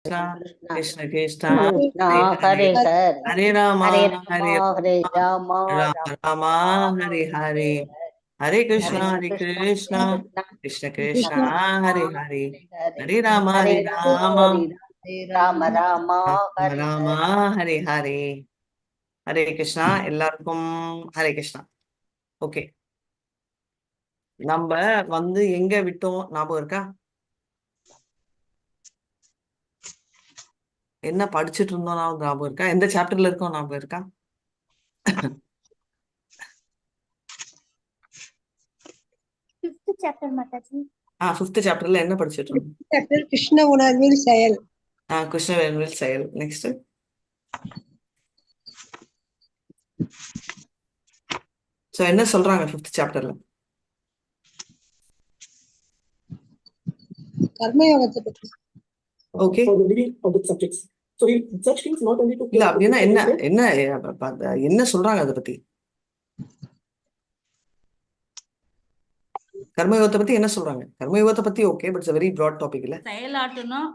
Krishna, Krishna Krishna Krishna, Krishna Hare Hare Hare, Hare Hare Rama, Hare Hare Rama Hare Rama Rama, Rama Rama, Rama Hare Hare Hare, Hare Hare Hare Krishna, Hare Krishna Krishna, Hare Krishna Krishna Krishna Krishna, Hare Krishna Hare, Hare Hare Hare Rama, Hare Hare Rama Rama, Hare Rama Rama Rama Hare Rama, Hare Hare Hare, Hare Krishna, எல்லாருக்கும் Hare Krishna. Okay, நம்ம வந்து எங்க விட்டோம் ஞாபகம் இருக்கா? என்ன படிச்சுட்டு இருந்தோம் ஞாபகம் இருக்கா? எந்த சாப்டர்ல இருக்கோம் ஞாபகம் இருக்கா? Fifth chapter, Mataji. ஃபிஃப்த் சாப்டர்ல என்ன படிச்சுட்டு இருந்தோம்? Chapter கிருஷ்ண உணர்வில் செயல். கிருஷ்ணவேணில் செயல். நெக்ஸ்ட் சோ என்ன சொல்றாங்க ஃபிஃப்த் சாப்டர்ல? கர்மயோகத்தை பத்தி. Okay, For the living of the subjects. So we such things not only to இல்ல care அப்படின்னா for என்ன the என்ன என்ன சொல்றாங்க அதை பத்தி? கர்மயோகத்தை பத்தி என்ன சொல்றாங்க? கர்மயோகத்தை பத்தி okay, but it's very broad topic இல்ல. செயலாற்றணும்,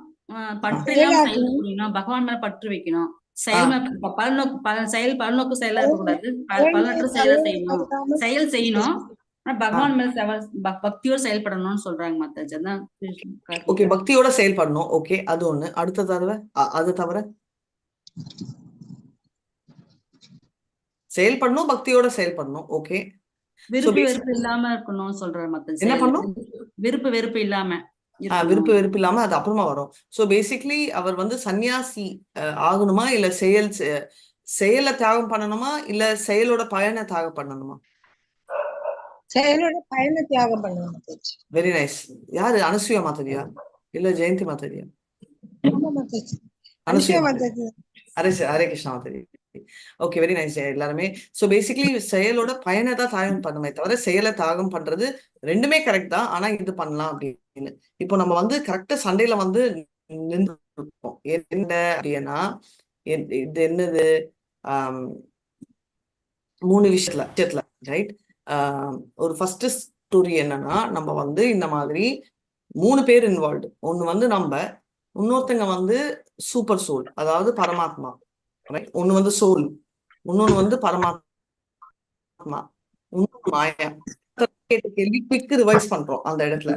பற்று இல்லாம செயல் புரியணும், பகவான் மேல பற்று வைக்கணும், செயல் பலநோக்கு செயல் பலநோக்கு செயலா இருக்கக்கூடாது, பலனற்ற செயலா செய்யணும், செயல் செய்யணும், ஆனா பகவான் மேல பக்தியோட செயல்படணும்னு சொல்றாங்க மாதாஜி. அதான் ஓகே, பக்தியோட செயல்படணும். ஓகே, அது ஒண்ணு. அடுத்த தவிர அது தவிர செயல்படணும், பக்தியோட செயல்படணும். ஓகே, விருப்பு வெறுப்பு இல்லாம இருக்கணும்னு சொல்றாரு மாதாஜி. என்ன பண்ணும்? விருப்பு வெறுப்பு இல்லாம விருப்பு வெறுப்பு இல்லாம அது அப்புறமா வரும். சோ பேசிக்லி அவர் வந்து சன்னியாசி ஆகணுமா, இல்ல செயலை தியாகம் பண்ணணுமா, இல்ல செயலோட பயனை தியாகம் பண்ணணுமா? செயலோட பயனை தியாகம் பண்ணுவாங்க. Very nice. யாரு? அனுசுயா மாதாஜியா இல்ல ஜெயந்தி மாதாஜியா? Anusuya Mataji. Hare Krishna Mataji. Okay, very nice எல்லாருமே. சோ பேசிக்லி செயலோட பயனை தான் தியாகம் பண்ணுமே தவிர செயலை தியாகம் பண்றது ரெண்டுமே கரெக்ட் தான். ஆனா இது பண்ணலாம் அப்படின்னு இப்போ நம்ம வந்து கரெக்டா சண்டையில வந்து நின்று இருக்கோம். என்ன அப்படின்னா இது என்னது, மூணு விஷயத்துல ரைட். ஒரு ஃபர்ஸ்ட் ஸ்டோரி என்னன்னா, நம்ம வந்து இந்த மாதிரி 3 பேர் இன்வால்வ்டு. ஒண்ணு வந்து நம்ம, இன்னொருத்தங்க வந்து சூப்பர் சோல், அதாவது பரமாத்மா. ஒண்ணு வந்து சோல், இன்னொன்னு வந்து பரமாத்மா, இன்னொன்னு மாயா. கேள்வி குயிக் ரிவைஸ் பண்றோம் அந்த இடத்துல.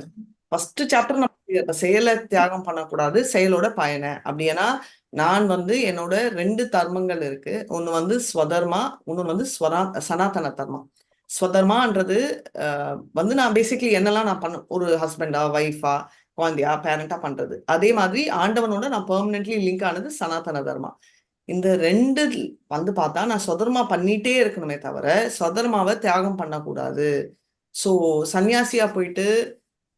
ஃபர்ஸ்ட் சாப்டர் நம்ம செயலை தியாகம் பண்ணக்கூடாது, செயலோட பயனை. அப்படின்னா நான் வந்து என்னோட 2 தர்மங்கள் இருக்கு. ஒண்ணு வந்து ஸ்வதர்மா, இன்னொன்னு வந்து சனாதன தர்மம். ஸ்வதர்மான்றது வந்து நான் பேசிக்லி என்னெல்லாம் நான் ஒரு ஹஸ்பண்டா, ஒய்ஃபா, குழந்தையா, பேரண்டா பண்றது. அதே மாதிரி ஆண்டவனோட நான் பெர்மனன்ட்லி லிங்க் ஆனது சனாதன தர்மா. இந்த 2 வந்து பார்த்தா நான் சொதர்மா பண்ணிட்டே இருக்கணுமே தவிர சொதர்மாவை தியாகம் பண்ணக்கூடாது. ஸோ சன்னியாசியா போயிட்டு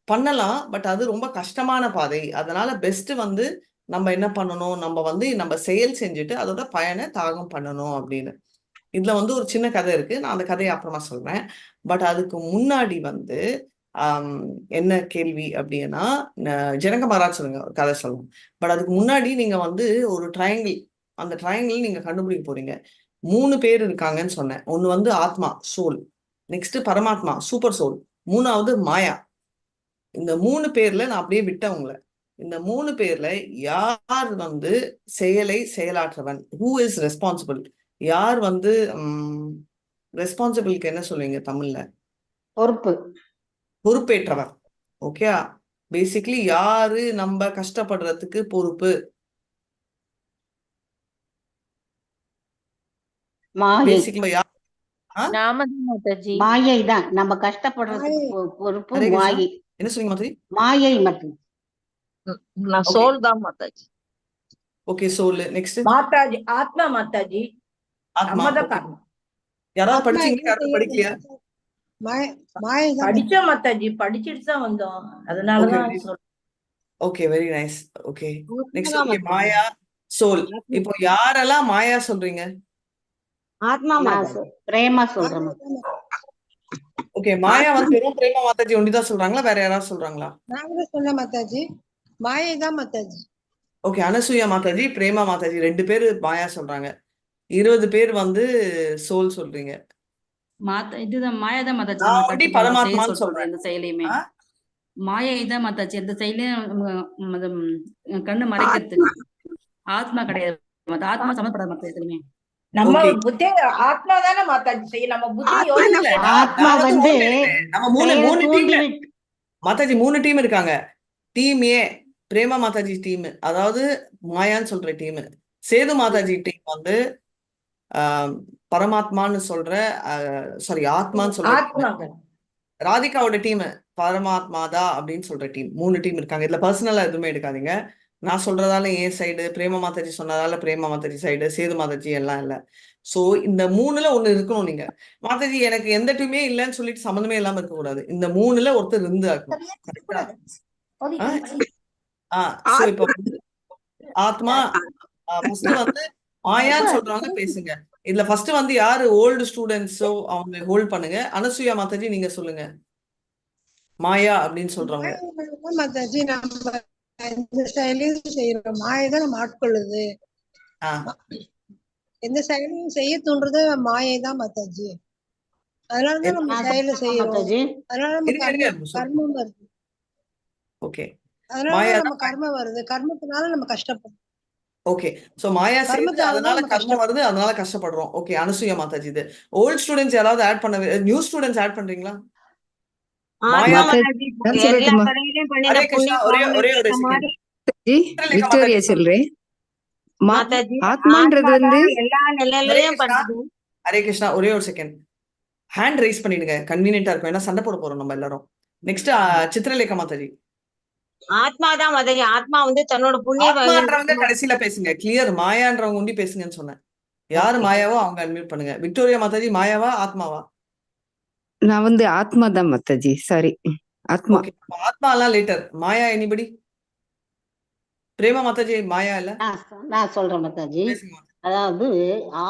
பண்ணலாம், பட் அது ரொம்ப கஷ்டமான பாதை. அதனால பெஸ்ட் வந்து நம்ம என்ன பண்ணணும், நம்ம வந்து நம்ம செயல் செஞ்சுட்டு அதோட பயனை தியாகம் பண்ணணும் அப்படின்னு. இதுல வந்து ஒரு சின்ன கதை இருக்கு, நான் அந்த கதையை அப்புறமா சொல்றேன். பட் அதுக்கு முன்னாடி வந்து என்ன கேள்வி அப்படின்னா, ஜனக மகாராஜ் சொல்லுங்க ஒரு கதை சொல்லணும். பட் அதுக்கு முன்னாடி நீங்க வந்து ஒரு ட்ரையாங்கிள், அந்த ட்ரையாங்கிள் நீங்க கண்டுபிடிக்க போறீங்க. 3 பேர் இருக்காங்கன்னு சொன்னேன். ஒண்ணு வந்து ஆத்மா, சோல். நெக்ஸ்ட் பரமாத்மா, சூப்பர் சோல். 3வது மாயா. இந்த 3 பேர்ல நான் அப்படியே விட்டேன் உங்களை. இந்த 3 பேர்ல யார் வந்து செயலாற்றவன், ஹூ இஸ் ரெஸ்பான்சிபிள்? யார் வந்து ரெஸ்பான்சிபிளுக்கு என்ன சொல்லுவீங்க தமிழ்ல? பொறுப்பேற்றவர். ஓகே, பேசிக்லி யாரு நம்ம கஷ்டப்படுறதுக்கு பொறுப்பு? மாயை தான் நம்ம கஷ்டப்படுறதுக்கு பொறுப்பு. மாயை. என்ன சொல்லுங்க மாதாஜி? மாயை மட்டும். சோல் தான் Mataji. Okay, soul. Next Mataji ஆத்மா. மாதாஜி ஆத்மா. யாராவது படிச்சீங்க? யாராவது படிக்கலையா? படிச்சோம் மாதாஜி, படிச்சுட்டு தான் வந்தோம், அதனாலதான். Okay, very nice. Okay, next okay, Maya, soul. இப்போ யாரெல்லாம் மாயா சொல்றீங்க? ஆத்மா, பிரேமா சொல்றேன். ஓகே, மாயா வந்து வெறும் பிரேமா மாதாஜி ஒண்டிதான் சொல்றாங்களா, வேற யாராவது சொல்றாங்களா? நான் சொல்ல மாதாஜி, மாயை தான் மாதாஜி. ஓகே, அனசூயா மாதாஜி, பிரேமா மாதாஜி 2 பேர் மாயா சொல்றாங்க. 20 பேர் வந்து சோல் சொல்றீங்க. இதுதான் மாயாதான் மாதாஜி. பரமாத்மான்னு சொல்றேன். இந்த செயலையுமே மாயை தான் மாதாஜி. எந்த செயலையும் கண்ணு மறைக்கிறது. ஆத்மா கிடையாது. ஆத்மா சம்மந்தப்படாத மத்த எதுவுமே. நம்ம Okay. புத்தி ஆத்மா தானே மாதாஜி செய்யும். நம்ம புத்தி ஆத்மா யோசி இல்ல, ஆத்மா நான் வந்து வந்து ஓட்டு எடுத்தேன். நம்ம மூணு செயலை மூணு தூண்டி டீம்ல விட்டு மாதாஜி 3 டீம் இருக்காங்க. Team A Prema Mataji team, அதாவது மாயான்னு சொல்ற டீம். சேது மாதாஜி டீம் வந்து பரமாத்மான்னு சொல்ற சாரி ஆத்மான்னு சொல்ற டீம். ஆத்மாங்க. ராதிகாவோட டீம் பரமாத்மாதா அப்படின்னு சொல்ற டீம். 3 டீம் இருக்காங்க. இதுல பர்சனலா எதுவுமே எடுக்காதீங்க. நான் சொல்றதால ஏன் சைடு, பிரேமா மாதாஜி சொன்னதால பிரேமா மாதாஜி சைடு, சேது மாதாஜி எல்லாம் இல்ல. சோ இந்த 3ல ஒண்ணு இருக்கணும். நீங்க மாதாஜி எனக்கு எந்த டீமே இல்லைன்னு சொல்லிட்டு சம்மந்தமே இல்லாம இருக்க கூடாது. இந்த 3ல ஒருத்தர் இருந்து ஆகணும். கரெக்டா? சோ இப்ப வந்து ஆத்மா ஃபர்ஸ்ட் வந்து மாயான்னு சொல்றவங்க பேசுங்க. இதுல ஃபர்ஸ்ட் வந்து யாரு ஓல்டு ஸ்டூடெண்ட்ஸோ அவங்க ஹோல்ட் பண்ணுங்க. அனசூயா மாதாஜி நீங்க சொல்லுங்க. மாயா அப்படின்னு சொல்றவங்க. மாதாஜி நம்ம எந்த செயலையும் செய்யறோம், மாயைதான் நம்ம ஆட்கொள்ளுது. எந்த செயலையும் செய்ய தூண்டுறது மாயை தான் மாதாஜி. அதனாலதான் நம்ம செயலை செய்யறோம். மாதாஜி அதனால நம்ம கர்மம் வருது. ஓகே, அதனாலதான் நம்ம கர்மம் வருது. கர்மத்தினால நம்ம கஷ்டப்படுறோம். ஓகே. சோ மாயா சேர்ந்து கர்மத்தால அதனால நம்ம கர்மம் வருது, அதனால கஷ்டப்படுறோம். ஓகே, அனசூயா மாதாஜி. இது ஓல்ட் ஸ்டூடெண்ட்ஸ் யாராவது ஆட் பண்ண, நியூ ஸ்டூடெண்ட்ஸ் ஆட் பண்றீங்களா? மாயா ஹரே கிருஷ்ணா. ஒரே ஒரு செகண்ட் விக்டோரியா சொல்றேன். ஆத்மான்றது வந்து எல்லா நிலையிலயும் பண்ணுது. ஹரே கிருஷ்ணா. ஒரே ஒரு செகண்ட் ஹேண்ட் ரைஸ் பண்ணிடுங்க, கன்வீனியன்டா இருக்கும். ஏன்னா சண்டை போட போறோம் நம்ம எல்லாரும். நெக்ஸ்ட் சித்ரலேகா மாதாஜி. ஆத்மாதான் மாதாஜி. ஆத்மா வந்து தன்னோட ஆத்மான்றவங்க கடைசியில பேசுங்க. கிளியர். மாயான்றவங்க உண்டி பேசுங்கன்னு சொன்னேன். யாரு மாயாவோ அவங்க அன்மியூட் பண்ணுங்க. விக்டோரியா மாதாஜி மாயாவா ஆத்மாவா? நான் வந்து ஆத்மா தான் மாதாஜி. சாரி, ஆத்மா. ஓகே, ஆத்மா எல்லாம் லேட்டர். மாயா எனிபடி? பிரேமா மாதாஜி மாயா இல்ல? நான் சொல்றேன் மாதாஜி. அதாவது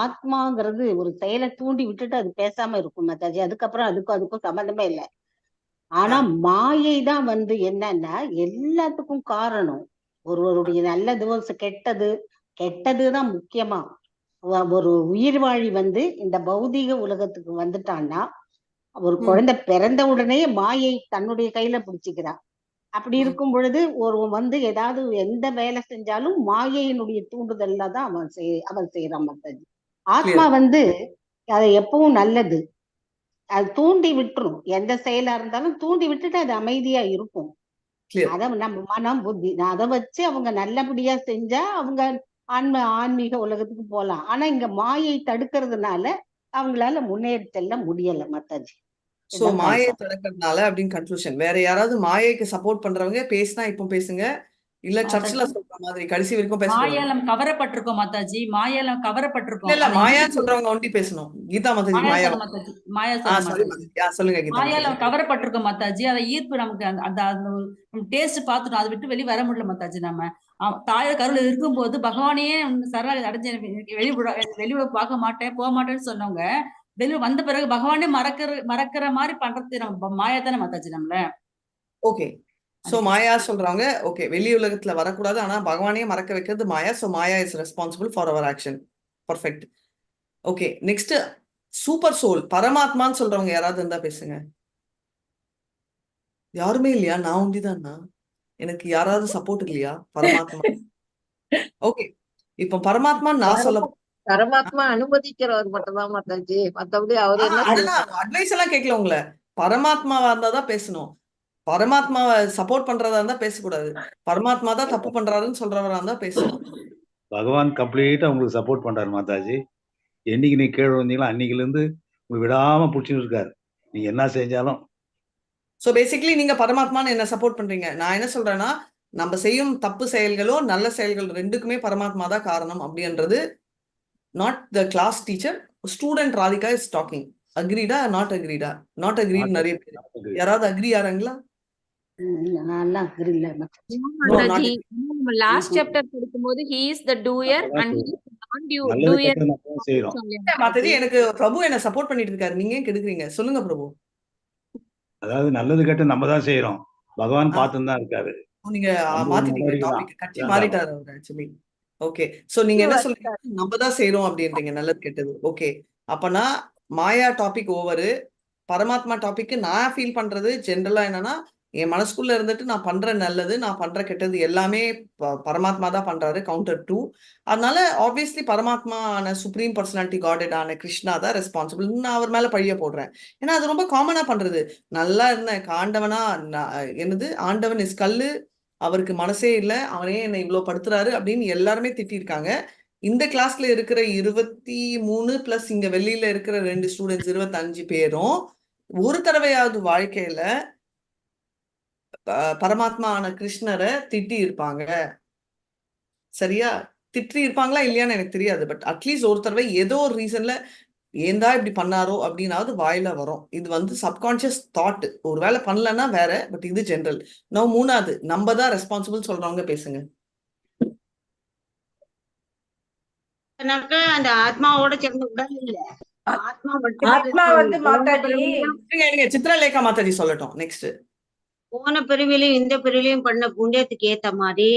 ஆத்மாங்கிறது ஒரு செயலை தூண்டி விட்டுட்டு அது பேசாம இருக்கும் மாதாஜி. அதுக்கப்புறம் அதுக்கும் சம்பந்தமே இல்லை. ஆனா மாயை தான் வந்து என்னன்னா எல்லாத்துக்கும் காரணம். ஒருவருடைய நல்லது கெட்டதுதான் முக்கியமா. ஒரு உயிர் வாழி வந்து இந்த பௌதீக உலகத்துக்கு வந்துட்டான்னா ஒரு குழந்தை பிறந்த உடனே மாயை தன்னுடைய கையில பிடிச்சுக்கிறா. அப்படி இருக்கும் பொழுது ஒரு வந்து ஏதாவது எந்த வேலை செஞ்சாலும் மாயையினுடைய தூண்டுதல்ல தான் அவன் செய்யறான் மாதாஜி. ஆத்மா வந்து அதை எப்பவும் நல்லது, அது தூண்டி விட்டுரும். எந்த செயலா இருந்தாலும் தூண்டி விட்டுட்டு அது அமைதியா இருக்கும். அத நம்ம மனம் புத்தி அதை வச்சு அவங்க நல்லபடியா செஞ்சா அவங்க ஆன்மீக உலகத்துக்கு போலாம். ஆனா இங்க மாயை தடுக்கிறதுனால அவங்களால முன்னேறி செல்ல முடியல மாதாஜி. சோ மாயை தடுக்கிறதுனால அப்படின்னு கன்க்ளூஷன். வேற யாராவது மாயைக்கு சப்போர்ட் பண்றவங்க பேசினா இப்போ பேசுங்க. இல்ல சர்ச்சில் சொல்ற மாதிரி கடைசி வரைக்கும் பேச. மாயாலம் கவரப்பட்டிருக்கோம் மாதாஜி. மாயாலம் கவரப்பட்டிருக்கோம். இல்ல மாயான்னு சொல்றவங்க ஒண்டி பேசணும். கீதா மாதாஜி மாயா மாதாஜி. மாயா சொல்லுங்க கீதா. மாயாலம் கவரப்பட்டிருக்கோம் மாதாஜி. அதை ஈர்ப்பு நமக்கு அந்த டேஸ்ட் பார்த்துட்டோம். அதை விட்டு வெளியே வர முடியல மாதாஜி. நம்ம தாயார் கருவில் இருக்கும்போது பகவானையே சரணாகதி அடைஞ்சு வெளியுலக பார்க்க மாட்டேன் போக மாட்டேன்னு சொன்னவங்க வெளியே வந்த பிறகு பகவானே மறக்கிற மாதிரி பண்றது நம்ம மாயா தானே மாதாஜி நம்மள. ஓகே, சோ மாயா சொல்றாங்க. ஓகே, வெளி உலகத்துல வரக்கூடாது, ஆனா பகவானையே மறக்க வைக்கிறது Maya. So Maya is responsible for our action. Perfect. Okay, next super soul பரமாத்மான்னு சொல்றவங்க யாராவது இருந்தா பேசுங்க. யாருமே இல்லையா? நான் உண்டிதான்னா எனக்கு யாராவது சப்போர்ட் இல்லையா? பரமாத்மா. ஓகே, இப்ப பரமாத்மா நான் சொல்ல பரமாத்மா அனுமதிக்கிறவர் மட்டும்தான் மாதாஜி. மத்தபடி அவரு அட்வைஸ் எல்லாம் கேட்கல உங்களை. பரமாத்மாவா இருந்தாதான் பேசணும். பரமாத்மாவை சப்போர்ட் பண்றதா இருந்தா பேசக்கூடாது. பரமாத்மா தான் தப்பு பண்றாருன்னு சொல்றவரா இருந்தா பேசணும். பகவான் கம்ப்ளீட்டா உங்களுக்கு சப்போர்ட் பண்றாரு மாதாஜி. என்னைக்கு நீங்க கீழே வந்தீங்களோ அன்னைக்குல இருந்து உங்களுக்கு விடாம பிடிச்சிட்டு இருக்காரு. நீங்க என்ன செஞ்சாலும். சோ பேசிக்கலி நீங்க பரமாத்மான்னு என்ன சப்போர்ட் பண்றீங்க. நான் என்ன சொல்றேன்னா, நம்ம செய்யும் தப்பு செயல்களோ நல்ல செயல்கள் ரெண்டுக்குமே பரமாத்மா தான் காரணம் அப்படின்றது. Not the class teacher, student Radhika is talking. அக்ரீடா நாட் அக்ரீடா? நாட் அக்ரீட் நிறைய பேர். யாராவது அக்ரி ஆறாங்களா? லாஸ்ட் சாப்டர் படிக்கும்போது he is the doer and he is non-doer. Mataji எனக்கு பிரபு என்ன சப்போர்ட் பண்ணிட்டு இருக்காரு. நீங்க ஏன் கெடுக்குறீங்க? சொல்லுங்க பிரபு. அதாவது நல்லது கெட்ட நம்ம தான் செய்யறோம். பகவான் பார்த்துன்னு தான் இருக்காரு. நீங்க மாத்திட்டீங்க டாபிக். கட்சி மாறிட்டாரு அவர் ஆக்சுவலி. ஓகே, சோ நீங்க என்ன சொல்றீங்க? நம்ம தான் செய்யறோம் அப்படின்றீங்க நல்லது கெட்டது. ஓகே, அப்பனா மாயா டாபிக் ஓவரு. பரமாத்மா டாபிக் நான் ஃபீல் பண்றது ஜென்ரலா என்னன்னா, என் மனசுக்குள்ள இருந்துட்டு நான் பண்ற நல்லது, நான் பண்ற கெட்டது எல்லாமே பரமாத்மா தான் பண்றாரு, கவுண்டர் 2. அதனால ஆப்வியஸ்லி பரமாத்மான சுப்ரீம் பர்சனாலிட்டி காடட் ஆன கிருஷ்ணா தான் ரெஸ்பான்சிபிள். நான் அவர் மேல பழிய போடுறேன். ஏன்னா அது ரொம்ப காமனா பண்றது. நல்லா இருந்தேன் ஆண்டவனா, என்னது ஆண்டவன் இஸ் கல்லு, அவருக்கு மனசே இல்ல, அவனே என்னை இவ்வளவு படுத்துறாரு அப்படின்னு எல்லாருமே திட்டிருக்காங்க. இந்த கிளாஸ்ல இருக்கிற 23 பிளஸ் இங்க வெளியில இருக்கிற 2 ஸ்டூடெண்ட்ஸ் 25 பேரும் ஒரு தடவையாவது வாழ்க்கையில பரமாத்மா ஆன கிருஷ்ணரை திட்டி இருப்பாங்க. சரியா? திட்டி இருப்பாங்களா இல்லையான்னு எனக்கு தெரியாது. பட் அட்லீஸ்ட் ஒரு தடவை ஏதோ ஒரு ரீசன்ல ஏந்தா இப்படி பண்ணாரோ அப்படின்னாவது வாயில வரும். இது வந்து சப்கான்சியஸ் தாட். ஒரு வேலை பண்ணலன்னா வேற, பட் இது ஜெனரல். நான் 3வது நம்ம தான் ரெஸ்பான்சிபிள் சொல்றவங்க பேசுங்க. அந்த ஆத்மாவோட சேர்ந்த உடல் இல்ல, ஆத்மா ஆத்மா வந்து மாதாஜி சித்ரலேகா மாதாஜி சொல்லட்டும் நெக்ஸ்ட். போன பிரிவிலையும் இந்த பிரிவிலையும் பண்ண புண்ணியத்துக்கு ஏத்த மாதிரி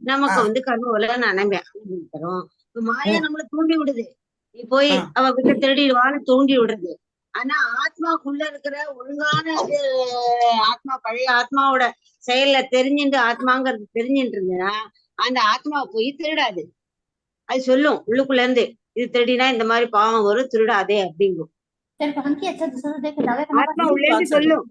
நமக்கு வந்து கர்மவல அனுபவிக்கிறோம். மாயா நம்மள தூண்டி விடுது, நீ போய் அவ கிட்ட திருடிடுவான்னு தூண்டி விடுறது. ஆனா ஆத்மாக்குள்ள இருக்கிற ஒழுங்கான ஆத்மா, பழைய ஆத்மாவோட செயல்ல தெரிஞ்சுட்டு ஆத்மாங்கிறது தெரிஞ்சுட்டு இருந்ததுன்னா அந்த ஆத்மாவை போய் திருடாது. அது சொல்லும் உள்ளுக்குள்ள இருந்து, இது திருடினா இந்த மாதிரி பாவம் வரும், திருடாதே அப்படிங்கும். ஆத்மா உள்ள இருந்து சொல்லும்.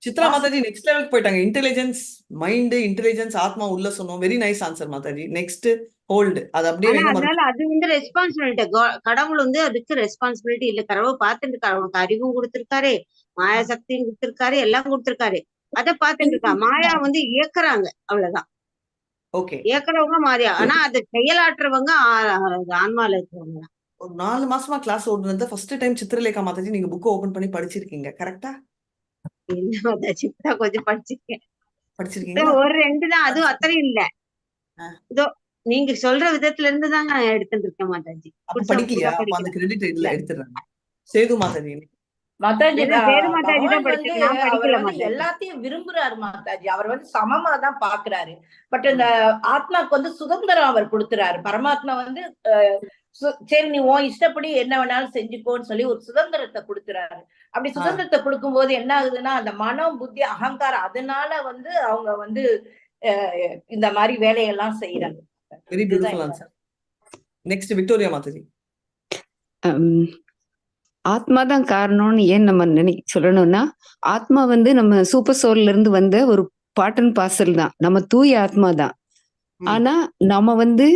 சித்ரா மாதாஜி நெக்ஸ்ட் லெவலுக்கு போயிட்டாங்க. இன்டெலிஜென்ஸ், மைண்ட் இன்டெலிஜென்ஸ், ஆத்மா உள்ள சொன்னோம். Very nice answer Mataji. Next hold. அது அப்படியே அதனால அது வந்து ரெஸ்பான்சிபிலிட்டி. கடவுள் வந்து அதுக்கு ரெஸ்பான்சிபிலிட்டி இல்ல. கடவுள் பார்த்துட்டு இருக்காரு, உனக்கு அறிவும் கொடுத்திருக்காரு, மாயா சக்தியும் கொடுத்திருக்காரு, எல்லாம் கொடுத்திருக்காரு. அதை பார்த்துட்டு இருக்கா. மாயா வந்து இயக்குறாங்க, அவ்வளவுதான். ஓகே, இயக்குறவங்க மாறியா, ஆனா அதை செயலாற்றுறவங்க ஆன்மால இருக்கிறவங்க. ஒரு 4 மாசமா கிளாஸ் ஓடுனது ஃபர்ஸ்ட் டைம் சித்ரலேகா மாதாஜி நீங்க புக் ஓபன் பண்ணி படிச்சிருக்கீங்க கரெக்டா? இல்ல மாதாஜி, கொஞ்சம் படிச்சிருக்கேன். படிச்சிருக்கீங்க? ஒரு 2 தான், அதுவும் அத்தனை இல்ல. இதோ நீங்க சொல்ற விதத்துல இருந்து தான் நான் எடுத்துட்டு இருக்கேன் மாதாஜி. படிக்கலையா? அந்த கிரெடிட் இல்ல எடுத்துறாங்க. சேது மாதாஜி மாதாஜி படிக்கல. எல்லாத்தையும் விரும்புறாரு மாதாஜி. அவர் வந்து சமமா தான் பாக்குறாரு. பட் இந்த ஆத்மாக்கு வந்து சுதந்திரம் அவர் கொடுத்துறாரு. பரமாத்மா வந்து சரி நீ உன் இஷ்டப்படி என்ன வேணாலும் செஞ்சுக்கோன்னு சொல்லி ஒரு சுதந்திரத்தை கொடுத்துறாரு. அப்படி சுதந்திரத்தை கொடுக்கும் போது என்ன ஆகுதுன்னா அந்த மனம், புத்தி, அகங்காரம், அதனால வந்து அவங்க வந்து இந்த மாதிரி வேலையெல்லாம் செய்யறாங்க. Very beautiful answer. Next Victoria Mataji. ஆத்மா தான் காரணம்னு ஏன் நம்ம சொல்லணும்னா, ஆத்மா வந்து நம்ம சூப்பர் சோல்ல இருந்து வந்த ஒரு பாட்டன் பார்சல் தான். நம்ம தூய ஆத்மா தான். ஆனா நம்ம வந்து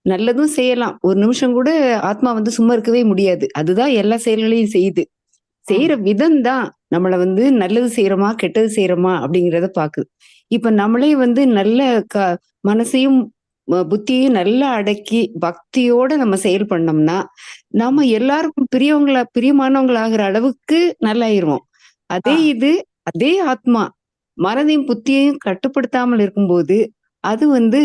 நல்லதும் செய்யலாம். ஒரு நிமிஷம் கூட ஆத்மா வந்து சும்மா இருக்கவே முடியாது. அதுதான் எல்லா செயல்களையும் செய்யுது. செய்யற விதம் தான் நம்மள வந்து நல்லது செய்யறோமா கெட்டது செய்யறோமா அப்படிங்கிறத பாக்குது. இப்ப நம்மளே வந்து நல்ல மனசையும் புத்தியையும் நல்லா அடக்கி பக்தியோட நம்ம செயல் பண்ணோம்னா நம்ம எல்லாருக்கும் பிரியமானவங்களாகிற அளவுக்கு நல்லாயிருவோம். அதே ஆத்மா மனதையும் புத்தியையும் கட்டுப்படுத்தாமல் இருக்கும்போது அது வந்து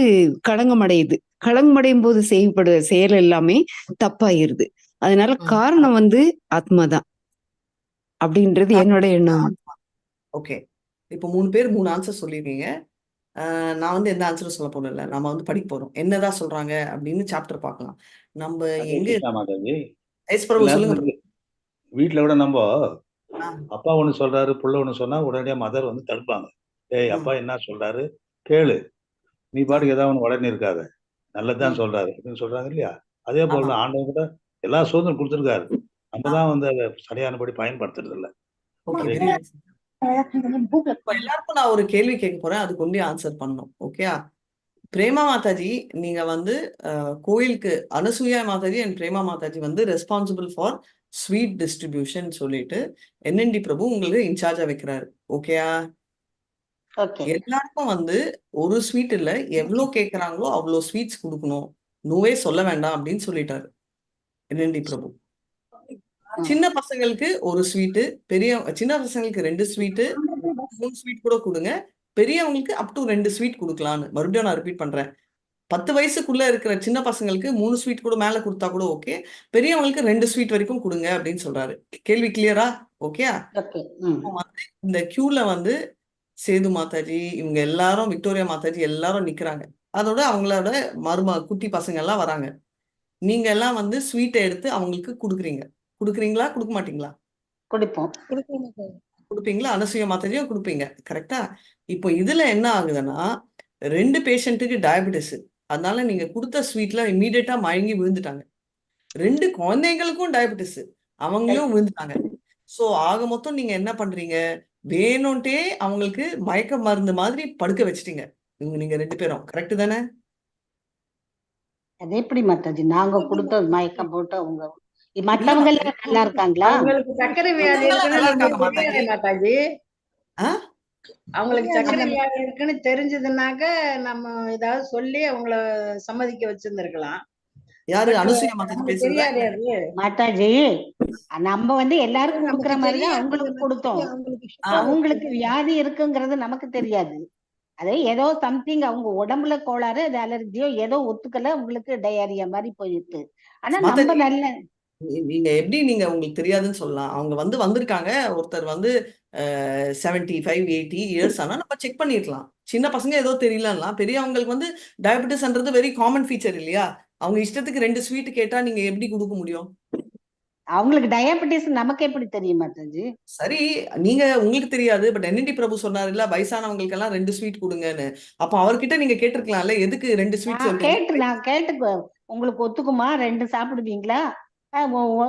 களங்கமடையுது. களங்கமடையும் போது செய்யப்படுற செயல் எல்லாமே தப்பாயிருது. அதனால காரணம் வந்து ஆத்மாதான் அப்படின்றது என்னோட எண்ணம். ஓகே, இப்போ 3 பேர் 3 ஆன்சர் சொல்லிருக்கீங்க. நான் வந்து எந்த ஆன்சரும் சொல்ல போறேன் இல்ல. நம்ம வந்து படிக்க போறோம். என்னதான் சொல்றாங்க அப்படின்னு சாப்டர் பார்க்கலாம். நம்ம எங்க சொல்லுங்க. வீட்டுல விட நம்ம அப்பா ஒண்ணு சொல்றாரு, புள்ள ஒண்ணு சொன்னா உடனடியா மதர் வந்து தடுப்பாங்க. ஏய் அப்பா என்ன சொல்றாரு கேளு, நீ பாட்டுக்கு ஏதாவது ஒண்ணு உடனே இருக்காத, நல்லதுதான் சொல்றாரு அப்படின்னு சொல்றாங்க இல்லையா? அதே போல ஆண்டவன் கூட எல்லா சுதந்திரம் கொடுத்துருக்காரு. நம்ம தான் வந்து அதை சரியானபடி பயன்படுத்துறது இல்ல. எல்லாருக்கும் நான் ஒரு கேள்வி கேட்க போறேன், அதுக்கு ஒண்டி ஆன்சர் பண்ணணும். ஓகே, பிரேமா மாதாஜி நீங்க வந்து கோயிலுக்கு அனசூயா மாதாஜி அண்ட் பிரேமா மாதாஜி வந்து ரெஸ்பான்சிபிள் ஃபார் ஸ்வீட் டிஸ்ட்ரிபியூஷன் சொல்லிட்டு NND பிரபு உங்களுக்கு இன்சார்ஜா வைக்கிறாரு. ஓகேயா? எல்லாருக்கும் வந்து ஒரு ஸ்வீட் இல்ல, எவ்வளவு கேட்கறாங்களோ அவ்வளவு ஸ்வீட்ஸ் கொடுக்கணும், நோவே சொல்ல வேண்டாம் அப்படின்னு சொல்லிட்டாரு NND பிரபு. சின்ன பசங்களுக்கு ஒரு ஸ்வீட்டு, சின்ன பசங்களுக்கு 2 ஸ்வீட்டு, 3 ஸ்வீட் கூட கொடுங்க, பெரியவங்களுக்கு அப் டு 2 ஸ்வீட் கொடுக்கலான்னு. மறுபடியும் நான் ரிப்பீட் பண்றேன். 10 வயசுக்குள்ள இருக்கிற சின்ன பசங்களுக்கு 3 ஸ்வீட் கூட மேல கொடுத்தா கூட ஓகே, பெரியவங்களுக்கு 2 ஸ்வீட் வரைக்கும் கொடுங்க அப்படின்னு சொல்றாரு. கேள்வி கிளியரா? ஓகே, இந்த கியூல வந்து சேது மாதாஜி இவங்க எல்லாரும், விக்டோரியா மாதாஜி எல்லாரும் நிக்கிறாங்க. அதோட அவங்களோட குட்டி பசங்க எல்லாம் வராங்க. நீங்க எல்லாம் வந்து ஸ்வீட்டை எடுத்து அவங்களுக்கு கொடுக்குறீங்களா கொடுக்க மாட்டீங்களா? கொடுப்போம். கொடுப்பீங்களா, அனசூயா மாதாஜியும் கொடுப்பீங்க, கரெக்டா? இப்போ இதுல என்ன ஆகுதுன்னா 2 பேஷண்ட்டுக்கு டயபெட்டிஸ், அதனால நீங்க கொடுத்த ஸ்வீட்ல இமீடியட்டா மயங்கி விழுந்துட்டாங்க. 2 குழந்தைங்களுக்கும் டயபெட்டிஸ், அவங்களும் விழுந்துட்டாங்க. சோ ஆக மொத்தம் நீங்க என்ன பண்றீங்க, வேணும்ட்டே அவங்களுக்கு மயக்க மருந்து மாதிரி படுக்க வச்சிட்டீங்க நீங்க 2 பேரும், கரெக்ட் தானே? அது எப்படி மாதாஜி நாங்க கொடுத்த மயக்கம் போட்டு அவங்க இல்ல மத்தவங்க மாதாஜி, எல்லாம் நல்லா இருக்காங்களா? அவங்களுக்கு சர்க்கரை வியாதி மத்தவங்க எல்லாம் இருக்குன்னு நல்லா நமக்கு இருக்காங்க மாதாஜி. தெரியாதே மாதாஜி. ஆ? அவங்களுக்கு அந்த சர்க்கரை வியாதி இருக்குன்னு தெரிஞ்சதுனாக்க நம்ம ஏதாவது சொல்லி அவங்கள சம்மதிக்க வச்சிருந்திருக்கலாம். யாரு, பட் அனுசூயா மாதாஜி நமக்கு பேசுறதா தெரியாதே இல்ல? அது. மாதாஜி நம்ம எல்லாருக்கும் நமக்கு கொடுக்குற மாதிரி தான் தெரியாது அவங்களுக்கு மாதாஜி, கொடுத்தோம். அவங்களுக்கு ஆ, சுகர் அவங்களுக்கு இருக்கு. வியாதி இருக்குங்கிறது நமக்கு தெரியாது. அது ஏதோ சம்திங் அவங்க உடம்புல கோளாறு, அது அலர்ஜியோ ஏதோ ஒத்துக்கல, உங்களுக்கு டயரியா மாதிரி போயிருக்கு. ஆனா நம்ம மாதாஜி நல்ல நீங்க எப்படி நீங்க உங்களுக்கு தெரியாதுன்னு சொல்லலாம். அவங்க வந்திருக்காங்க, ஒருத்தர் 75 80 இயர்ஸ் ஆனா நம்ம செக் பண்ணிருக்கலாம். சின்ன பசங்க ஏதோ தெரியலலாம், பெரியவங்களுக்கு டயபெட்டிஸ்ன்றது வெரி காமன் ஃபீச்சர் இல்லையா? அவங்க இஷ்டத்துக்கு 2 ஸ்வீட் கேட்டா நீங்க எப்படி கொடுக்க முடியும்? அவங்களுக்கு டயபெட்டிஸ் நமக்கு எப்படி தெரியும் மாதாஜி? சரி, உங்களுக்கு தெரியாது, பட் என்என்டி பிரபு சொன்னாருல்ல, வயசானவங்களுக்கு எல்லாம் 2 ஸ்வீட் கொடுங்கன்னு. அப்ப அவர்கிட்ட நீங்க கேட்டிருக்கலாம்ல, எதுக்கு 2 ஸ்வீட் சொல்றீங்க? நான் கேட்டு உங்களுக்கு ஒத்துக்குமா, 2 சாப்பிடுவீங்களா,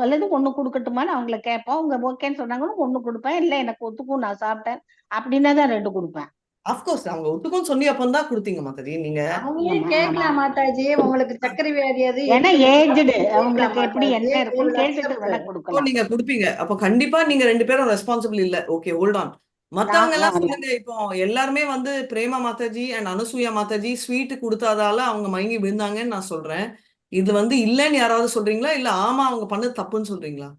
அல்லது 1 கொடுக்கட்டுமான்னு அவங்கள கேட்போம். அவங்க ஓகேன்னு சொன்னாங்கன்னா 1 கொடுப்பேன், இல்ல எனக்கு ஒத்துக்கும் நான் சாப்பிட்டேன் அப்படின்னா தான் 2 கொடுப்பேன். அஃப்கோர்ஸ் அவங்க ஒத்துக்கும் சொல்லி அப்பதான் கொடுத்தீங்க மாதாஜி நீங்க. அவங்களே கேட்கலாம் மாதாஜி, உங்களுக்கு சர்க்கரை வியாதி அது ஏன்னா இருக்குன்னு ஏஜ்டு கேட்கலாம் அவங்களுக்கு எப்படி மாதாஜி. என்ன They இருக்குன்னு will கேட்டுட்டு accept. வேணா அப்போ கொடுக்கலாம். நீங்க கொடுப்பீங்க. அப்போ கண்டிப்பா நீங்க 2 பேரும் ரெஸ்பான்சிபிள் இல்ல. Okay, hold on. மத்தவங்க எல்லாம் சொல்லுங்க. இப்போ எல்லாருமே பிரேமா மாதாஜி அண்ட் அனுசூயா மாதாஜி ஸ்வீட் கொடுத்தாதால அவங்க மயங்கி விழுந்தாங்கன்னு நான் சொல்றேன். இது இல்லைன்னு யாராவது சொல்றீங்களா, இல்ல ஆமா அவங்க பண்ணது தப்புன்னு சொல்றீங்களா?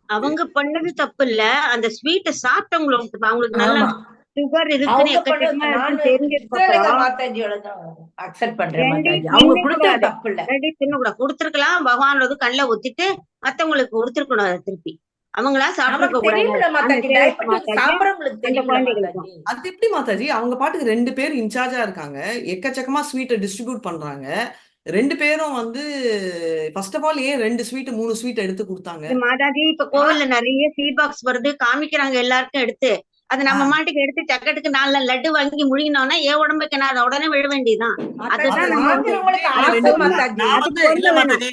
அவங்க பண்ணது தப்பு இல்ல, அந்த ஸ்வீட்டை சாப்பிட்டவங்களுக்கு அவங்களுக்கு நல்லா ஆமா, சுகர் இருக்குன்னு அவங்க பண்ணது எக்கச்சக்கமா நான் இருக்குன்னு தெரிஞ்சதுக்கு சித்ரலேகா அப்புறம் மாதாஜியோட தான் அக்செப்ட் பண்றேன் 2 மாதாஜி. அவங்க கொடுத்தது தின்னக்கூடாது, தப்பு இல்ல. 2 தின்னக்கூடாது, கொடுத்துருக்கலாம். பகவானோட கண்ணில ஊத்திட்டு மத்தவங்களுக்கு கொடுத்துருக்கணும் அதை திருப்பி. அவங்களா சாப்பிட்டுருக்க நமக்கு கூடாது. தெரியுமில்ல அந்த மாதாஜி, சேல்ஸ் டயபெட்டிஸ் மாதாஜி சாப்பிடறவங்களுக்கு அந்த தெரியுமில்ல குழந்தைகளுக்கும். மாதாஜி. அது எப்படி மாதாஜி? அவங்க பாட்டுக்கு 2 பேர் இன்சார்ஜா இருக்காங்க, எக்கச்சக்கமா ஸ்வீட்டை டிஸ்ட்ரிபியூட் பண்றாங்க. 2 பேரும் ஃபர்ஸ்ட் ஆஃப் ஆல் ஏன் 2 ஸ்வீட் 3 ஸ்வீட் எடுத்து கொடுத்தாங்க? இது மாதாஜி இப்ப கோவில்ல நிறைய ஃபீட் பாக்ஸ் வருது, காமிக்கிறாங்க எல்லாருக்கும் எடுத்து. அது நம்ம மாட்டுக்கு எடுத்து டக்கட்டுக்கு 4 லட்டு வாங்கி முழுங்கினோம்னா என் உடம்புக்கு நான் அதை உடனே விழ வேண்டியதுதான். அதுதான் நம்ம வாங்குறவங்களுக்கு ஆசை மாதாஜி. அது இல்ல கொண்டு மாதாஜி,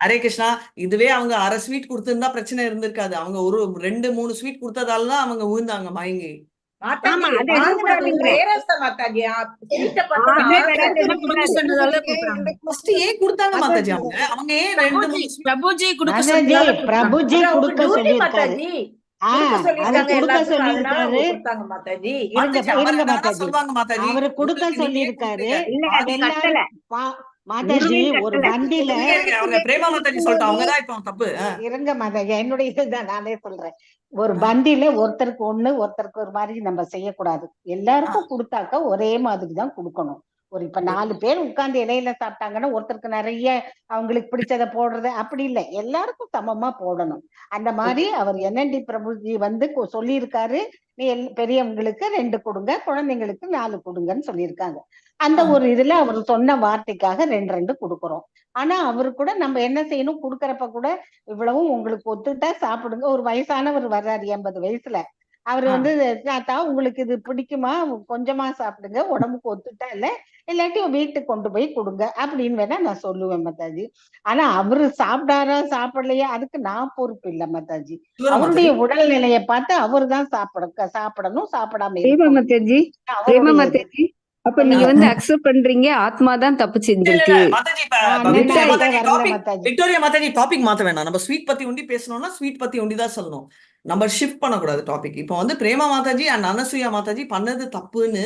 ஹரே கிருஷ்ணா, இதுவே அவங்க அரை ஸ்வீட் கொடுத்திருந்தா பிரச்சனை இருந்திருக்காது. அவங்க ஒரு 2 3 ஸ்வீட் கொடுத்ததால தான் அவங்க விழுந்தாங்க மயங்கி. மாதாஜி ஆமா, அது வாங்குறவங்களுக்கு எடுக்கக்கூடாதுங்கிற. பேரரச மாதாஜி. ஸ்வீட்டை பார்த்தா ஆமே ஆசை. கிடையாது, எடுக்கக்கூடாது. ஃபர்ஸ்ட் ஏன் கொடுத்தாங்க மாதாஜி? அவங்க ஏன் 2 3 ஸ்வீட்? பிரபுஜி கொடுக்க மாதாஜி சொன்னதால பிரபுஜி அது அவங்க கொடுக்க டியூட்டி சொல்லியிருக்காரு. மாதாஜி. அது கொடுக்க கொடுக்க சொல்லியிருக்காங்க எல்லாத்துக்கும், அதனால அவங்க சொல்லியிருக்காரு. கொடுத்தாங்க மாதாஜி. இருங்க மாதாஜி, அவர் இருங்க என்னதான் மாதாஜி, சொல்லுவாங்க மாதாஜி, அவரு கொடுக்க உங்களுக்கு நீங்க ஏன் சொல்லியிருக்காரு. கொடுக்குறீங்க? இல்ல அது எல்லாரும் கட்டல, மாதாஜி குருவே ஒரு கட்டல. வண்டியில அவங்க பிரேமா மாதாஜி சொல்லிட்டு அவங்கதான் இப்போ தப்பு. இருங்க மாதாஜி, என்னுடைய இதுதான் நானே சொல்றேன். ஒரு வண்டியில ஒருத்தருக்கு ஒண்ணு ஒருத்தருக்கு ஒரு மாதிரி நம்ம செய்யக்கூடாது. எல்லாருக்கும் கொடுத்தாக்க ஒரே மாதிரி தான் கொடுக்கணும். இப்ப 4 பேர் உட்கார்ந்து இலையில சாப்பிட்டாங்கன்னா ஒருத்தருக்கு நிறைய அவங்களுக்கு பிடிச்சத போடுறது அப்படி இல்லை, எல்லாருக்கும் சமமா போடணும். அந்த மாதிரி அவர் என்என்டி பிரபுஜி சொல்லியிருக்காரு, நீ பெரியவங்களுக்கு 2 கொடுங்க, குழந்தைங்களுக்கு 4 கொடுங்கன்னு சொல்லியிருக்காங்க. அந்த ஒரு இதுல அவர் சொன்ன வார்த்தைக்காக 2 கொடுக்குறோம். ஆனா அவரு கூட நம்ம என்ன செய்யணும், கொடுக்கறப்ப கூட இவ்வளவும் உங்களுக்கு ஒத்துட்டா சாப்பிடுங்க. ஒரு வயசானவர் வர்றாரு 80 வயசுல, அவரு தாத்தா உங்களுக்கு இது பிடிக்குமா, கொஞ்சமா சாப்பிடுங்க, உடம்புக்கு ஒத்துட்டா இல்ல, இல்லாட்டி வீட்டுக்கு கொண்டு போய் கொடுங்க அப்படின்னு வேணா நான் சொல்லுவேன் மாதாஜி. ஆனா அவரு சாப்பிடாரா சாப்பிடலையா அதுக்கு நான் பொறுப்பு இல்ல மாதாஜி. அவருடைய உடல்நிலையை பார்த்து அவரு தான் சாப்பிடணும், சாப்பிடாம பிரேமா இருக்கணும். மாதாஜி, பிரேமா மாதாஜி, அப்ப நீங்க அக்செப்ட் பண்றீங்க ஆத்மா தான் தப்பு செஞ்சிருக்கு. விக்டோரியா மாதாஜி, டாபிக் மாத்த வேணாம். நம்ம ஸ்வீட் பத்தி ஒண்டி பேசணும்னா ஸ்வீட் பத்தி ஒண்டி தான் சொல்லணும். நம்ம ஷிஃப்ட் பண்ணக்கூடாது டாபிக். இப்போ பிரேமா மாதாஜி அண்ட் அனசூயா மாதாஜி பண்ணது தப்புன்னு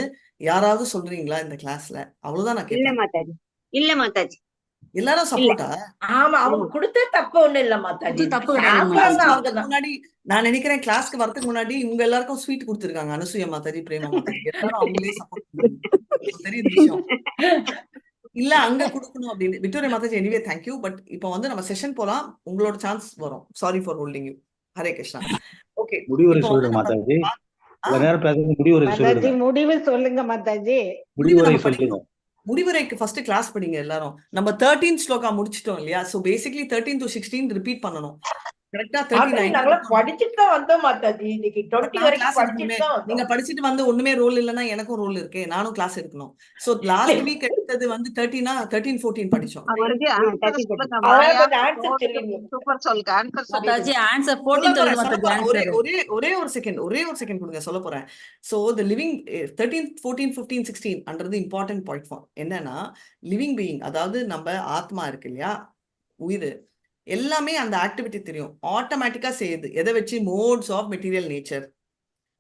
யாராவது சொல்றீங்களா இந்த கிளாஸ்ல? அவ்வளவுதான் நான் இல்ல கேட்டேன். மாதாஜி, இல்ல மாதாஜி. எல்லாரும் சப்போர்ட்டா? ஆமா, அவங்க கொடுத்த தப்பு ஒண்ணு இல்ல மாதாஜி. தப்பு கிடையாது. முன்னாடி நான் நினைக்கிறேன் கிளாஸ்க்கு வரதுக்கு முன்னாடி உங்க எல்லாருக்கும் ஸ்வீட் கொடுத்திருக்காங்க அனசூயா மாதாஜி, பிரேமா மாதாஜி. எல்லாரும் அவங்களே சப்போர்ட் பண்ணுவாங்க. தெரியுது விஷயம் இல்ல, அங்க கொடுக்கணும் அப்படின்னு. Victoria Mataji, anyway thank you. But இப்போ நம்ம செஷன் போலாம், உங்களோட சான்ஸ் வரும். Sorry for holding you. Hare Krishna. Okay, முடிவுரை சொல்லுங்க மாதாஜி. நேரம் பேசுறது முடிவுரை சொல்லுங்க. முடிவு சொல்லுங்க மாதாஜி. முடிவுரை சொல்லுங்க. முடிவுரைக்கு ஃபர்ஸ்ட் கிளாஸ் படிங்க எல்லாரும். நம்ம 13 ஸ்லோகா முடிச்சிட்டோம் இல்லையா? சோ பேசிக்கலி 13 to 16 ரிப்பீட் பண்ணணும். கரெக்டா மாதாஜி 39 நாங்களாம் படிச்சுட்டு தான் வந்தோம் மாதாஜி. இன்னைக்கு 20 நான் வரைக்கும் கிளாஸ் படிச்சுட்டு எடுக்கணுமே. தான் நீங்க வந்தோம். படிச்சுட்டு வந்து ஒண்ணுமே ரோல் இல்லைன்னா எனக்கும் ரோல் இருக்கே, நானும் கிளாஸ் எடுக்கணும். சோ லாஸ்ட் வீக் எடுத்தது வந்து 13 14 படிச்சோம். அவருக்கு தேர்ட்டி சொல்லுங்க அதனால மாயா கொஞ்சம் ஆன்சர் தெரியுங்க. சூப்பர் சொல்லுக்கு ஆன்சர் மாதாஜி சொல்லிடுங்க. ஆன்சர் சொல்ல 14 போறேன் சொல்லுங்க சொல்ல மாதாஜி போறேன் ஒரே ஆன்சர். ஒரே ஒரே ஒரு செகண்ட் கொடுங்க, சொல்ல போறேன். சோ த லிவிங் 13 14 15 16 அன்றது இம்பார்ட்டன்ட் பாயிண்ட் ஃபார் என்னன்னா லிவிங் பீயிங், அதாவது நம்ம ஆத்மா இருக்கு இல்லையா, உயிர், எல்லாமே அந்த ஆக்டிவிட்டி தெரியும், ஆட்டோமேட்டிக்கா செய்யுது. எதை வச்சு? Modes of material nature.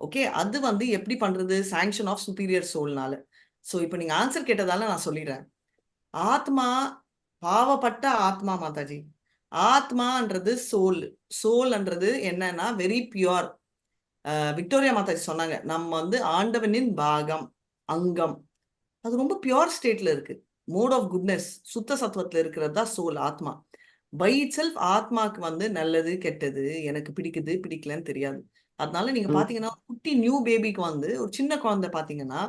Okay, அது வந்து எப்படி பண்றது? சாங்ஷன் ஆஃப் சுப்பீரியர் சோல்னால. சோ இப்போ நீங்க ஆன்சர் கேட்டதால நான் சொல்லிடுறேன். ஆத்மா பாவப்பட்ட ஆத்மா மாதாஜி. ஆத்மான்றது சோல். சோல்ன்றது என்னன்னா வெரி பியூர். விக்டோரியா மாதாஜி சொன்னாங்க, நம்ம வந்து ஆண்டவனின் பாகம், அங்கம். அது ரொம்ப பியூர் ஸ்டேட்ல இருக்கு. மோட் ஆஃப் குட்னஸ், சுத்த சத்துவத்துல இருக்கிறது தான் சோல், ஆத்மா. பை இட் செல்ஃப் ஆத்மாக்கு வந்து நல்லது கெட்டது, எனக்கு பிடிக்குது பிடிக்கலன்னு தெரியாது. அதனால நீங்க பாத்தீங்கன்னா குட்டி நியூ பேபிக்கு வந்து ஒரு சின்ன குழந்தை பாத்தீங்கன்னா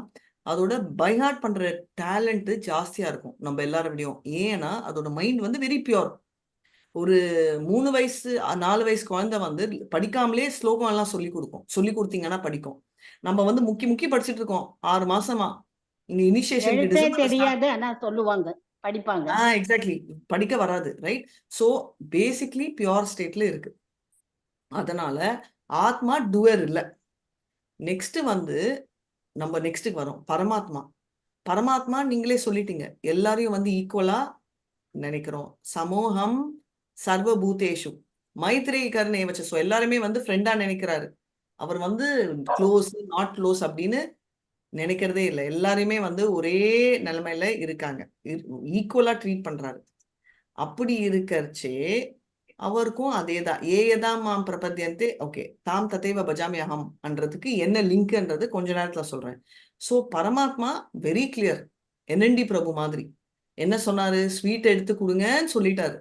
அதோட பைஹார்ட் பண்ற டேலண்ட் ஜாஸ்தியா இருக்கும் நம்ம எல்லாரும் விடையும். ஏன்னா அதோட மைண்ட் வந்து வெரி பியூர். ஒரு 3 வயசு 4 வயசு குழந்தை வந்து படிக்காமலே ஸ்லோகம் எல்லாம் சொல்லி கொடுக்கும். சொல்லி கொடுத்தீங்கன்னா படிக்கும். நம்ம வந்து முக்கி படிச்சுட்டு இருக்கோம் 6 மாசமா. இங்க இனிஷியேஷனுக்கு எழுத்தே டிசம்பர்ல ஸ்டார்ட். தெரியாது, ஆனா சொல்லுவாங்க, படிப்பாங்க. எக்ஸாக்ட்லி, படிக்க வராது, ரைட்? சோ பேசிக்லி பியூர் ஸ்டேட்ல இருக்கு. அதனால ஆத்மா டூயர் இல்ல. நெக்ஸ்ட் வந்து நம்ம நெக்ஸ்ட்டுக்கு வரோம், பரமாத்மா. பரமாத்மா நீங்களே சொல்லிட்டீங்க, எல்லாரையும் வந்து ஈக்குவலா நினைக்கிறோம். சமூகம் சர்வபூதேஷு மைத்ரேயி கருணை வச்ச. ஸோ எல்லாருமே வந்து ஃப்ரெண்டா நினைக்கிறாரு. அவர் வந்து க்ளோஸ் நாட் க்ளோஸ் அப்படின்னு நினைக்கிறதே இல்லை. எல்லாருமே வந்து ஒரே நிலைமையில இருக்காங்க, ஈக்குவலா ட்ரீட் பண்றாரு. அப்படி இருக்கறச்சே அவருக்கும் அதேதான். ஏயதாம் மாம் பிரபத்யந்தே. ஓகே, தாம் ததேவ பஜாமி அகம் அன்றதுக்கு என்ன லிங்க்ன்றது கொஞ்ச நேரத்துல சொல்றேன். சோ பரமாத்மா வெரி கிளியர். என்என்டி பிரபு மாதிரி என்ன சொன்னாரு? ஸ்வீட் எடுத்து கொடுங்கன்னு சொல்லிட்டாரு.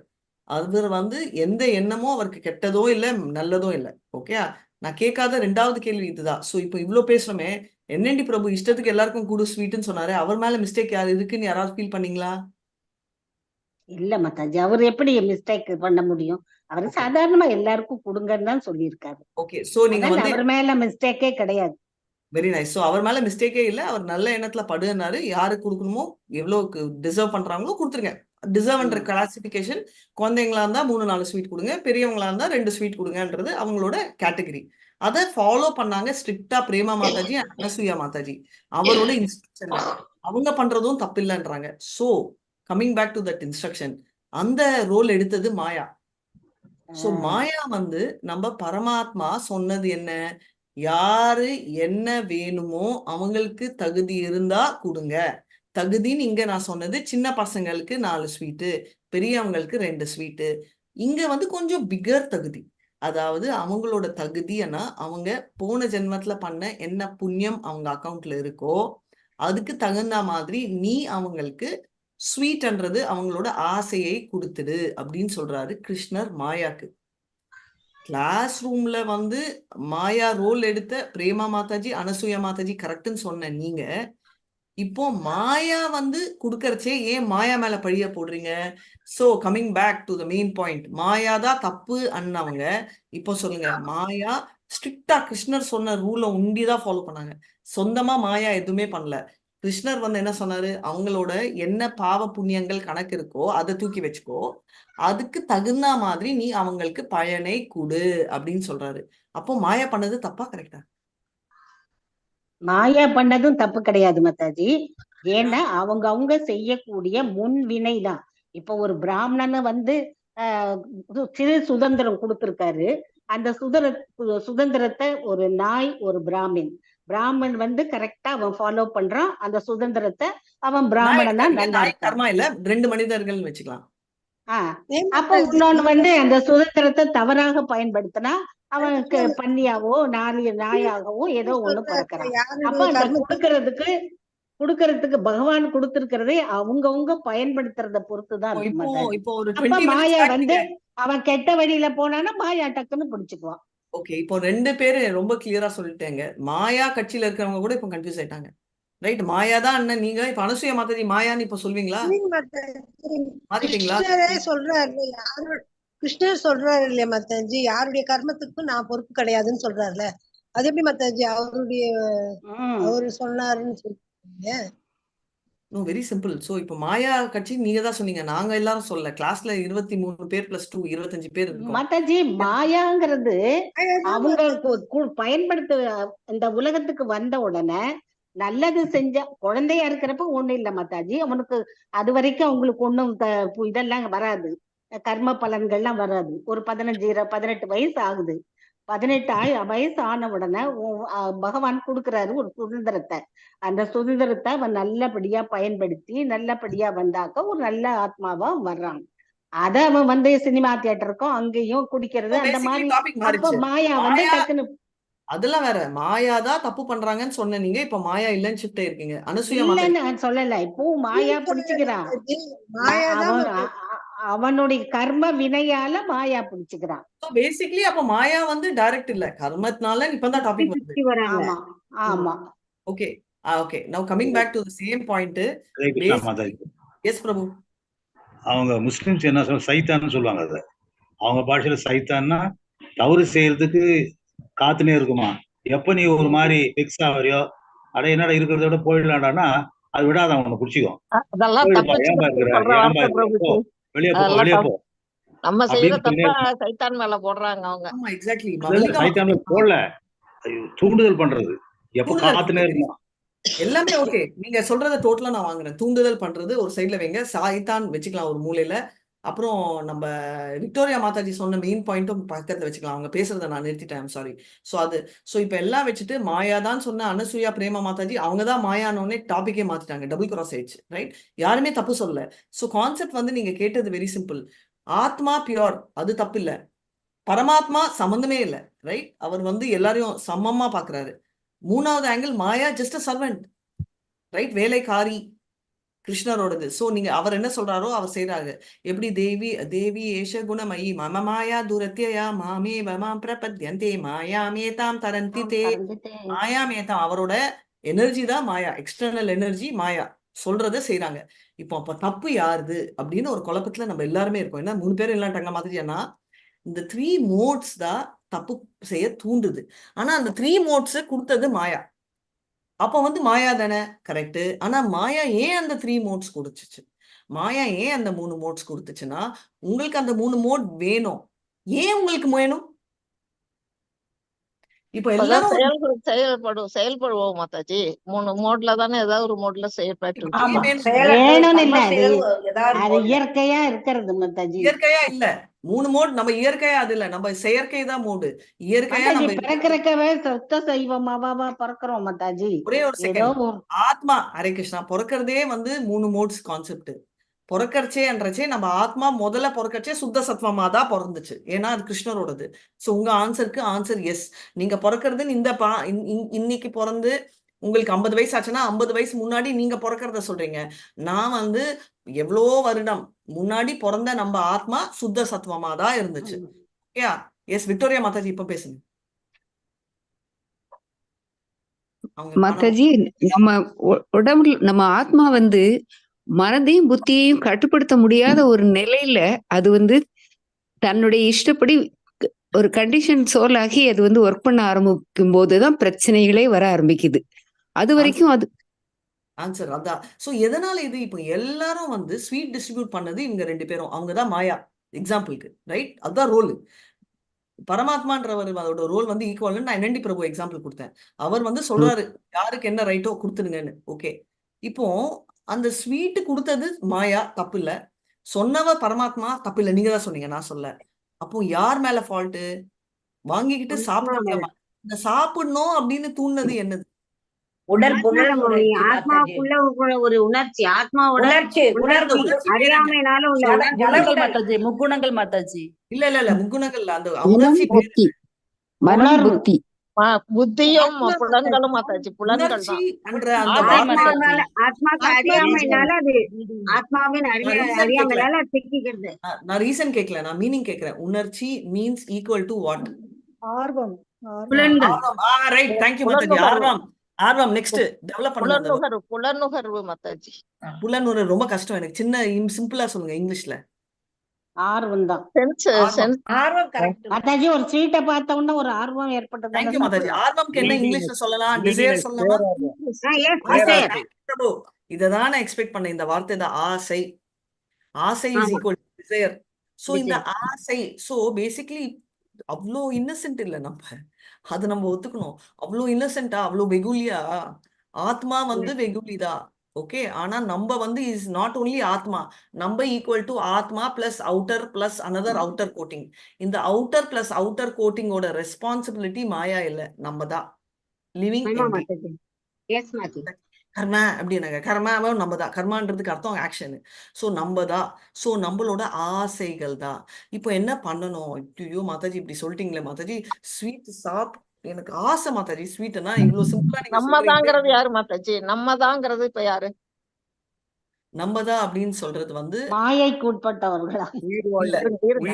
அவர் வந்து எந்த எண்ணமோ அவருக்கு கெட்டதோ இல்ல நல்லதோ இல்ல. ஓகே, நான் கேட்காத 2வது கேள்வி இதுதான். சோ இப்போ இவ்ளோ பேசுறோமே, என்என்டி பிரபு இஷ்டத்துக்கு எல்லாருக்கும் கூடு ஸ்வீட்னு சொன்னாரு. அவர் மேல மிஸ்டேக் யாரு இருக்குன்னு யாராவது ஃபீல் பண்ணீங்களா? இல்ல மாதாஜி, அவர் எப்படி மிஸ்டேக் பண்ண முடியும்? அவரு ஓகே சாதாரணமா எல்லாருக்கும் கொடுங்கன்னு தான் சொல்லியிருக்காரு. ஓகே சோ நீங்க அதனால வந்து அவர் மேல மிஸ்டேக்கே கிடையாது. Very nice. ஸோ அவர் மேல மிஸ்டேக்கே இல்லை. அவர் நல்ல எண்ணத்துல படுனாரு. யாருக்கு கொடுக்கணுமோ எவ்வளோக்கு டிசர்வ் பண்றாங்களோ கொடுத்துருங்க. டிசர்வ்ன்ற கிளாசிபிகேஷன், குழந்தைங்களா இருந்தா 3-4 ஸ்வீட் கொடுங்க, பெரியவங்களா இருந்தா 2 ஸ்வீட் கொடுங்கன்றது அவங்களோட கேட்டகரி. அதை ஃபாலோ பண்ணாங்க ஸ்ட்ரிக்டா பிரேமா மாதாஜி, அனசூயா மாதாஜி. அவரோட இன்ஸ்ட்ரக்ஷன்ல அவங்க பண்றதும் தப்பில்லைன்றாங்க. So coming back to that instruction, அந்த ரோல் எடுத்தது மாயா. சோ மாயா வந்து நம்ம பரமாத்மா சொன்னது என்ன? யாரு என்ன வேணுமோ அவங்களுக்கு தகுதி இருந்தா கொடுங்க. தகுதின்னு இங்க நான் சொன்னது சின்ன பசங்களுக்கு 4 ஸ்வீட்டு, பெரியவங்களுக்கு 2 ஸ்வீட்டு. இங்க வந்து கொஞ்சம் பிகர் தகுதி. அதாவது அவங்களோட தகுதினா அவங்க போன ஜென்மத்துல பண்ண என்ன புண்ணியம் அவங்க அக்கௌண்ட்ல இருக்கோ அதுக்கு தகுந்த மாதிரி நீ அவங்களுக்கு ஸ்வீட்ன்றது அவங்களோட ஆசையை கொடுத்துடு அப்படின்னு சொல்றாரு கிருஷ்ணர் மாயாக்கு. கிளாஸ் ரூம்ல வந்து மாயா ரோல் எடுத்த பிரேமா மாதாஜி, அனசூயா மாதாஜி கரெக்ட்னு சொன்ன நீங்க, இப்போ மாயா வந்து குடுக்கறச்சே ஏன் மாயா மேல பழிய போடுறீங்க? So coming back to the main point, Maya தான் தப்பு அண்ணவங்க. இப்போ சொல்லுங்க, மாயா ஸ்ட்ரிக்டா கிருஷ்ணர் சொன்ன ரூலை உண்டிதான் ஃபாலோ பண்ணாங்க. சொந்தமா மாயா எதுவுமே பண்ணல. கிருஷ்ணர் வந்து என்ன சொன்னாரு? அவங்களோட என்ன பாவ புண்ணியங்கள் கணக்கு இருக்கோ அதை தூக்கி வச்சுக்கோ, அதுக்கு தகுந்த மாதிரி நீ அவங்களுக்கு பயனை கொடு அப்படின்னு சொல்றாரு. அப்போ மாயா பண்ணது தப்பா கரெக்டா? மாயா பண்ணதும் தப்பு கிடையாது மாதாஜி. ஏன்னா அவங்க செய்யக்கூடிய முன்வினை தான். இப்ப ஒரு பிராமணனை வந்து சிறு சுதந்திரம் கொடுத்திருக்காரு. அந்த சுதந்திரத்தை ஒரு நாய், ஒரு பிராமன் வந்து கரெக்டா அவன் ஃபாலோ பண்றான். அந்த சுதந்திரத்தை அவன் பிராமணனா நல்லா இருக்கான். கர்மா இல்ல, 2 மனிதர்கள் வச்சுக்கலாம். அப்ப இன்னொன்னு வந்து அந்த சுதந்திரத்தை தவறாக பயன்படுத்தினா அவனுக்கு பன்னியாவோ நாயாகவோ ஏதோ ஒண்ணு பிறக்கிறான். அப்ப அந்த கொடுக்கறதுக்கு பகவான் கொடுத்திருக்கிறதே அவங்கவுங்க பயன்படுத்துறத பொறுத்துதான் இருக்கு மாதாஜி. அப்ப மாயா வந்து அவன் கெட்ட வழியில போனானா மாயா டக்குன்னு பிடிச்சுக்குவான். ஓகே, இப்போ 2 பேரு ரொம்ப கிளியரா சொல்லிட்டேங்க. மாயா கட்சியில இருக்கிறவங்க கூட இப்போ கன்ஃபியூஸ் ஆயிட்டாங்க. ரைட், மாயா தான் அண்ணன். நீங்க இப்ப அனசூயா மாதாஜி மாயான்னு இப்ப சொல்வீங்களா? மாத்திட்டீங்களா? சொல்றாரு கிருஷ்ணர் சொல்றாரு இல்லையா மாதாஜி, யாருடைய கர்மத்துக்கும் நான் பொறுப்பு கிடையாதுன்னு சொல்றாருல, அது எப்படி மாதாஜி அவருடைய அவரு சொன்னாருன்னு சொல்றீங்க? No, very simple. ஸோ இப்போ மாயா கட்சி நீங்க தான் சொன்னீங்க, நாங்க எல்லாரும் சொல்ல. கிளாஸ்ல 23 பேர் + 2 25 பேர் இருக்கோம். மாதாஜி, மாயாங்கிறது அவங்க பயன்படுத்த இந்த உலகத்துக்கு வந்த உடனே நல்லது செஞ்ச குழந்தையா இருக்கிறப்ப ஒண்ணு இல்ல மாதாஜி, அவனுக்கு அது வரைக்கும் அவங்களுக்கு ஒண்ணும் இதெல்லாம் வராது, கர்ம பலன்கள்லாம் வராது. ஒரு 18 வயசு ஆகுது. 18 வயசு ஆன உடனே பகவான் கொடுக்குறாரு ஒரு சுதந்திரத்தை. அந்த சுதந்திரத்தை அவன் நல்லபடியா பயன்படுத்தி நல்லபடியா வந்தாக்க ஒரு நல்ல ஆத்மாவா வர்றான். அத அவன் சினிமா தியேட்டருக்கும் அங்கேயும் குடிக்கிறது அந்த மாதிரி. அப்ப மாயா டக்குன்னு அதெல்லாம் வேற. மாயா தான் தப்பு பண்றாங்கன்னு சொன்ன நீங்க, இப்ப மாயா இல்லன்னு ஷிஃப்ட் ஆயிருக்கீங்க. அனுசூயா இல்லன்னு நான் சொல்லல. இப்போ மாயா பிடிச்சுக்கிறான், அவனுடைய கர்ம வினையால மாயா பிடிச்சுக்கிறான். பேசிக்கலி அப்ப மாயா டைரக்ட் இல்ல, கர்மத்தினால இப்பதான் டாபிக் வருது. ஆமா ஆமா. Okay okay, now coming back to the same point. Yes Prabhu. அவங்க முஸ்லிம்ஸ் என்ன சொல்ல, சைத்தான்னு சொல்லுவாங்க. அதை அவங்க பாஷையில சைத்தான்னா தவறு செய்யறதுக்கு காத்துனே இருக்குமா. எப்ப நீ ஒரு மாதிரி பிக்ஸ் ஆவறியோ, அட என்னடா இருக்கிறத விட போயிடலாம்டான்னா அது விடாத அவனை குடிச்சிக்கும். வெளியே போ வெளியே போ. நம்ம செய்யற தப்ப சைத்தான் மேல போடுறாங்க அவங்க. ஆமா எக்ஸாக்ட்லி. சைத்தான் மேல போடல, தூண்டுதல் பண்றது. எப்ப காத்துனே இருக்குமா எல்லாமே ஓகே. நீங்க சொல்றத டோட்டலா நான் வாங்குறேன். தூண்டுதல் பண்றது ஒரு சைட்ல வைங்க, சாய்தான் வச்சுக்கலாம் ஒரு மூலையில. அப்புறம் நம்ம விக்டோரியா மாதாஜி சொன்ன மெயின் பாயிண்ட்டும் பக்கத்துல வச்சுக்கலாம். அவங்க பேசுறதை நான் நிறுத்திட்டேன், சாரி. ஸோ இப்போ எல்லாம் வச்சுட்டு மாயா தான் சொன்ன அனுசூயா பிரேமா மாதாஜி அவங்க தான் மாயானோடனே டாபிக்கே மாத்திட்டாங்க, டபுள் கிராஸ் ஆயிடுச்சு. ரைட், யாருமே தப்பு சொல்லல. ஸோ கான்செப்ட் நீங்க கேட்டது வெரி சிம்பிள். ஆத்மா பியோர், அது தப்பு இல்லை. பரமாத்மா சம்பந்தமே இல்லை. ரைட், அவர் எல்லாரையும் சமமா பாக்குறாரு. மூணாவது angle, Maya just a servant. Right, வேலைக்காரி கிருஷ்ணரோடது. சோ நீங்க அவர் என்ன சொல்றாரோ அவர் செய்யறாரு. எப்படி தேவி தேவி ஏஷ குணமயி மம மாயா துரத்யா மாமே வமாம் பிரபத்யந்தே மாயாமேதாம் தரந்தி தே. மாயாமேதாம் அவரோட எனர்ஜி தான் மாயா, எக்ஸ்டர்னல் எனர்ஜி மாயா சொல்றத செய்யறாங்க. இப்போ அப்ப தப்பு யாருது அப்படின்னு ஒரு குழப்பத்துல நம்ம எல்லாருமே இருக்கோம். ஏன்னா 3 பேரும் இல்லாட்டாங்க மாதிரியானா இந்த 3 மோட்ஸ் தான் தப்பு செய்ய தூண்டுது. ஆனா அந்த 3 மோட்ஸ் கொடுத்தது மாயா. அப்ப மாயா தானே கரெக்ட். ஆனா மாயா ஏன் அந்த 3 மோட்ஸ் கொடுத்துச்சு? மாயா ஏன் அந்த 3 மோட்ஸ் கொடுத்துச்சுன்னா, உங்களுக்கு அந்த 3 மோட் வேணும். ஏன் உங்களுக்கு வேணும்? இப்ப எல்லாரும் செயல்படுவோம் மாதாஜி. 3 மோட்ல தானே ஏதாவது ஒரு மோட்ல செயல்பட்டு இயற்கையா இருக்கிறது மாதாஜி. இயற்கையா இல்ல 3 மோட். நம்ம இயற்கையா அது இல்ல, நம்ம செயற்கை தான் மோடு. இயற்கையா நம்ம பிறக்கிறக்கவே சொத்த செய்வமாவா பிறக்கிறோம் மாதாஜி. ஒரே ஒரு செகண்ட். ஆத்மா, ஹரே கிருஷ்ணா, பிறக்கிறதே 3 மோட்ஸ் கான்செப்ட். பிறக்கறச்சேன்றச்சே நம்ம ஆத்மா முதல்ல பிறக்கச்சே சுத்த சத்வமா தான் பிறந்துச்சு. ஏன்னா அது கிருஷ்ணரோடது. சோ உங்க ஆன்சருக்கு ஆன்சர் எஸ். நீங்க பிறக்கிறதுன்னு இன்னைக்கு பிறந்து உங்களுக்கு 50 வயசு ஆச்சுன்னா 50 வயசு முன்னாடி நீங்க பிறக்கிறத சொல்றீங்க. நான் எவ்வளோ வருடம் முன்னாடி பிறந்த நம்ம ஆத்மா சுத்த சத்வமா தான் இருந்துச்சு. எஸ் விக்டோரியா மாதாஜி இப்ப பேசுங்க. மாதாஜி, நம்ம உடம்புல நம்ம ஆத்மா மனதையும் புத்தியையும் கட்டுப்படுத்த முடியாத ஒரு நிலையில அது தன்னுடைய இஷ்டப்படி ஒரு கண்டிஷன் சோல் ஆகி அது ஒர்க் பண்ண ஆரம்பிக்கும் போதுதான் பிரச்சனைகளே வர ஆரம்பிக்குது. அது வரைக்கும் அது ஆன்சர் அதான். சோ எதனால இது இப்போ எல்லாரும் ஸ்வீட் டிஸ்ட்ரிபியூட் பண்ணது இவங்க 2 பேரும். அவங்கதான் மாயா எக்ஸாம்பிளுக்கு. ரைட், அதுதான் ரோல். பரமாத்மான்றவர் அதோட ரோல் ஈக்குவல். நான் NND பிரபு எக்ஸாம்பிள் கொடுத்தேன். அவர் சொல்றாரு யாருக்கு என்ன ரைட்டோ கொடுத்துருங்கன்னு. ஓகே, இப்போ அந்த ஸ்வீட் கொடுத்தது மாயா, தப்பு இல்ல. சொன்னவ பரமாத்மா, தப்பு இல்ல. நீங்க தான் சொன்னீங்க, நான் சொல்ல. அப்போ யார் மேல ஃபால்ட்டு? வாங்கிக்கிட்டு சாப்பிடுறவங்க. இந்த சாப்பிடணும் அப்படின்னு தூண்டினது என்னது? ஆத்மாவுக்குள்ள ஒரு உணர்ச்சி, ஆத்மாவோட அறியாமையினால உள்ள முக்குணங்கள் மாதாஜி. இல்ல முக்குணங்கள் அந்த உணர்ச்சி புத்தி புத்தியும் புலன்களும் மாதாஜி. புலன்கள் ஆத்மாக்கு அறியாமையினால அது ஆத்மாவின் அறியாமையினால திக்கிக்கிறது. நான் ரீசன் கேட்கல, நான் மீனிங் கேட்கிறேன். உணர்ச்சி மீன்ஸ் ஈக்குவல் டு வாட்? ஆர்வம். Right, thank you Mataji. ஆர்வம் நெக்ஸ்ட் டெவலப் பண்ணுங்க. புலனுகர்வு மாதாஜி. புலனுணர்வு ரொம்ப கஷ்டம் எனக்கு. சிம்பிளா சொல்லுங்க இங்கிலீஷ்ல. ஆர்வம் தான். ஆர்வம் கரெக்ட் மாதாஜி ஒரு ஸ்வீட்டை பார்த்த உடனே ஒரு ஆர்வம் ஏற்பட்டது. தேங்க்யூ மாதாஜி. ஆர்வம்க்கு என்ன இங்கிலீஷ்ல சொல்லலாம்? டிசைர் சொல்லலாமா? பிரபு, இததான் நான் எக்ஸ்பெக்ட் பண்ணேன். இந்த வார்த்தை தான், ஆசை. ஆசை is equal to desire. So இந்த ஆசை, சோ பேசிக்கலி அவ்வளோ இன்னசென்ட் இல்ல நம்ம, அது நம்ம ஒத்துக்கணும். அவ்வளோ இன்னசென்ட்டா, அவ்வளோ வெகுலியா? ஆத்மா வந்து வெகுலிதா, ஓகே. ஆனா நம்ம வந்து இஸ் நாட் ஓன்லி ஆத்மா, நம்ம ஈக்குவல் டு ஆத்மா plus outer plus another outer coating. இந்த அவுட்டர் பிளஸ் அவுட்டர் கோட்டிங்கோட ரெஸ்பான்சிபிலிட்டி மாயா இல்ல, நம்ம தான். லிவிங் கர்மா அப்படின்னாங்க. கர்மாவும் நம்ம தான். கர்மான்றதுக்கு அர்த்தம் ஆக்ஷன். ஸோ நம்ம தான். ஸோ நம்மளோட ஆசைகள் தான். இப்போ என்ன பண்ணணும்? ஐயோ மாதாஜி இப்படி சொல்லிட்டீங்களே மாதாஜி, ஸ்வீட் எனக்கு ஆசை மாதாஜி. ஸ்வீட்னா இவ்வளவு சிம்பிளா நீங்க நம்ம தாங்கிறது யாரு மாதாஜி? நம்ம தாங்கிறது இப்ப யாரு? நம்ம தான் அப்படின்னு சொல்றது வந்து மாயைக்கு உட்பட்டவர்களா? இல்ல,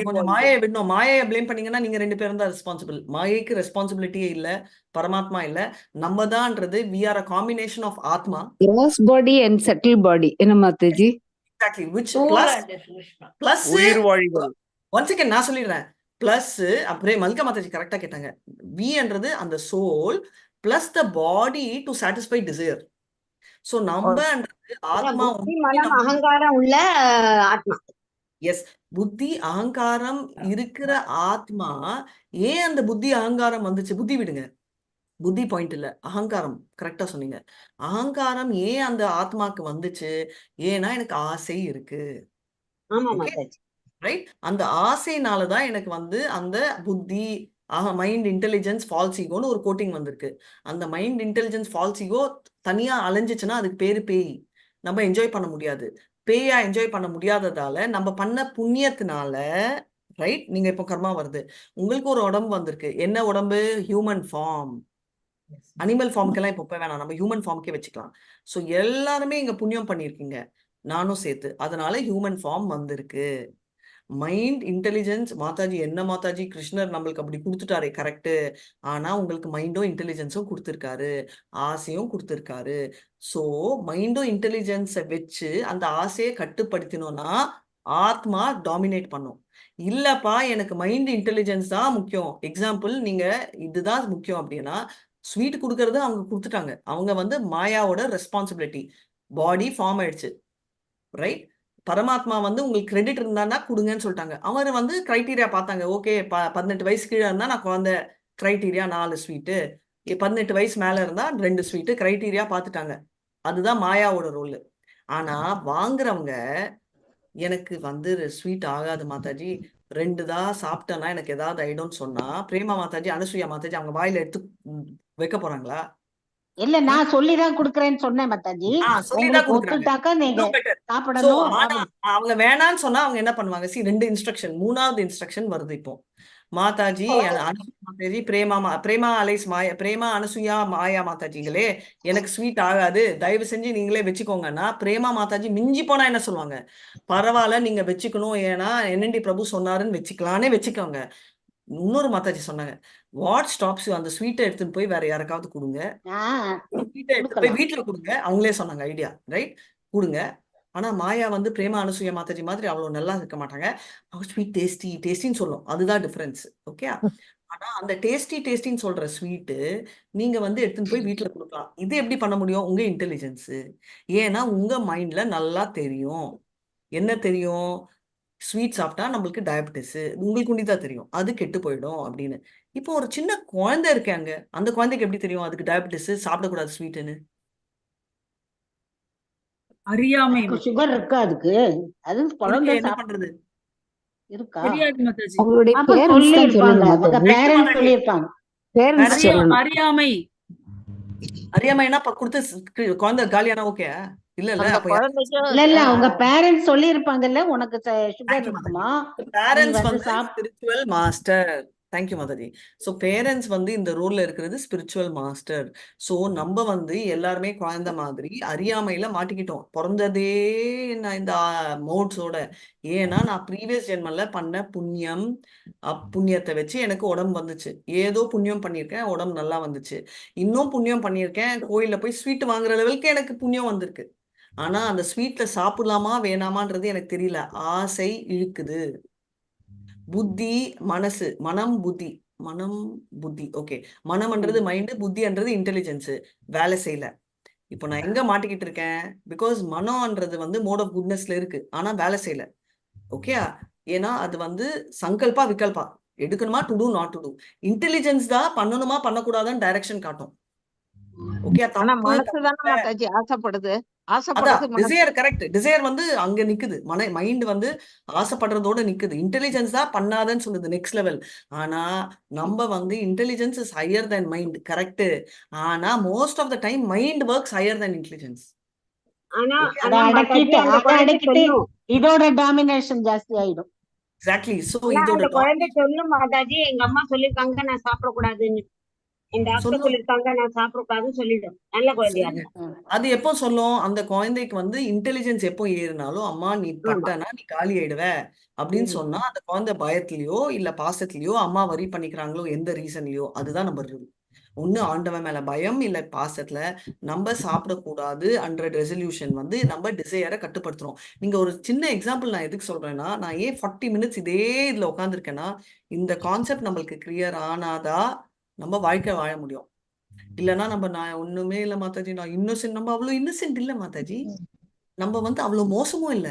கொஞ்சம் மாயை விடணும். மாயையை பிளேம் பண்ணீங்கன்னா நீங்க 2 பேரும் தான் ரெஸ்பான்சிபிள். மாயைக்கு ரெஸ்பான்சிபிலிட்டியே இல்ல, பரமாத்மா இல்ல. நம்ம தான்ன்றது we are a combination of ஆத்மா, gross body and subtle body. என்ன Mataji? exactly, which plus one second நான் சொல்லிடுறேன். பிளஸ் அப்படியே மல்லிகா மாதாஜி கரெக்டா கேட்டாங்க. வின்றது அந்த soul plus the body to satisfy desire. So நம்மன்றது ஆத்மா, அகங்காரம் உள்ள ஆத்மா. எஸ், புத்தி அகங்காரம் இருக்கிற ஆத்மா. ஏன் அந்த புத்தி அகங்காரம் வந்துச்சு? புத்தி விடுங்க, புத்தி பாயிண்ட் இல்ல, அகங்காரம். கரெக்டா சொன்னீங்க. அகங்காரம் ஏன் அந்த ஆத்மாக்கு வந்துச்சு? ஏன்னா எனக்கு ஆசை இருக்கு, ரைட்? அந்த ஆசைனாலதான் எனக்கு வந்து அந்த புத்தி மைண்ட் இன்டெலிஜென்ஸ் ஃபால்ஸ் ஈகோன்னு ஒரு கோட்டிங் வந்திருக்கு. அந்த மைண்ட் இன்டெலிஜென்ஸ் ஃபால்ஸ் ஈகோ தனியா அலைஞ்சிச்சுன்னா அதுக்கு பேரு பேய். நம்ம என்ஜாய் பண்ண முடியாது. பேயா என்ஜாய் பண்ண முடியாததால நம்ம பண்ண புண்ணியத்தினால, ரைட்? நீங்க இப்போ கர்மா வருது, உங்களுக்கு ஒரு உடம்பு வந்திருக்கு. என்ன உடம்பு? Human form. அனிமல் ஃபார்முக்கெல்லாம் இப்போ வேணாம், நம்ம ஹியூமன் ஃபார்முக்கே வச்சுக்கலாம். ஸோ எல்லாருமே இங்க புண்ணியம் பண்ணியிருக்கீங்க, நானும் சேர்த்து. அதனால ஹியூமன் ஃபார்ம் வந்திருக்கு. மைண்ட் இன்டெலிஜென்ஸ் மாதாஜி என்ன மாதாஜி, கிருஷ்ணர் நம்மளுக்கு அப்படி கொடுத்துட்டாரே, கரெக்டு. ஆனா உங்களுக்கு மைண்டும் இன்டெலிஜென்ஸும் கொடுத்துருக்காரு, ஆசையும் கொடுத்துருக்காரு. ஸோ மைண்டும் இன்டெலிஜென்ஸை வச்சு அந்த ஆசையை கட்டுப்படுத்தினோம்னா ஆத்மா டாமினேட் பண்ணும். இல்லப்பா எனக்கு மைண்ட் இன்டெலிஜென்ஸ் தான் முக்கியம், எக்ஸாம்பிள் நீங்க இதுதான் முக்கியம் அப்படின்னா, ஸ்வீட் கொடுக்கறது அவங்க கொடுத்துட்டாங்க. அவங்க வந்து மாயாவோட ரெஸ்பான்சிபிலிட்டி. பாடி ஃபார்ம் ஆயிடுச்சு, ரைட்? பரமாத்மா வந்து உங்களுக்கு கிரெடிட் இருந்தானா கொடுங்கன்னு சொல்லிட்டாங்க. அவர் வந்து கிரைட்டீரியா பார்த்தாங்க. ஓகே, 18 வயசு கீழே இருந்தா நான் குழந்தை, கிரைட்டீரியா 4 ஸ்வீட்டு. 18 வயசு மேல இருந்தா 2 ஸ்வீட்டு, கிரைட்டீரியா பார்த்துட்டாங்க. அதுதான் மாயாவோட ரோல். ஆனா வாங்குறவங்க, எனக்கு வந்து ஸ்வீட் ஆகாது மாதாஜி, 2 தான் சாப்பிட்டேன்னா எனக்கு ஏதாவது ஆயிடும்னு சொன்னா, பிரேமா மாதாஜி, அனுசுயா மாதாஜி அவங்க வாயில எடுத்து வைக்க போறாங்களா? இல்ல, நான் சொல்லிதான் குடுக்கறேன்னு சொன்னேன் மாதாஜி. சொல்லிதான் ஒத்துட்டாக்கா நீங்க கொடுக்குறாங்க. சாப்பிடணும். அவங்க வேணான்னு சொன்னா அவங்க என்ன பண்ணுவாங்க? 2 இன்ஸ்ட்ரக்ஷன், 3வது இன்ஸ்ட்ரக்ஷன் வருது இப்போ. மாதாஜி, மாதாஜி, பிரேமா அலைஸ் மாயா, பிரேமா அனுசுயா மாயா மாதாஜிங்களே, எனக்கு ஸ்வீட் ஆகாது, தயவு செஞ்சு நீங்களே வச்சுக்கோங்கன்னா, பிரேமா மாதாஜி மிஞ்சி போனா என்ன சொல்லுவாங்க? பரவாயில்ல, நீங்க வச்சுக்கணும், ஏன்னா NND பிரபு சொன்னாருன்னு வச்சுக்கலானே வச்சுக்கோங்க. இன்னொரு மாதாஜி சொன்னாங்க, வாட் ஸ்டாப்ஸ் யூ, அந்த ஸ்வீட்டை எடுத்துன்னு போய் வேற யாருக்காவது கொடுங்க, ஸ்வீட்டை எடுத்து போய் வீட்டுல கொடுங்க. அவங்களே சொன்னாங்க ஐடியா, ரைட்? கொடுங்க. ஆனா மாயா வந்து பிரேமா அனுசுயா மாதாஜி மாதிரி அவ்வளவு நல்லா இருக்க மாட்டாங்க. ஸ்வீட் டேஸ்டி டேஸ்டின்னு சொல்லும், அதுதான் டிஃபரன்ஸ், ஓகே? ஆனா அந்த டேஸ்டின்னு சொல்ற ஸ்வீட்டு நீங்க வந்து எடுத்துன்னு போய் வீட்டுல கொடுக்கலாம். இது எப்படி பண்ண முடியும்? உங்க இன்டெலிஜென்ஸ். ஏன்னா உங்க மைண்ட்ல நல்லா தெரியும். என்ன தெரியும்? ஸ்வீட் சாப்பிட்டா நம்மளுக்கு டயபிட்டிஸ், உங்களுக்கு உண்டிதான் தெரியும், அது கெட்டு போயிடும் அப்படின்னு. இப்போ ஒரு சின்ன குழந்தை இருக்காங்க, அந்த குழந்தைக்கு எப்படி தெரியும் அதுக்கு டயபிட்டிஸ், சாப்பிடக்கூடாது ஸ்வீட்டுன்னு? அறியாமை. சுகர் இருக்கா அதுக்கு? அது குழந்தை என்ன பண்றது? இருக்கா? தெரியாது மாதாஜி. அவங்களுடைய அப்ப பேரண்ட்ஸ் தான் சொல்லிருப்பாங்க, சொல்லணும் அவங்க மாதாஜி. பேரண்ட்ஸ் சொல்லிருப்பாங்க. பேரண்ட்ஸ் சொல்லணும். அறியாமை. அறியாமைன்னா கொடுத்து குழந்தை காலியானா ஓகே? இல்ல இல்ல, அந்த அப்ப குழந்தைக்கு இல்ல அவங்க பேரண்ட்ஸ் சொல்லிருப்பாங்கல்ல, உனக்கு சுகர் தேங்க்யூ மாதாஜி. இருக்குமா, நீ பேரண்ட்ஸ் வந்து வந்து spiritual master. Thank you Mataji. So parents வந்து இந்த ரோல்ல இருக்கிறது ஸ்பிரிச்சுவல் மாஸ்டர். ஸோ நம்ம வந்து எல்லாருமே குழந்தை மாதிரி அறியாமையில மாட்டிக்கிட்டோம், பிறந்ததே நான் இந்த மோட்ஸோட. ஏன்னா நான் ப்ரீவியஸ் ஜென்மல்ல பண்ண புண்ணியம், புண்ணியத்தை வச்சு எனக்கு உடம்பு வந்துச்சு. ஏதோ புண்ணியம் பண்ணியிருக்கேன், உடம்பு நல்லா வந்துச்சு. இன்னும் புண்ணியம் பண்ணியிருக்கேன், கோயில்ல போய் ஸ்வீட் வாங்குற லெவலுக்கு எனக்கு புண்ணியம் வந்திருக்கு. ஆனா அந்த ஸ்வீட்ல சாப்பிடலாமா வேணாமான்றது எனக்கு தெரியல, ஆசை இழுக்குது. புத்தி, மனசு, மனம், புத்தி. ஓகே, மனம்ன்றது மைண்டு, புத்தின்றது இன்டெலிஜென்ஸ், வேலை செய்யல. இப்போ நான் எங்க மாட்டிக்கிட்டு இருக்கேன்? பிகாஸ் மனம்ன்றது வந்து மோட் ஆஃப் குட்னஸ்ல இருக்கு, ஆனா வேலை செய்யல. ஓகே, ஏன்னா அது வந்து சங்கல்பா விகல்பா, எடுக்கணுமா to do not to do. Intelligence தான் பண்ணணுமா பண்ணக்கூடாதான்னு டைரக்ஷன் காட்டும். ஓகே, ஆனா தப்பு மனசுதானே மாதாஜி ஆசைப்படுது, அதான் ஆசைப்படுறது மனசு. டிசையர். கரெக்ட், டிசையர் வந்து அங்க நிக்குது, மைண்ட் வந்து ஆசைப்படுறதோட நிக்குது. இன்டெலிஜென்ஸ் தான் பண்ணாதன்னு சொல்லுது, நெக்ஸ்ட் லெவல். ஆனா நம்ம வந்து intelligence is higher than mind, correct. ஆனா most of the time mind works higher than intelligence. ஆனா அதை அடக்கிட்டு இதோட டாமினேஷன் ஜாஸ்தி ஆயிடும். எக்ஸாக்ட்லி. சோ ஆனா இதோட அந்த குழந்தை சொல்லும் மாதாஜி, எங்க அம்மா சொல்லிருக்காங்க நான் சாப்பிடக்கூடாதுன்னு, என் டாக்டர் சொல்லிருக்காங்க நான் சாப்பிடக்கூடாதுன்னு சொல்லிடும். நல்ல குழந்தையா இருந்தா. அது எப்போ சொல்லும்? அந்த குழந்தைக்கு வந்து இன்டெலிஜென்ஸ் எப்போ ஏறினாலும், அம்மா நீ பட்டனா நீ காலி ஆயிடுவ அப்படின்னு சொன்னா, அந்த குழந்தை பயத்திலயோ இல்ல பாசத்திலயோ அம்மா வரி பண்ணிக்கிறாங்களோ எந்த ரீசன்லயோ, அதுதான் நம்ம ரூல். ஒண்ணு ஆண்டவன் மேல பயம், இல்ல பாசத்துல நம்ம சாப்பிடக்கூடாது அன்ற ரெசல்யூஷன் வந்து நம்ம டிசையரை கட்டுப்படுத்துறோம். நீங்க ஒரு சின்ன எக்ஸாம்பிள் நான் எதுக்கு சொல்றேன்னா, நான் ஏன் 40 மினிட்ஸ் இதே இதுல உட்காந்துருக்கேன்னா, இந்த கான்செப்ட் நம்மளுக்கு கிளியர் ஆனாதான் நம்ம வாழ்க்கை வாழ முடியும். இல்லைன்னா நான் ஒண்ணுமே இல்ல மாதாஜி, நான் இன்னோசென்ட். நம்ம அவ்வளவு இன்னோசென்ட் இல்ல மாதாஜி, நம்ம வந்து அவ்வளவு மோசமும் இல்ல.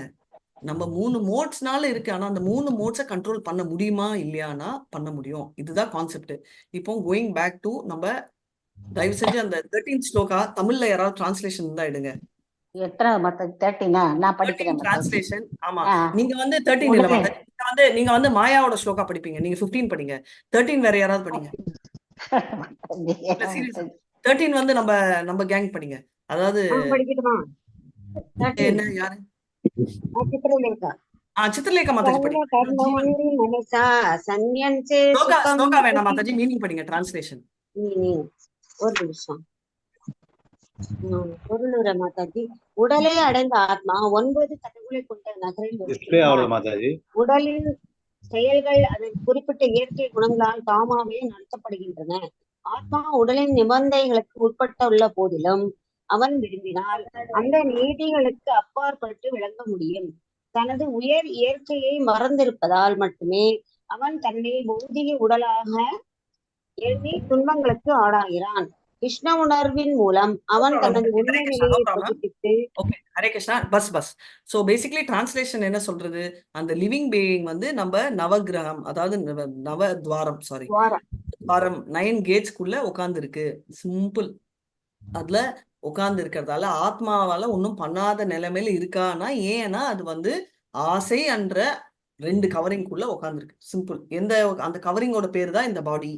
நம்ம 3 மோட்ஸ்னால இருக்கு, ஆனா அந்த 3 மோட்ஸை கண்ட்ரோல் பண்ண முடியுமா இல்லையானா பண்ண முடியும். இதுதான் கான்செப்ட். இப்போ கோயிங் பேக் டு, நம்ம தயவு செஞ்சு அந்த 13th ஸ்லோகா தமிழ்ல யாராவது டிரான்ஸ்லேஷன் இருந்தா எடுங்க. எத்தனை மாதாஜி? 13 நான் படிக்கிறேன் டிரான்ஸ்லேஷன். ஆமா, நீங்க வந்து 13 இல்ல மாதாஜி, நீங்க வந்து மாயாவோட ஸ்லோகா படிப்பீங்க, நீங்க 15 படிங்க. 13 வேற யாராவது படிங்க. 13 வந்து நம்ம கேங் படிங்க. அதாவது படிக்கட்டுமா? என்ன, யாரு? சித்திரலேகா. சித்திரலேகா மாதாஜி படிங்க. ஸ்லோகா வேணாம் மாதாஜி, மீனிங் படிங்க, டிரான்ஸ்லேஷன். ஒரு நிமிஷம். பொருளுரை மாதாஜி. உடலை அடைந்த ஆத்மா 9 கதவுகளை கொண்ட நகரில் உடலின் செயல்கள் அதன் குறிப்பிட்ட இயற்கை குணங்களால் தாமாவே நடத்தப்படுகின்றன. ஆத்மா உடலின் நிபந்தனைகளுக்கு உட்பட்டுள்ள போதிலும் அவன் விரும்பினால் அந்த நீதிகளுக்கு அப்பாற்பட்டு விளங்க முடியும். தனது உயர் இயற்கையை மறந்திருப்பதால் மட்டுமே அவன் தன்னை பௌதிக உடலாக எண்ணி துன்பங்களுக்கு ஆளாகிறான். கிருஷ்ண உணர்வின் மூலம் அவன் தனது உண்மை நிலையை பிரகடித்து. ஹரே கிருஷ்ணா. பஸ் சோ பேசிக்கலி டிரான்ஸ்லேஷன் என்ன சொல்றது? அந்த லிவிங் பீயிங் வந்து நம்ம நவகிரகம், அதாவது நவத்வாரம், சாரி துவாரம், 9 கேட்ஸ்க்குள்ள உட்கார்ந்து இருக்கு. சிம்பிள். அதுல உட்கார்ந்து இருக்கிறதால ஆத்மாவால ஒன்னும் பண்ணாத நிலைமையில இருக்கானா? ஏன்னா அது வந்து ஆசை என்ற 2 கவரிங்குள்ள உட்கார்ந்து இருக்கு. சிம்பிள். அந்த கவரிங்கோட பேரு தான் இந்த பாடி.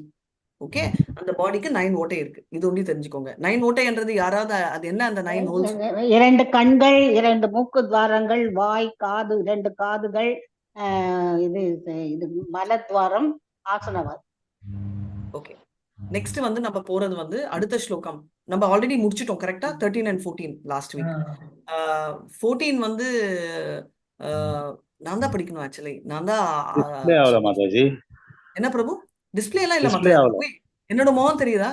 ஓகே, அந்த பாடிக்கு 9 ஓட்டை இருக்கு. இது ஒண்ணு தெரிஞ்சுக்கோங்க. 9 ஓட்டைன்றது யாராவது அது என்ன? அந்த 9 ஹோல்ஸ், 2 கண்கள், 2 மூக்கு துவாரங்கள், வாய், காது, 2 காதுகள், இது மலத்வாரம், ஆசனவாரம். ஓகே, நெக்ஸ்ட் வந்து நம்ம போறது வந்து அடுத்த ஸ்லோகம். நம்ம ஆல்ரெடி முடிச்சிட்டோம் கரெக்டா? 13 and 14 லாஸ்ட் வீக். 14 வந்து நான் தான் படிக்கணும் ஆக்சுவலி. நான் தான். மாதாஜி என்ன பிரபு? டிஸ்பிளே எல்லாம் இல்ல மாதாஜி. என்னோட முகம் தெரியுதா?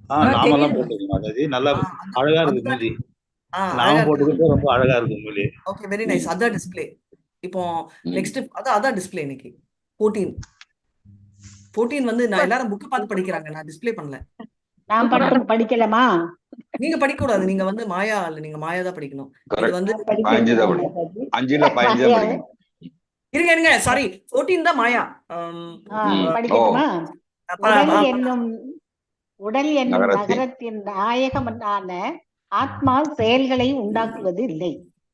நாமெல்லாம் போட்டுருக்கோம் மாதாஜி, நல்லா அழகா இருக்கு மூஞ்சி. நாம போட்டுக்கிட்டு ரொம்ப அழகா இருக்கு மூஞ்சி. Okay, very nice. அதான் டிஸ்பிளே. இப்போ நெக்ஸ்ட் அதான் டிஸ்பிளே இன்னைக்கு. 14 வந்து நான் எல்லாரும் புக் பார்த்து படிக்கிறாங்க, நான் டிஸ்பிளே பண்ணல. நான் மட்டும் படிக்கலாமா? நீங்க படிக்க கூடாது, நீங்க வந்து மாயா இல்ல, நீங்க மாயா தான் படிக்கணும். இது வந்து 5ல 15 படிக்கணும். இருங்க சாரி, 14 தான் மாயா. படிக்கணுமா? உடல் என்னும் நகரத்தின் நாயகமான ஆத்மா செயல்களை உண்டாக்குவது இல்லை,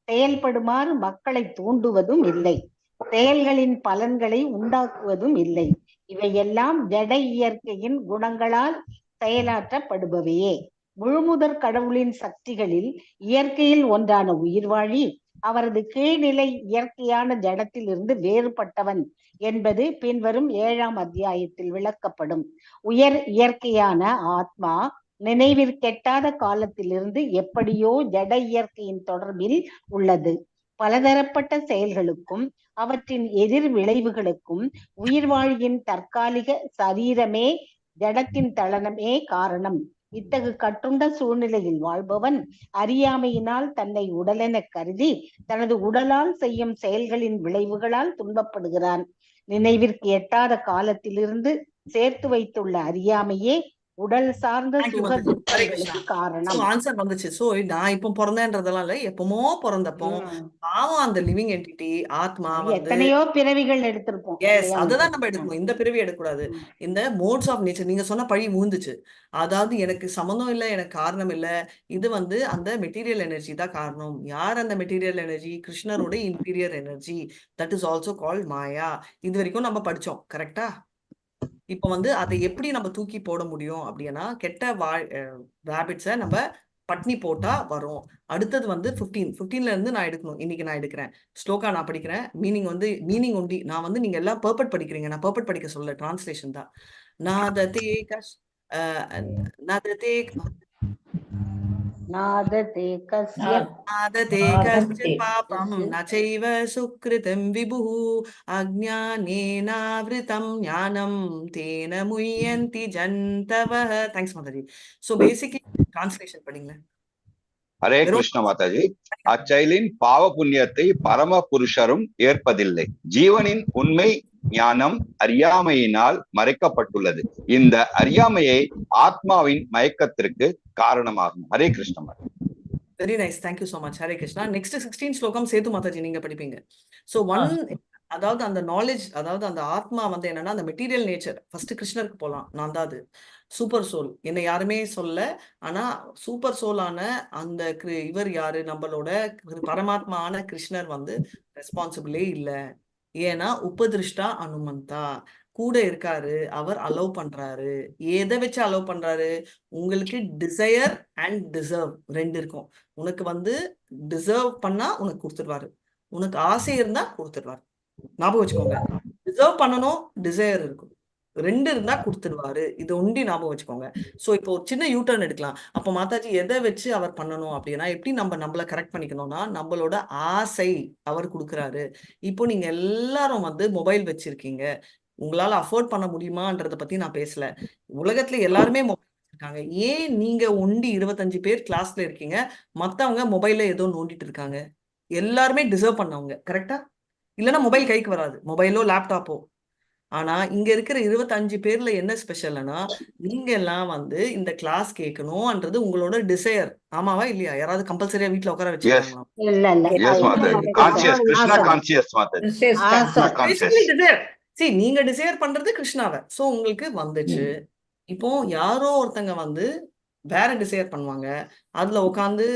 செயல்படுமாறு மக்களை தூண்டுவதும் இல்லை, செயல்களின் பலன்களை உண்டாக்குவதும் இல்லை. இவையெல்லாம் ஜட இயற்கையின் குணங்களால் செயலாற்றப்படுபவையே. முழுமுதற் கடவுளின் சக்திகளில் இயற்கையில் ஒன்றான உயிர்வாழி அவரது கீழ்நிலை இயற்கையான ஜடத்திலிருந்து வேறுபட்டவன் என்பது பின்வரும் 7ஆம் அத்தியாயத்தில் விளக்கப்படும். உயர் இயற்கையான ஆத்மா நினைவிற்கெட்டாத காலத்திலிருந்து எப்படியோ ஜட இயற்கையின் தொடர்பில் உள்ளது. பலதரப்பட்ட செயல்களுக்கும் அவற்றின் எதிர் விளைவுகளுக்கும் உயிர்வாழியின் தற்காலிக சரீரமே ஜடத்தின் தளனமே காரணம். இத்தகு கட்டுண்ட சூழ்நிலையில் வாழ்பவன் அறியாமையினால் தன்னை உடலென கருதி தனது உடலால் செய்யும் செயல்களின் விளைவுகளால் துன்பப்படுகிறான். நினைவிற்கு எட்டாத காலத்திலிருந்து சேர்த்து வைத்துள்ள அறியாமையே உடல் சார்ந்த சுக துக்கங்களுக்கு காரணம். ஆன்சர் வந்துச்சு. சோ நான் இப்போ பிறந்தேன்றதெல்லாம் இல்ல, எப்பமோ பிறந்தப்போ பாவம் அந்த லிவிங் என்டிட்டி ஆத்மா வந்து எத்தனையோ பிறவிகள் எடுத்திருப்போம். எஸ், அதுதான் நம்ம எடுக்கணும். இந்த பிறவி எடுக்கக்கூடாது. இந்த மோட்ஸ் ஆஃப் நேச்சர் நீங்க சொன்ன பழி விழுந்துச்சு. அதாவது எனக்கு சம்மந்தம் இல்லை, எனக்கு காரணம் இல்லை, இது வந்து அந்த மெட்டீரியல் எனர்ஜி தான் காரணம். யார் அந்த மெட்டீரியல் எனர்ஜி? கிருஷ்ணரோட interior energy. That is also called Maya. இது வரைக்கும் நம்ம படிச்சோம், கரெக்டா? இப்போ வந்து அதை எப்படி நம்ம தூக்கி போட முடியும் அப்படின்னா, கெட்ட ஹேபிட்ஸை நம்ம பட்னி போட்டா வரும். அடுத்தது வந்து 15ல இருந்து நான் எடுக்கணும். இன்னைக்கு நான் எடுக்கிறேன் ஸ்லோகா, நான் படிக்கிறேன். மீனிங் ஒண்டி. நான் வந்து நீங்க எல்லாம் பர்பட் படிக்கிறீங்க, நான் பர்பட் படிக்க சொல்ல, டிரான்ஸ்லேஷன் தான். நாததே கஷ் நாததே நாததே கஸ்ய நாததே கஷ்சித் பாபம் நசைவ சுக்ருதம் விபுஹு அஜ்ஞானேனாவ்ருதம் ஞானம் தேன முய்யந்தி ஜந்தவஹ. Thanks Mataji. So basically translation படிங்களேன். ஹரே கிருஷ்ண மாதாஜி. அச்செயலின் பாவ புண்ணியத்தை பரம புருஷரும் ஏற்பதில்லை. ஜீவனின் உண்மை ஞானம் அறியாமையினால் மறைக்கப்பட்டுள்ளது. இந்த அறியாமையை ஆத்மாவின் மயக்கத்திற்கு காரணமாகும். Hare Krishna Mataji. Very nice, thank you so much. Hare Krishna. Next 16 ஸ்லோகம் சேது மாதாஜி நீங்க படிப்பீங்க. சோ அதாவது அந்த நாலேஜ், அதாவது அந்த ஆத்மா வந்து என்னன்னா அந்த மெட்டீரியல் நேச்சர். ஃபர்ஸ்ட் கிருஷ்ணருக்கு போலாம். நான் தான் அது சூப்பர் சோல். என்னை யாருமே சொல்ல, ஆனா சூப்பர் சோலான அந்த இவர் யாரு? நம்மளோட பரமாத்மான கிருஷ்ணர் வந்து ரெஸ்பான்சிபிளே இல்லை. ஏன்னா உபதிருஷ்டா அனுமந்தா கூட இருக்காரு, அவர் அலோவ் பண்றாரு. எதை வச்சு அலோவ் பண்றாரு? உங்களுக்கு டிசையர் அண்ட் டிசர்வ் ரெண்டு இருக்கும். உனக்கு வந்து டிசர்வ் பண்ணா உனக்கு கொடுத்துருவாரு, உனக்கு ஆசை இருந்தா கொடுத்துருவாரு. ஞாபகம் வச்சுக்கோங்க. டிசர்வ் பண்ணணும், டிசையர் இருக்கும், ரெண்டு இருந்தா கொடுத்துருவாரு. இது ஒண்டி ஞாபகம் வச்சுக்கோங்க. சோ இப்போ ஒரு சின்ன யூட்டர்ன் எடுக்கலாம். அப்போ மாதாஜி எதை வச்சு அவர் பண்ணணும் அப்படின்னா, எப்படி நம்மள கரெக்ட் பண்ணிக்கணும்னா, நம்மளோட ஆசை அவர் கொடுக்குறாரு. இப்போ நீங்க எல்லாரும் வந்து மொபைல் வச்சிருக்கீங்க, உங்களால அஃபோர்ட் பண்ண முடியுமான்றத பத்தி நான் பேசல. உலகத்துல எல்லாருமே மொபைல் வச்சிருக்காங்க. ஏன் நீங்க ஒண்டி 25 பேர் கிளாஸ்ல இருக்கீங்க, மத்தவங்க மொபைல்ல ஏதோ நோண்டிட்டு இருக்காங்க? எல்லாருமே டிசர்வ் பண்ணவங்க, கரெக்டா? இல்லைன்னா மொபைல் கைக்கு வராது, மொபைலோ லேப்டாப்போ. ஆனா இங்க இருக்கிற 25 பேர்ல என்ன ஸ்பெஷல்னா, நீங்க எல்லாம் வந்து இந்த கிளாஸ் கேட்கணும்ன்றது உங்களோட டிசையர். ஆமாவா இல்லையா? யாராவது கம்பல்சரியா வீட்ல உட்கார வச்சிருக்காங்களா? நீங்க டிசையர் பண்றது கிருஷ்ணாவை. சோ உங்களுக்கு வந்துச்சு. இப்போ யாரோ ஒருத்தங்க வந்து வேற டிசையர் பண்ணுவாங்க, அதுல உட்காந்து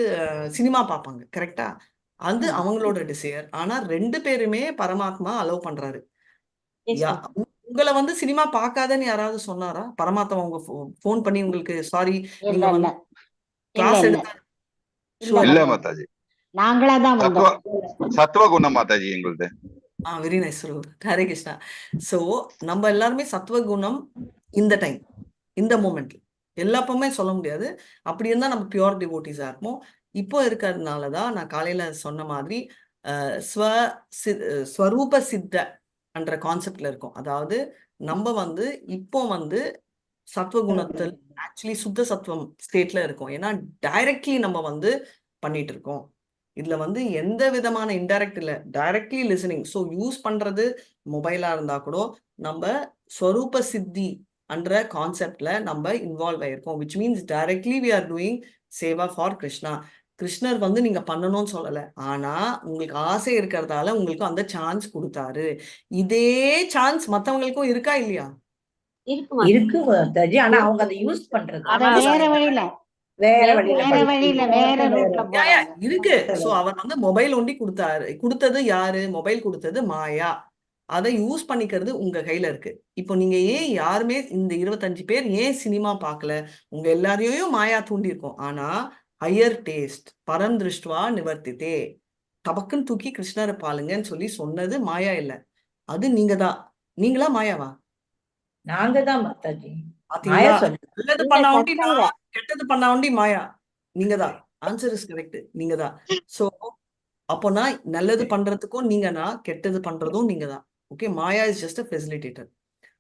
சினிமா பார்ப்பாங்க, கரெக்டா? அது அவங்களோட டிசையர். ஆனா ரெண்டு பேருமே பரமாத்மா அலோவ் பண்றாரு. உங்களை வந்து சினிமா பார்க்காதன்னு யாராவது சொன்னாரா? பரமாத்மா உங்க போன் பண்ணி உங்களுக்கு சாரி நீங்க வந்து கிளாஸ் எடுத்தா? இல்ல மாதாஜி, நாங்களாதான் வந்தோம். சத்துவ குணம் மாதாஜி எங்களுது. Very nice. Hare Krishna. So நம்ம எல்லாருமே சத்துவ குணம் இந்த டைம், இந்த மூமெண்ட்ல. எல்லாப்பவுமே சொல்ல முடியாது. அப்படி இருந்தா நம்ம பியூர் டிவோட்டிஸா இருப்போம். இப்போ இருக்கிறதுனாலதான் நான் காலையில சொன்ன மாதிரி ஸ்வரூப சித்த என்ற கான்செப்ட்ல இருக்கும். அதாவது நம்ம வந்து இப்போ வந்து சத்வகுணத்தில் ஆக்சுவலி சுத்த சத்துவம் ஸ்டேட்ல இருக்கும். ஏன்னா டைரக்ட்லி நம்ம வந்து பண்ணிட்டு இருக்கோம். இதுல வந்து எந்த விதமான இன்டைரக்ட் இல்ல, டைரக்ட்லி லிசனிங். ஸோ யூஸ் பண்றது மொபைலா இருந்தா கூட நம்ம ஸ்வரூப சித்தி என்ற கான்செப்ட்ல நம்ம இன்வால்வ் ஆயிருக்கோம். Which means directly we are doing seva for Krishna. கிருஷ்ணர் வந்து நீங்க பண்ணணும்னு சொல்லல, ஆனா உங்களுக்கு ஆசை இருக்கிறதால உங்களுக்கு அந்த சான்ஸ் கொடுத்தாரு. இதே சான்ஸ் மத்தவங்களுக்கும் இருக்கா இல்லையா? இருக்கு மாதாஜி. ஆனா அவங்க அதை யூஸ் பண்றது வேற வழியில இருக்கு. சோ அவர் வந்து மொபைல் ஒண்டி கொடுத்தாரு. கொடுத்தது யாரு? மொபைல் கொடுத்தது மாயா. அதை யூஸ் பண்ணிக்கிறது உங்க கையில இருக்கு. இப்போ நீங்க ஏன் யாருமே இந்த 25 பேர் ஏன் சினிமா பார்க்கல? உங்க எல்லாரையும் மாயா தூண்டி இருக்கும். ஆனா ஹையர் டேஸ்ட் பரம் திருஷ்டுவா நிவர்த்தித்தே, டபக்குன்னு தூக்கி கிருஷ்ணரை பாருங்கன்னு சொல்லி சொன்னது மாயா இல்ல, அது நீங்க தான். நீங்களா மாயாவா? நாங்க தான் மாதாஜி. நல்லது பண்ண ஒண்டி மாயா, கெட்டது பண்ண ஒண்டி மாயா. நீங்க தான். ஆன்சர் இஸ் கரெக்ட், நீங்க தான். சோ அப்போனா நல்லது பண்றதுக்கும் நீங்க தான், கெட்டது பண்றதும் நீங்க தான். Okay, maya is just a facilitator.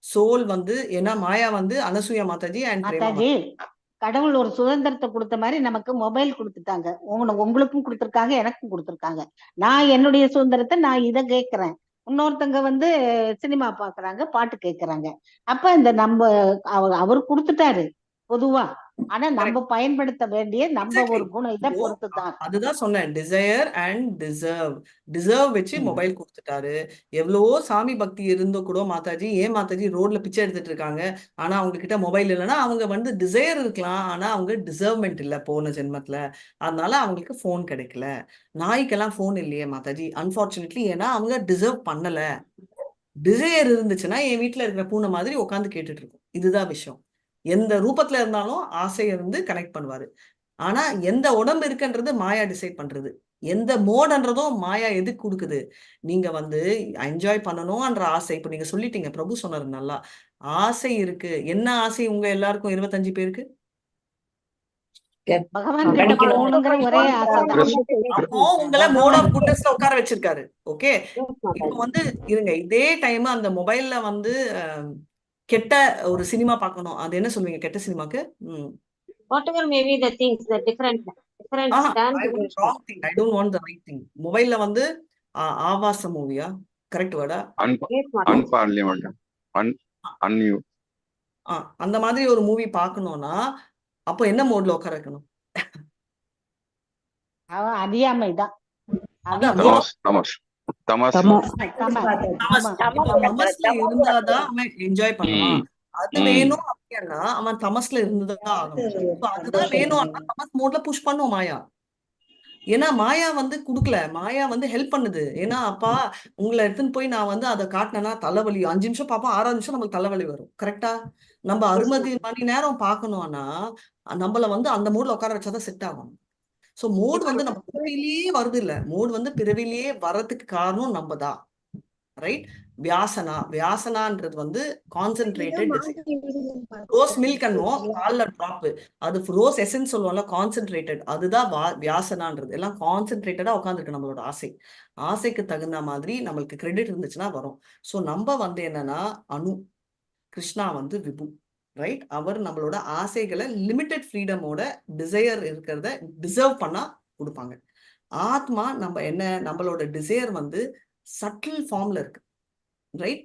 Soul வந்து ஏன்னா மாயா வந்து அனசூயா மாதாஜி அண்ட் மாதாஜி கடவுள் ஒரு சுதந்திரத்தை கொடுத்த மாதிரி நமக்கு மொபைல் கொடுத்துட்டாங்க. உங்களுக்கும் கொடுத்துருக்காங்க, எனக்கும் கொடுத்துருக்காங்க. நான் என்னுடைய சுதந்திரத்தை நான் இதை கேட்கிறேன், இன்னொருத்தங்க வந்து சினிமா பாக்குறாங்க, பாட்டு கேட்கறாங்க. அப்ப இந்த நம்ம அவர் கொடுத்துட்டாரு பொதுவா, ஆனா நம்ம பயன்படுத்த வேண்டிய நம்ம ஒரு குணம் இதை பொறுத்துதான். அதுதான் சொன்னேன், டிசையர் அண்ட் டிசர்வ் வச்சு மொபைல் கொடுத்துட்டாரு. எவ்வளவோ சாமி பக்தி இருந்தோ கூட மாதாஜி, ஏன் மாதாஜி ரோட்ல பிச்சை எடுத்துட்டு இருக்காங்க, ஆனா அவங்க கிட்ட மொபைல் இல்லைன்னா அவங்க வந்து டிசையர் இருக்கலாம், ஆனா அவங்க டிசர்வ்மெண்ட் இல்லை போன ஜென்மத்துல, அதனால அவங்களுக்கு போன் கிடைக்கல. நாய்க்கெல்லாம் போன் இல்லையே மாதாஜி, அன்பார்ச்சுனேட்லி, ஏன்னா அவங்க டிசர்வ் பண்ணல. டிசையர் இருந்துச்சுன்னா என் வீட்டுல இருக்கிற பூனை மாதிரி உட்காந்து கேட்டுட்டு இருக்கும். இதுதான் விஷயம். எந்த ரூபத்துல இருந்தாலும் ஆசை இருந்து கனெக்ட் பண்ணுவாரு. ஆனா எந்த உடம்பு இருக்குன்றது மாயா டிசைட் பண்றது. எந்த மோடுன்றதும் மாயா எதுக்கு கொடுக்குது, நீங்க வந்து என்ஜாய் பண்ணணும்ன்ற ஆசை. இப்ப நீங்க சொல்லிட்டீங்க, பிரபு சொன்னாரு நல்லா, ஆசை இருக்கு. என்ன ஆசை உங்க எல்லாருக்கும் 25 பேருக்கு? பகவான் கிட்ட போகணுங்கிற ஒரே ஆசை. அப்போ உங்களை மோட் ஆஃப் குட்னஸ்ல உட்கார வச்சிருக்காரு. ஓகே, இப்போ வந்து இருங்க, இதே டைம் அந்த மொபைல்ல வந்து கெட்ட ஒரு சினிமா பார்க்கணும், அது என்ன சொல்லுவீங்க கெட்ட சினிமாக்கு? whatever may be the things, the different stand wrong thing, I don't want the right thing. மொபைல்ல வந்து ஆபாச மூவியா, கரெக்ட் வேர்டா? அந்த மாதிரி ஒரு மூவி பார்க்கணும்னா அப்போ என்ன மோட்ல உட்கார வைக்கணும்? அறியாமைதான். இருந்தாதான் அவன் என்ஜாய் பண்ணுவான். அது வேணும் அப்படின்னா அவன் தமஸ்ல இருந்துதான் ஆகணும். அதுதான் வேணும், தமஸ் மோட்ல புஷ் பண்ணும் மாயா. ஏன்னா மாயா வந்து குடுக்கல, மாயா வந்து ஹெல்ப் பண்ணுது. ஏன்னா அப்பா உங்களை எடுத்துன்னு போய் நான் வந்து அதை காட்டினேன்னா தலைவலி 5 நிமிஷம் பார்ப்போம், 6 நிமிஷம் நமக்கு தலைவலி வரும். கரெக்டா? நம்ம 60 மணி நேரம் பார்க்கணும்னா நம்மள வந்து அந்த மூட்ல உட்கார வச்சாதான் செட் ஆகும். சோ மோடு வந்து நம்ம பிறவிலேயே வருது இல்ல, மோடு வந்து பிறவிலேயே வர்றதுக்கு காரணம் நம்ம தான். ரைட்? வியாசனான்றது வந்து கான்சென்ட்ரேட்டட் ரோஸ் மில்க் அன்னும் பால்ல டிராப், அது ரோஸ் எசன்ஸ் சொல்லுவோம்ல, கான்சென்ட்ரேட்டட், அதுதான் வியாசனான்றது. எல்லாம் கான்சென்ட்ரேட்டடா உட்காந்துருக்கு நம்மளோட ஆசைக்கு தகுந்த மாதிரி நம்மளுக்கு கிரெடிட் இருந்துச்சுன்னா வரும். சோ நம்ம வந்து என்னன்னா கிருஷ்ணா வந்து விபு, ரைட்? அவர் நம்மளோட ஆசைகளை லிமிட்டெட் ஃப்ரீடமோட டிசையர் இருக்கிறத டிசர்வ் பண்ணா கொடுப்பாங்க. ஆத்மா நம்மளோட டிசையர் வந்து சட்டில் ஃபார்ம்ல இருக்கு, ரைட்?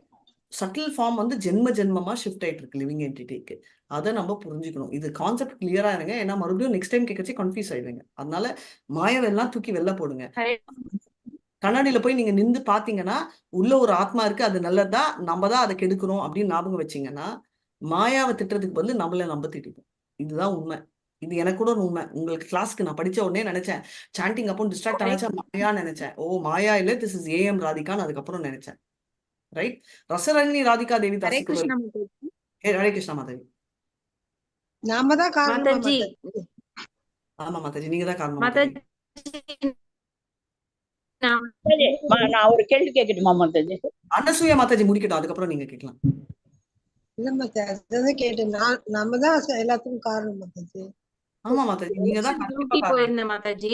சட்டில் ஃபார்ம் வந்து ஜென்மமா ஷிஃப்ட் ஆயிட்டு இருக்கு லிவிங் என்டிட்டிக்கு. அதை நம்ம புரிஞ்சுக்கணும். இது கான்செப்ட் கிளியரா இருங்க, ஏன்னா மறுபடியும் நெக்ஸ்ட் டைம் கேட்கச்சு கன்ஃபியூஸ் ஆயிடுவீங்க. அதனால மாயவெல்லாம் தூக்கி வெளில போடுங்க. கண்ணாடியில போய் நீங்க நின்று பாத்தீங்கன்னா உள்ள ஒரு ஆத்மா இருக்கு, அது நல்லதா, நம்ம தான் அதை கெடுக்கிறோம் அப்படின்னு ஞாபகம் வச்சீங்கன்னா மாயாவை திட்டுறதுக்கு பதில் நம்ம திட்டிப்போம். இதுதான் உண்மை. இது எனக்கு கூட ஒரு உண்மை. உங்களுக்கு கிளாஸ்க்கு நான் படிச்ச உடனே நினைச்சேன், சாண்டிங் அப்போ டிஸ்ட்ராக்ட் ஆனாச்சா மாயா நினைச்சேன். ஓ மாயா இல்ல, திஸ் இஸ் ஏஎம் ராதிகான்னு அதுக்கப்புறம் நினைச்சேன். ரைட்? ரசரங்கி ராதிகா தேவி தாஸ். ஹரே கிருஷ்ணா மாதவி. நாம தான் காரணம். ஆமா மாதாஜி, நீங்க தான் காரணம். நான் ஒரு கேள்வி கேட்கட்டுமா மாதாஜி? அனசூயா மாதாஜி முடிக்கட்டும், அதுக்கப்புறம் நீங்க கேட்கலாம். இல்ல மாதாஜி, கேட்டேன், நம்ம தான் எல்லாத்துக்கும் காரணம் மாதாஜி. ஆமா மாதாஜி, நீங்க தான் போயிருந்தேன் மாதாஜி.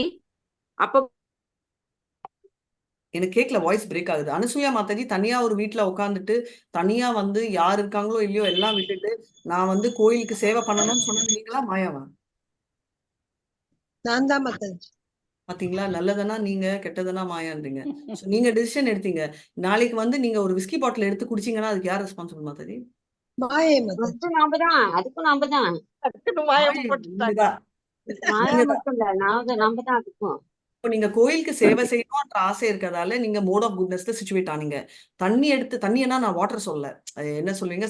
அப்போ எனக்கு கேட்கல, வாய்ஸ் பிரேக் ஆகுது. அனசூயா மாதாஜி தனியா ஒரு வீட்டுல உட்காந்துட்டு தனியா வந்து யார் இருக்காங்களோ இல்லையோ எல்லாம் விட்டுட்டு நான் வந்து கோயிலுக்கு சேவை பண்ணணும்னு சொன்னது நீங்களா மாயாவா? நான் தான் மாதாஜி. பாத்தீங்களா, நல்லதுன்னா நீங்க, கெட்டதுன்னா மாயான்றீங்க. நீங்க டிசிஷன் எடுத்தீங்க. நாளைக்கு வந்து நீங்க ஒரு விஸ்கி பாட்டில் எடுத்து குடிச்சீங்கன்னா அதுக்கு யார் ரெஸ்பான்சிபிள் மாதாஜி? மாயை நாமதான், அதுக்கும் நாமதான். மாயா மட்டும் இல்ல, நாமதான் அதுக்கும். இப்போ நீங்க கோயிலுக்கு சேவை செய்யணும்ன்ற ஆசை இருக்கிறதால நீங்க மோட் ஆஃப் குட்னஸ்ல சிச்சுவேட் ஆனீங்க. தண்ணின்னா நான் வாட்டர் சொல்ல, என்ன சொல்லுவீங்க,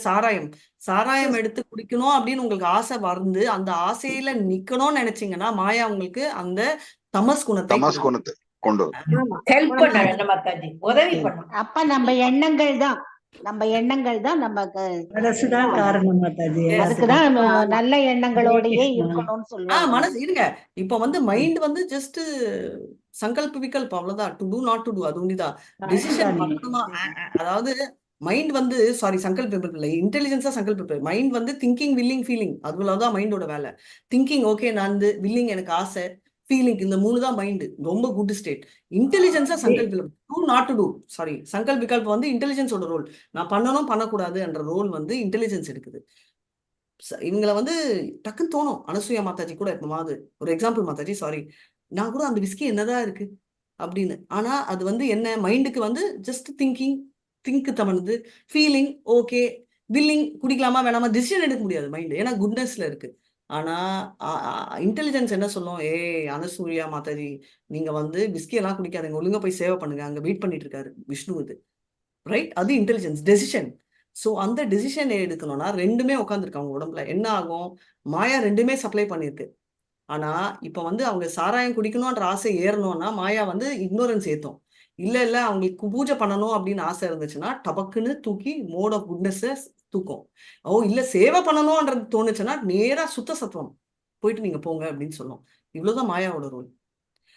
சாராயம் எடுத்து குடிக்கணும் அப்படின்னு உங்களுக்கு ஆசை வந்து அந்த ஆசையில நிக்கணும்னு நினைச்சீங்கன்னா மாயா உங்களுக்கு அந்த தமஸ் குணத்தை கொண்டு ஹெல்ப் பண்ண மாதாஜி, உதவி பண்ணும். அப்ப நம்ம எண்ணங்கள் தான் நமக்கு மனசுதான் காரணம் மாதாஜி. அதுக்குதான் நல்ல எண்ணங்களோடயே இருக்கணும்னு சொல்லுவாங்க. மனசு இருங்க, இப்ப வந்து மைண்ட் வந்து ஜஸ்ட் சங்கல்ப விகல்பம், அவ்வளவுதான். To do not to do, அது ஒண்டிதான். டிசிஷன் பண்ணணுமா, அதாவது மைண்ட் வந்து சங்கல்ப இல்லை, இன்டெலிஜென்ஸா சங்கல்ப. மைண்ட் வந்து திங்கிங், வில்லிங், ஃபீலிங், அதுலதான் மைண்டோட வேலை. திங்கிங் ஓகே, நான் வில்லிங் எனக்கு ஆசை, ஃபீலிங், இந்த 3 தான் மைண்ட், ரொம்ப குட் ஸ்டேட். இன்டெலிஜென்ஸா சங்கல்பம், டூ நாட் டு டூ, சங்கல்ப விகல்பம் வந்து இன்டெலிஜென்ஸோட ரோல். நான் பண்ணணும் பண்ணக்கூடாது என்ற ரோல் வந்து இன்டெலிஜென்ஸ் எடுக்குது. இவங்களை வந்து டக்குன்னு தோணும். அனசூயா மாதாஜி கூட எப்பமாவது ஒரு எக்ஸாம்பிள் மாதாஜி, சாரி, நான் கூட அந்த விஸ்கி என்னதான் இருக்கு அப்படின்னு. ஆனா அது வந்து என்ன, மைண்டுக்கு வந்து ஜஸ்ட் திங்க் தவணுது, ஃபீலிங் ஓகே, வில்லிங் குடிக்கலாமா வேணாமா டிசிஷன் எடுக்க முடியாது மைண்டு, ஏன்னா குட்னஸ்ல இருக்கு. ஆனா இன்டெலிஜென்ஸ் என்ன சொல்லும், அனசூயா மாதாஜி நீங்க வந்து விஸ்கி எல்லாம் குடிக்காதீங்க, ஒழுங்கா போய் சேவை பண்ணுங்க, அங்க வெயிட் பண்ணிட்டு இருக்காரு விஷ்ணு இது, ரைட்? அது இன்டெலிஜென்ஸ் டெசிஷன். ஸோ அந்த டெசிஷன் எடுக்கணும்னா ரெண்டுமே உட்காந்துருக்காங்க உடம்புல. என்ன ஆகும், மாயா ரெண்டுமே சப்ளை பண்ணிருக்கு. ஆனா இப்ப வந்து அவங்க சாராயம் குடிக்கணும்ன்ற ஆசை ஏறணும்னா மாயா வந்து இக்னோரன்ஸ் ஏத்தும். இல்ல அவங்களுக்கு பூஜை பண்ணணும் அப்படின்னு ஆசை இருந்துச்சுன்னா டபக்குன்னு தூக்கி மோட் ஆஃப் குட்னஸ் தூக்கும். இல்ல சேவை பண்ணணும்ன்றது தோணுச்சுன்னா நேரா சுத்த சத்துவம் போயிட்டு நீங்க போங்க அப்படின்னு சொல்லும். இவ்வளவுதான் மாயாவோட ரோல்.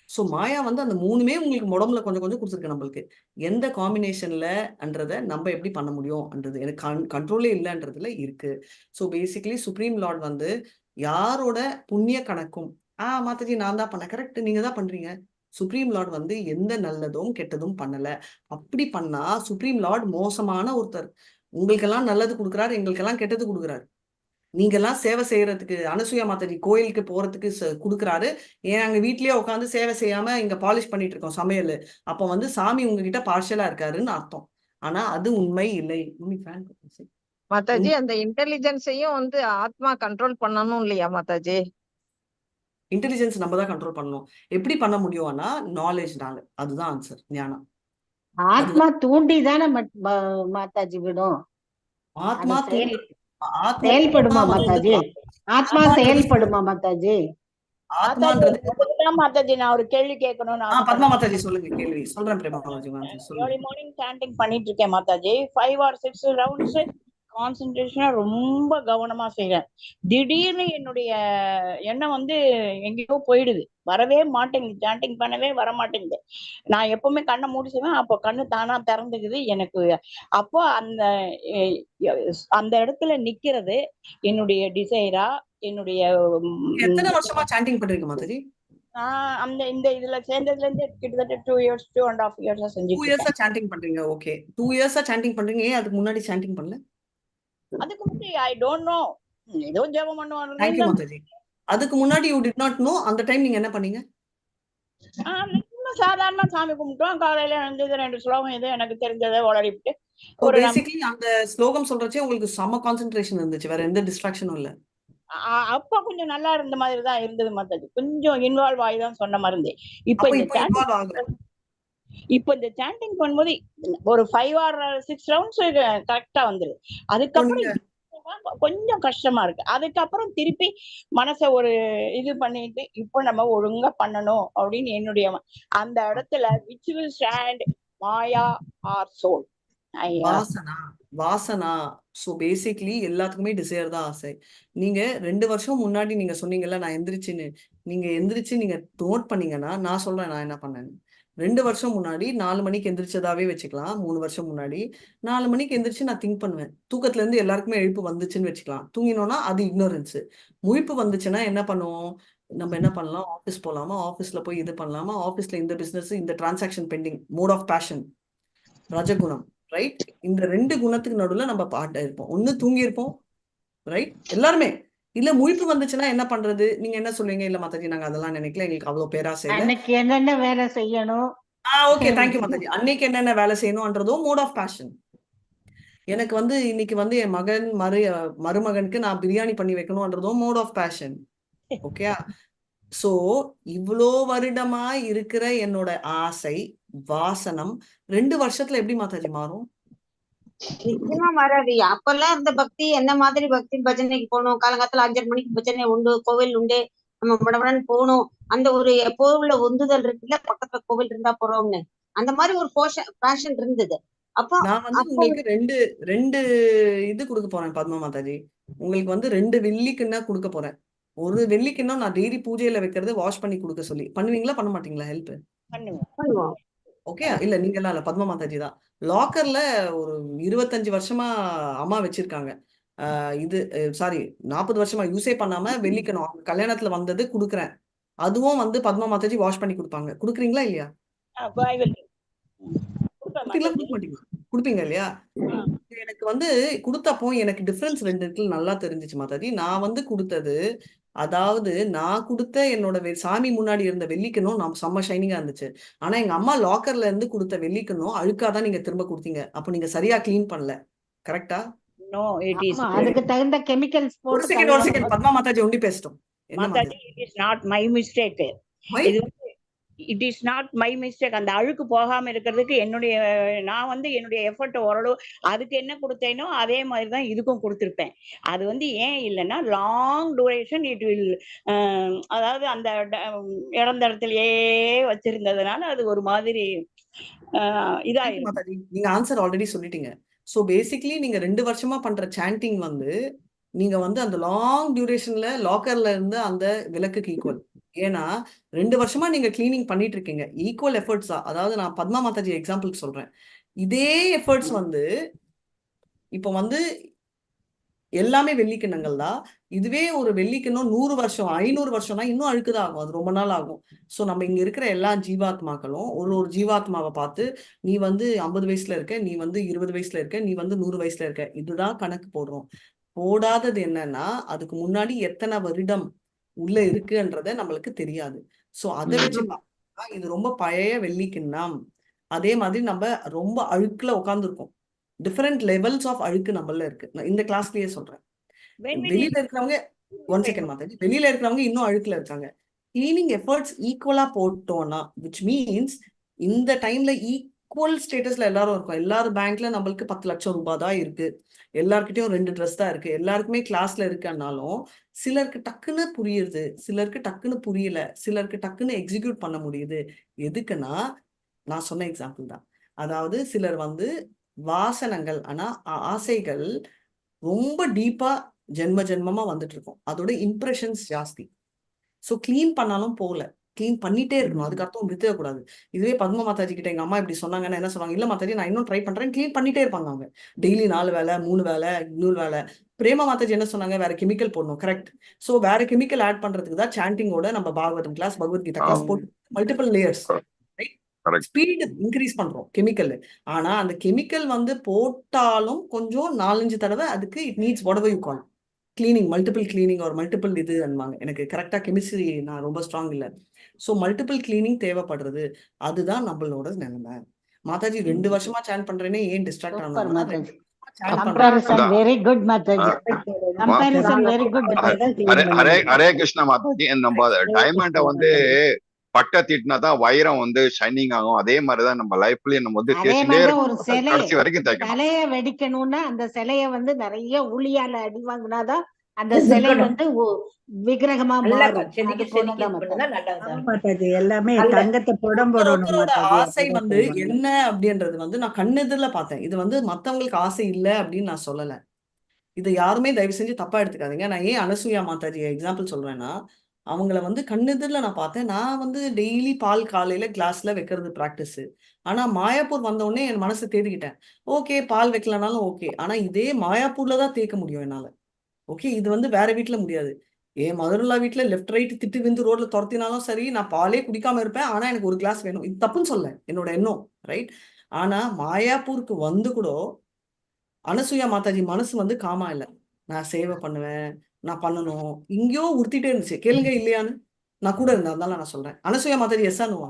ஸோ மாயா வந்து அந்த மூணுமே உங்களுக்கு உடம்புல கொஞ்சம் கொஞ்சம் கொடுத்துருக்கு. நம்மளுக்கு எந்த காம்பினேஷன்லன்றத நம்ம எப்படி பண்ண முடியும்ன்றது எனக்கு கண்ட்ரோலே இல்லைன்றதுல இருக்கு. ஸோ பேசிக்கலி சுப்ரீம் லார்ட் வந்து யாரோட புண்ணிய கணக்கும் மாதாஜி நான் தான் பண்ணேன், கரெக்ட், நீங்க தான் பண்றீங்க. சுப்ரீம் லார்ட் வந்து எந்த நல்லதும் கெட்டதும் பண்ணல. அப்படி பண்ணா சுப்ரீம் லார்ட் மோசமான ஒருத்தர். உங்களுக்கெல்லாம் நல்லது கொடுக்குறாரு, எங்களுக்கெல்லாம் கெட்டது கொடுக்குறாரு. நீங்கெல்லாம் சேவை செய்யறதுக்கு அனசூயா மாதாஜி கோயிலுக்கு போறதுக்கு கொடுக்குறாரு, ஏன் அங்க வீட்லயே உட்காந்து சேவை செய்யாம இங்க பாலிஷ் பண்ணிட்டு இருக்கோம் சமையல். அப்ப வந்து சாமி உங்ககிட்ட பார்ஷலா இருக்காருன்னு அர்த்தம். ஆனா அது உண்மை இல்லை. மாதாஜி அந்த இன்டெலிஜென்ஸையும் வந்து ஆத்மா கண்ட்ரோல் பண்ணணும் இல்லையா மாதாஜி? இன்டெலிஜென்ஸ் நம்ம தான் கண்ட்ரோல் பண்ணணும். எப்படி பண்ண முடியும்னா நாலேஜ்னால. அதுதான் ஆன்சர், ஞானம். ஆத்மா தூண்டி தானே மாதாஜி விடும். ஆத்மா செயல்படுமா மாதாஜி? ஆத்மா செயல்படுமா மாதாஜி? மாதாஜி நான் ஒரு கேள்வி கேட்கணும். பத்மா மாதாஜி சொல்லுங்க, கேள்வி சொல்றேன். Prema Mataji early morning sanding பண்ணிட்டு இருக்கேன் மாதாஜி. 5 or 6 ரவுண்ட்ஸ் கான்சென்ட்ரேஷனா ரொம்ப கவனமா செய்றேன். திடீர்னு என்னுடைய எண்ணம் வந்து எங்கேயோ போயிடுது, வரவே மாட்டேங்குது, சாண்டிங் பண்ணவே வர மாட்டேங்குது. நான் எப்பவுமே கண்ணை மூடி செய்வேன், அப்போ கண்ணு தானா திறந்துக்குது எனக்கு. அப்போ அந்த இடத்துல நிக்கிறது என்னுடைய டிசைரா, என்னுடைய எத்தனை வருஷமா சாண்டிங் பண்றீங்க மாதாஜி? அந்த இந்த இதுல சேர்ந்ததுல இருந்து கிட்டத்தட்ட 2 years 2.5 years செஞ்சுட்டு 2 years சாண்டிங் பண்றீங்க. ஓகே, 2 years சாண்டிங் பண்றீங்க. ஏன் அதுக்கு முன்னாடி சாண்டிங் பண்ணல? அதுக்கு முன்னாடி ஐ டோன்ட் நோ, ஏதோ ஜெபம் பண்ணுவாங்க. Thank you Mataji. அதுக்கு முன்னாடி யூ டிட் நாட் நோ. அந்த டைம் நீங்க என்ன பண்ணீங்க? சாதாரண சாமி கும்பிட்டோம், காலையில எழுந்தது 2 ஸ்லோகம் ஏதோ எனக்கு தெரிஞ்சதை உளறிவிட்டு ஒரு பேசிக்கலி அந்த ஸ்லோகம் சொல்றச்சே உங்களுக்கு செம கான்சென்ட்ரேஷன் இருந்துச்சு, வேற எந்த டிஸ்ட்ராக்ஷனும் இல்ல. அப்ப கொஞ்சம் நல்லா இருந்த மாதிரி தான் இருந்தது மாதாஜி. கொஞ்சம் இன்வால்வ் ஆகி தான் சொன்ன மாதிரி. இப்ப இந்த சாண்டிங் பண்ணும்போது ஒரு 5 or 6 ரவுண்ட்ஸ் கரெக்டா வந்துருது. அதுக்கப்புறம் கொஞ்சம் கஷ்டமா இருக்கு. அதுக்கப்புறம் திருப்பி மனச ஒரு இது பண்ணிட்டு இப்போ நம்ம ஒழுங்கா பண்ணணும் அப்படின்னு என்னுடைய அந்த இடத்துல which will stand maya or soul vasana. So basically எல்லாத்துக்குமே டிசைர் தான் ஆசை. நீங்க 2 வருஷம் முன்னாடி நீங்க சொன்னீங்கல்ல நான் எந்திரிச்சுன்னு, நீங்க எந்திரிச்சு நீங்க நோட் பண்ணீங்கன்னா நான் சொல்றேன் நான் என்ன பண்ணேன்னு. 2 வருஷம் முன்னாடி 4 மணிக்கு எந்திரிச்சதாவே வச்சுக்கலாம். 3 வருஷம் முன்னாடி 4 மணிக்கு எந்திரிச்சு நான் திங்க் பண்ணுவேன். தூக்கத்துல இருந்து எல்லாருக்குமே எழுப்பு வந்துச்சுன்னு வச்சுக்கலாம். தூங்கினோம்னா அது இக்னோரன்ஸ். முழிப்பு வந்துச்சுன்னா என்ன பண்ணுவோம், நம்ம என்ன பண்ணலாம், ஆஃபீஸ் போலாமா, ஆஃபீஸ்ல போய் இது பண்ணலாமா, ஆஃபீஸ்ல இந்த பிசினஸ் இந்த transaction pending, mode of passion, ரஜகுணம், ரைட்? இந்த 2 குணத்துக்கு நடுவுல நம்ம பாட்டு இருப்போம். ஒண்ணு தூங்கி இருப்போம், ரைட், எல்லாருமே. இல்ல முழிப்பு வந்துச்சுன்னா என்ன பண்றது? நீங்க என்ன சொல்லுவீங்க? இல்ல மாதாஜி நாங்க அதெல்லாம் நினைக்கல, எங்களுக்கு அவ்வளவு பேராசை இல்ல. அன்னைக்கு என்னென்ன வேலை செய்யணும். Okay, thank you Mataji. அன்னைக்கு என்னென்ன வேலை செய்யணும்ன்றதும் மோட் ஆஃப் பேஷன். எனக்கு வந்து இன்னைக்கு வந்து என் மருமகனுக்கு நான் பிரியாணி பண்ணி வைக்கணும்ன்றதும் mode of passion. Okay, so இவ்வளோ வருடமா இருக்கிற என்னோட ஆசை வாசனம் 2 வருஷத்துல எப்படி மாதாஜி மாறும்? நிச்சயமா மாறாது. அப்பெல்லாம் இந்த பக்தி என்ன மாதிரி பக்தி, பஜனைக்கு போகணும், காலங்காலத்துல 5:30 மணிக்கு பஜனை உண்டு, கோவில் உண்டு, நம்ம மடமடன்னு போகணும், அந்த ஒரு எப்போவுள்ள உந்துதல் இருக்குல்ல, பக்கத்துல கோவில் இருந்தா போறோம்னு, அந்த மாதிரி ஒரு பேஷன் இருந்தது. அப்போ நான் வந்து உங்களுக்கு ரெண்டு இது கொடுக்க போறேன் பத்மா மாதாஜி. உங்களுக்கு வந்து 2 வெள்ளிக்கிண்ணா கொடுக்க போறேன். ஒரு வெள்ளிக்கிண்ணா நான் டெய்லி பூஜையில வைக்கிறது வாஷ் பண்ணி கொடுக்க சொல்லி. பண்ணுவீங்களா பண்ண மாட்டீங்களா ஹெல்ப்? பண்ணுவோம். ஓகே, இல்ல நீங்க எல்லாம் இல்ல, பத்மா மாதாஜி தான். லாக்கர்ல ஒரு 25 வருஷமா அம்மா வச்சிருக்காங்க. இது சாரி 40 வருஷமா யூஸே பண்ணாம வெள்ளிக்கணும் கல்யாணத்துல வந்தது குடுக்குறேன். அதுவும் வந்து பத்மா மாதாஜி வாஷ் பண்ணி கொடுப்பாங்க. குடுக்குறீங்களா இல்லையா? குடுப்பீங்க இல்லையா? எனக்கு வந்து கொடுத்தப்போ எனக்கு டிஃபரன்ஸ் 2 இருக்குன்னு நல்லா தெரிஞ்சிச்சு மாதாஜி. நான் வந்து கொடுத்தது, அதாவது நான் கொடுத்த என்னோட சாமி முன்னாடி இருந்த வெள்ளிக்கணும் நான் செம்ம ஷைனிங்கா இருந்துச்சு. ஆனா எங்க அம்மா லாக்கர்ல இருந்து கொடுத்த வெள்ளிக்கணும் அழுக்காதான் நீங்க திரும்ப கொடுத்தீங்க. அப்போ நீங்க சரியா கிளீன் பண்ணல, கரெக்டா? நோ இட் இஸ் அதுக்கு தகுந்த கெமிக்கல்ஸ் ஒரு போட்டு செகண்ட் பத்மா மாதாஜி ஒண்டி பேசிட்டோம். என்ன Mataji Mataji? It is not my mistake. இது it is not my mistake. அந்த அழுக்கு போகாம இருக்கிறதுக்கு நான் வந்து என்னுடைய எஃபர்ட் ஓரளவு அதுக்கு என்ன கொடுத்தேனோ அதே மாதிரி தான் இதுக்கும் கொடுத்துருப்பேன். அது வந்து ஏன் இல்லைன்னா லாங் டூரேஷன் இட் வில், அதாவது அந்த இறந்த இடத்துலயே வச்சிருந்ததுனால அது ஒரு மாதிரி இதாயிரும். மாதாஜி நீங்க ஆன்சர் ஆல்ரெடி சொல்லிட்டீங்க. சோ பேசிக்கலி நீங்க 2 வருஷமா பண்ற சாண்டிங் வந்து நீங்க வந்து அந்த லாங் டியூரேஷன்ல லாக்கர்ல இருந்து அந்த விளக்குக்கு ஈக்குவல். ஏன்னா 2 வருஷமா நீங்க கிளீனிங் பண்ணிட்டு இருக்கீங்க, ஈக்குவல் எஃபர்ட்ஸ் தான். அதாவது நான் பத்மா மாதாஜி எக்ஸாம்பிளுக்கு சொல்றேன். இதே எஃபர்ட்ஸ் வந்து இப்போ வந்து எல்லாமே வெள்ளிக்கிண்ணங்கள் தான். இதுவே ஒரு வெள்ளிக்கிண்ணம் 100 வருஷம் 500 வருஷம்னா இன்னும் அழுக்குதான் ஆகும், அது ரொம்ப நாள் ஆகும். ஸோ நம்ம இங்க இருக்கிற எல்லா ஜீவாத்மாக்களும் ஒரு ஜீவாத்மாவை பார்த்து நீ வந்து 50 வயசுல இருக்க, நீ வந்து 20 வயசுல இருக்க, நீ வந்து 100 வயசுல இருக்க, இதுதான் கணக்கு போடுறோம். போடாதது என்னன்னா அதுக்கு முன்னாடி எத்தனை வருடம் உள்ள இருக்குன்றத நம்மளுக்கு தெரியாது. சோ அதை வச்சு பார்த்தா இது ரொம்ப பழைய வெள்ளிக்கிண்ணம். அதே மாதிரி நம்ம ரொம்ப அழுக்குல உட்காந்துருக்கோம். டிஃபரெண்ட் லெவல்ஸ் ஆஃப் அழுக்கு நம்மள இருக்கு. நான் இந்த கிளாஸ்லயே சொல்றேன். வெளியில இருக்கிறவங்க 1 செகண்ட் மாதாஜி, வெளியில இருக்கிறவங்க இன்னும் அழுக்குல இருக்காங்க. கிளீனிங் எஃபர்ட்ஸ் ஈக்குவலா போட்டோம்னா விச் மீன்ஸ் இந்த டைம்ல ஈக்குவல் ஸ்டேட்டஸ்ல எல்லாரும் இருக்கும். எல்லாரும் பேங்க்ல நம்மளுக்கு 10 லட்சம் ரூபாய் தான் இருக்கு, எல்லார்கிட்டயும் 2 ட்ரெஸ் தான் இருக்கு, எல்லாருக்குமே கிளாஸ்ல இருக்குன்னாலும் சிலருக்கு டக்குன்னு புரியுது, சிலருக்கு டக்குன்னு புரியல, சிலருக்கு டக்குன்னு எக்ஸிக்யூட் பண்ண முடியுது. எதுக்குன்னா நான் சொன்ன எக்ஸாம்பிள் தான். அதாவது சிலர் வந்து வாசனங்கள் ஆனா ஆசைகள் ரொம்ப டீப்பா ஜென்ம ஜென்மமா வந்துட்டு இருக்கும், அதோட இம்ப்ரெஷன்ஸ் ஜாஸ்தி. சோ கிளீன் பண்ணாலும் போகல, கிளீன் பண்ணிட்டே இருக்கணும், அதுக்கு அர்த்தம் விட்டுறக்கூடாது. இதுவே பத்மா மாதாஜி கிட்ட எங்க அம்மா இப்படி சொன்னாங்கன்னா என்ன சொன்னாங்க, இல்ல மாதாஜி நான் இன்னும் ட்ரை பண்றேன், கிளீன் பண்ணிட்டே இருப்பாங்க அவங்க. டெய்லி 4 வேலை 3 வேலை 200 வேலை. பிரேமா மாதாஜி என்ன சொன்னாங்க, வேற கெமிக்கல் போடணும், கரெக்ட். சோ வேற கெமிக்கல் ஆட் பண்றதுக்கு தான் சாண்டிங்கோட நம்ம பாகவதம் கிளாஸ் பகவத்கீதா கிளாஸ் போட்டு மல்டிபிள் லேயர்ஸ் ஸ்பீட் இன்க்ரீஸ் பண்றோம் கெமிக்கல். ஆனா அந்த கெமிக்கல் வந்து போட்டாலும் கொஞ்சம் 4-5 தடவை அதுக்கு it needs whatever you call cleaning, multiple cleaning ஒரு மல்டிபிள் இது அன்பாங்க. எனக்கு கரெக்டா கெமிஸ்ட்ரி நான் ரொம்ப ஸ்ட்ராங் இல்ல. சோ மல்டிபிள் கிளீனிங் தேவைப்படுறது, அதுதான் நம்மளோட நிலைமை. மாதாஜி 2 வருஷமா சாண்ட் பண்றேனே ஏன் டிஸ்ட்ராக்ட் ஆனா very good Mataji, comparison very good. Hare Krishna Mataji. நம்ம டைமண்ட வந்து பட்டை தீட்டினாதான் வைரம் வந்து ஷைனிங் ஆகும். அதே மாதிரிதான் நம்ம லைஃப்லயும் நம்ம வந்து ஒரு கடைசி வரைக்கும் சிலைய வெடிக்கணும்னா அந்த சிலைய வந்து நிறைய ஊழியால அடி வாங்கினாதான் அந்த சிலை வந்து விக்கிரகமா மாறும். எல்லாமே தங்கத்தை புடம் போடணும். ஆசை வந்து என்ன அப்படின்றது வந்து நான் கண்ணெதிரில பார்த்தேன். இது வந்து மத்தவங்களுக்கு ஆசை இல்லை அப்படின்னு நான் சொல்லல. இதை யாருமே தயவு செஞ்சு தப்பா எடுத்துக்காதீங்க. நான் ஏன் அனசூயா மாதாஜி எக்ஸாம்பிள் சொல்றேன்னா, அவங்கள வந்து கண்ணெதிரில நான் பார்த்தேன். நான் வந்து டெய்லி பால் காலையில கிளாஸ்ல வைக்கிறது பிராக்டிஸ். ஆனா மாயாப்பூர் வந்த உடனே என் மனசை தேடிக்கிட்டேன். ஓகே பால் வைக்கலனாலும் ஓகே, ஆனா இதே மாயாப்பூர்ல தான் தேக்க முடியும் என்னால. ஓகே இது வந்து வேற வீட்டுல முடியாது. ஏன் மதுரலா வீட்டுல லெஃப்ட் ரைட் திட்டு விந்து ரோட்ல துரத்தினாலும் சரி, நான் பாலே குடிக்காம இருப்பேன். ஆனா எனக்கு ஒரு கிளாஸ் வேணும். இது தப்புன்னு சொல்ல, என்னோட எண்ணம் ரைட். ஆனா மாயாப்பூருக்கு வந்து கூட அனசூயா மாதாஜி மனசு வந்து காமா இல்லை. நான் சேவை பண்ணுவேன், நான் பண்ணணும், இங்கேயோ உறுத்திட்டே இருந்துச்சு. கேளுங்க இல்லையான்னு, நான் கூட இருந்தேன், அதனால நான் சொல்றேன். அனசூயா மாதாஜி எஸ்ஸானுவா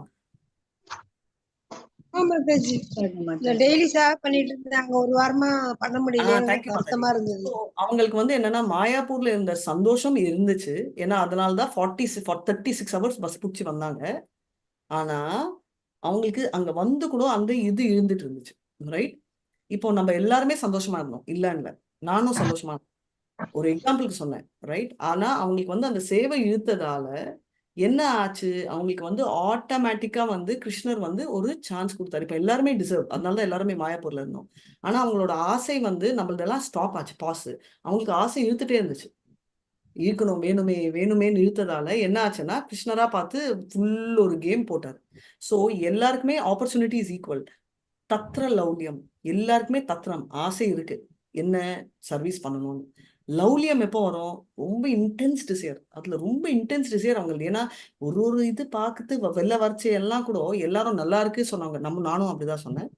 டெய்லி சேவை பண்ணிட்டு இருந்தாங்க, ஒரு வாரமா பண்ண முடியல, கஷ்டமா இருந்தது. அவங்களுக்கு வந்து என்னன்னா மாயாப்பூர்ல இருந்த சந்தோஷம் இருந்துச்சு. ஏன்னா அதனாலதான் 36 ஹவர்ஸ் பஸ் பிடிச்சி வந்தாங்க. ஆனா அவங்களுக்கு அங்க வந்து கூட அந்த இது இருந்துட்டு இருந்துச்சு, ரைட். இப்போ நம்ம எல்லாருமே சந்தோஷமா இருந்தோம், இல்ல நானும் சந்தோஷமா இருந்தேன். ஒரு எக்ஸாம்பிளுக்கு சொன்னேன், ரைட். ஆனா அவங்களுக்கு வந்து அந்த சேவை இழுத்ததால என்ன ஆச்சு, அவங்களுக்கு வந்து ஆட்டோமேட்டிக்கா வந்து கிருஷ்ணர் வந்து ஒரு சான்ஸ் கொடுத்தாரு. இப்ப எல்லாருமே டிசர்வ், அதனாலதான் எல்லாருமே மாயாப்பூர்ல இருந்தோம். ஆனா அவங்களோட ஆசை வந்து நம்மளதெல்லாம் ஸ்டாப் ஆச்சு, பாஸ். அவங்களுக்கு ஆசை இழுத்துட்டே இருந்துச்சு, இருக்கணும் வேணுமே வேணுமேன்னு இழுத்ததால என்ன ஆச்சுன்னா கிருஷ்ணரா பார்த்து ஃபுல் ஒரு கேம் போட்டார். சோ எல்லாருக்குமே ஆப்பர்ச்சுனிட்டி இஸ் ஈக்குவல். தத்ர லௌல்யம், எல்லாருக்குமே தத்ரம் ஆசை இருக்கு, என்ன சர்வீஸ் பண்ணணும்னு. லவ்லியம் எப்போ வரும், ரொம்ப இன்டென்ஸ் டிசைர். அதுல ரொம்ப இன்டென்ஸ் டிசைர் அவங்களுக்கு. ஏன்னா ஒரு இது பார்க்குது வெள்ள வரைச்சி எல்லாம் கூட எல்லாரும் நல்லா இருக்கு சொன்னாங்க, நானும் அப்படிதான் சொன்னேன்.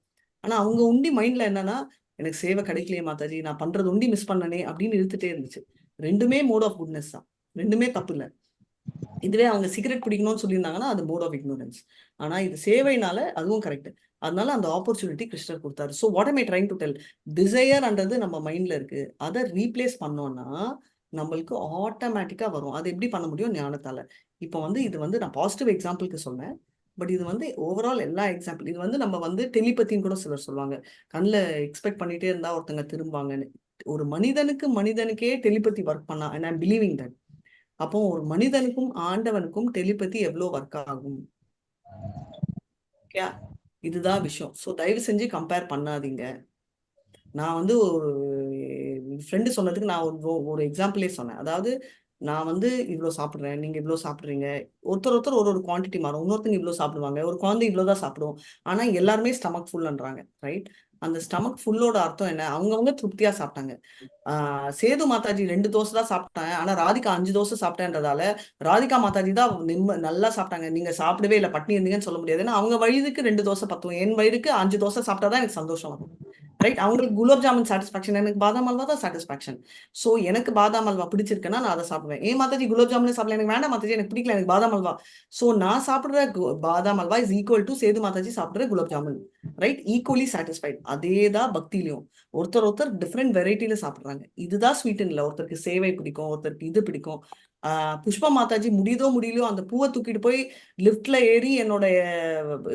ஆனா அவங்க உண்டி மைண்ட்ல என்னன்னா எனக்கு சேவை கிடைக்கலையே மாதாஜி, நான் பண்றது ஒண்டி மிஸ் பண்ணனே அப்படின்னு இழுத்துட்டே இருந்துச்சு. ரெண்டுமே மோட் ஆஃப் குட்னஸ் தான், ரெண்டுமே தப்பு இல்லை. இதுவே அவங்க சிகரெட் பிடிக்கணும்னு சொல்லியிருந்தாங்கன்னா அது மோட் ஆஃப் இக்னோரன்ஸ். ஆனா இது சேவைனால அதுவும் கரெக்ட். அதனால அந்த ஆப்பர்ச்சுனிட்டி கிருஷ்ணர் கொடுத்தாரு. So what I trying to tell, டிசையர்ன்றது நம்ம மைண்ட்ல இருக்கு, அதை ரீப்ளேஸ் பண்ணோம்னா நம்மளுக்கு ஆட்டோமேட்டிக்கா வரும். அது எப்படி பண்ண முடியும்? ஞானத்தால. இப்போ இது நான் பாசிட்டிவ் எக்ஸாம்பிளுக்கு சொன்னேன். பட் இது ஓவரால் எல்லா எக்ஸாம்பிள், இது நம்ம டெலிபத்தின்னு கூட சிலர் சொல்லுவாங்க. கண்ணில் எக்ஸ்பெக்ட் பண்ணிட்டே இருந்தா ஒருத்தங்க திரும்புவாங்கன்னு. ஒரு மனிதனுக்கே டெலிபதி ஒர்க் பண்ணா, and I am believing that. அப்போ ஒரு மனிதனுக்கும் ஆண்டவனுக்கும் டெலிபதி எவ்வளோ ஒர்க் ஆகும்? ஓகே, இதுதான் விஷயம். ஸோ தயவு செஞ்சு கம்பேர் பண்ணாதீங்க. நான் ஒரு ஃப்ரெண்டு சொன்னதுக்கு நான் ஒரு எக்ஸாம்பிளே சொன்னேன். அதாவது நான் இவ்வளோ சாப்பிட்றேன், நீங்க இவ்வளோ சாப்பிட்றீங்க, ஒருத்தர் ஒரு குவான்டிட்டி மாறும். இன்னொருத்தங்க இவ்வளோ சாப்பிடுவாங்க, ஒரு குழந்தை இவ்வளோதான் சாப்பிடுவோம். ஆனா எல்லாருமே ஸ்டமக் ஃபுல்ன்றாங்க, ரைட்? அந்த ஸ்டமக் ஃபுல்லோட அர்த்தம் என்ன? அவங்கவுங்க திருப்தியா சாப்பிட்டாங்க. சேது மாதாஜி 2 தோசை தான் சாப்பிட்டாங்க, ஆனா ராதிகா 5 தோசை சாப்பிட்டேன்றதால ராதிகா மாதாஜி தான் நல்லா சாப்பிட்டாங்க, நீங்க சாப்பிடவே இல்லை, பட்னி இருந்தீங்கன்னு சொல்ல முடியாது. ஏன்னா அவங்க வயதுக்கு 2 தோசை பத்தும், என் வயிறுக்கு 5 தோசை சாப்பிட்டாதான் எனக்கு சந்தோஷம் வரும், ரைட்? அவங்களுக்கு குலாப் ஜாமுன் சாட்டிஸ்பாக்சன், எனக்கு பாதாம் அல்வா தான் சாட்டிஸ்பாக்சன். ஸோ எனக்கு பாதாம் அல்வா பிடிச்சிருக்குன்னா நான் அதை சாப்பிடுவேன். ஏன் மாதாஜி குலாப் ஜாமுன் சாப்பிடல, எனக்கு வேண்டாம் மாதாஜி, எனக்கு பிடிக்கல, எனக்கு பாதாம் அல்வா. ஸோ நான் சாப்பிடுற badam halwa is equal to Sethu Mataji சாப்பிடுற gulab jamun, right? Equally satisfied. அதேதான் பக்திலையும் ஒருத்தர் டிஃப்ரெண்ட் வெரைட்டில சாப்பிடுறாங்க. இதுதான் ஸ்வீட்டன் இல்லை. ஒருத்தருக்கு சேவை பிடிக்கும், ஒருத்தருக்கு இது பிடிக்கும். புஷ்பா மாதாஜி முடியுதோ முடியலையோ அந்த பூவை தூக்கிட்டு போய் லிஃப்ட்ல ஏறி என்னோட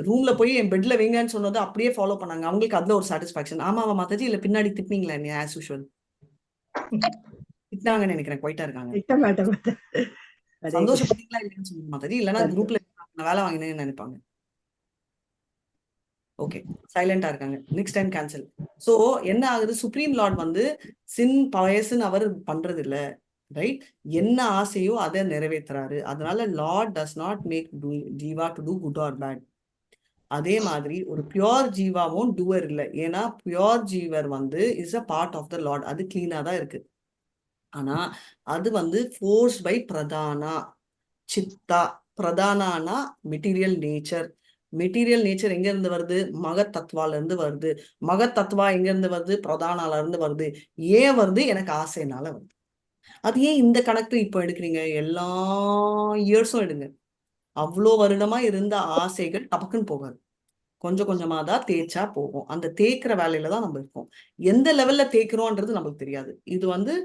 ரூம்ல போய் என் பெட்ல வைங்கன்னு சொன்னதை அப்படியே ஃபாலோ பண்ணாங்க. அவங்களுக்கு அதுல ஒரு சாட்டிஸ்பாக்சன். ஆமாவா மாதாஜி, இல்ல பின்னாடி திட்டினீங்களா நீ? ஆஸ் யூஷுவல் திட்டினாங்கன்னு நினைக்கிறேன், குவைட்டா இருக்காங்க. சந்தோஷப்பட்டீங்களா இல்லைன்னு சொல்லுங்க மாதாஜி, இல்லைன்னா குரூப்ல வேலை வாங்கினேன்னு நினைப்பாங்க. ஓகே, சைலண்டா இருக்காங்க. Next time cancel. சோ என்ன ஆகுது? சுப்ரீம் லார்ட் சின் பயசுன்னு அவர் பண்றது இல்ல, ரைட்? என்ன ஆசையோ அதை நிறைவேற்றுறாரு. அதனால Lord does not make jiva to do good or bad. அதே மாதிரி ஒரு பியோர் ஜீவாவும் டூவர் இல்லை. ஏன்னா பியோர் ஜீவர் is a part of the Lord, அது கிளீனா தான் இருக்கு. ஆனா அது ஃபோர்ஸ் பை பிரதானா சித்தா. பிரதானானா மெட்டீரியல் நேச்சர். மெட்டீரியல் நேச்சர் எங்க இருந்து வருது? மகத் தத்துவால இருந்து வருது. மகத் தத்துவா எங்க இருந்து வருது? பிரதானால இருந்து வருது. ஏன் வருது? எனக்கு ஆசைனால வருது. அது ஏன் இந்த கணக்கு இப்போ எடுக்கிறீங்க? எல்லா இயர்ஸும் எடுங்க. அவ்வளோ வருடமா இருந்த ஆசைகள் டபக்குன்னு போகாது, கொஞ்சம் கொஞ்சமா தான் தேய்ச்சா போகும். அந்த தேய்க்கிற வேலையில தான் நம்ம இருக்கோம். எந்த லெவல்ல தேய்க்கிறோன்றது நமக்கு தெரியாது. இது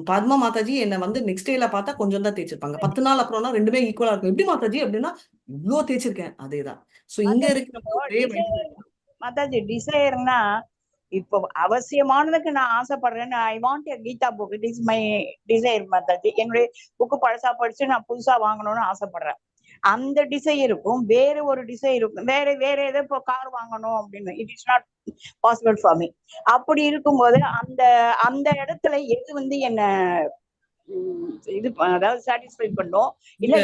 பத்மா மாதாஜி என்ன நெக்ஸ்ட் டேல பார்த்தா கொஞ்சம் தான் தேய்ச்சிருப்பாங்க, 10 நாள் அப்புறம்னா ரெண்டுமே ஈக்குவலா இருக்கும். எப்படி மாதாஜி அப்படின்னா இவ்வளோ தேய்ச்சிருக்கேன், அதேதான். சோ இங்க இருக்கிற மாதாஜி டிசைர்னா இப்போ அவசியமானதுக்கு நான் ஆசைப்படுறேன்னு I want a Gita book, it is my desire Mataji. என்னுடைய புக்கு பழசா படிச்சு நான் புதுசா வாங்கணும்னு ஆசைப்படுறேன். அந்த டிசைருக்கும் வேற ஒரு டிசைருக்கும் வேற ஏதோ இப்போ கார் வாங்கணும் அப்படின்னு it is not possible for me. அப்படி இருக்கும்போது அந்த இடத்துல எது என்ன இது அதாவது சாட்டிஸ்ஃபை பண்ணும் இல்ல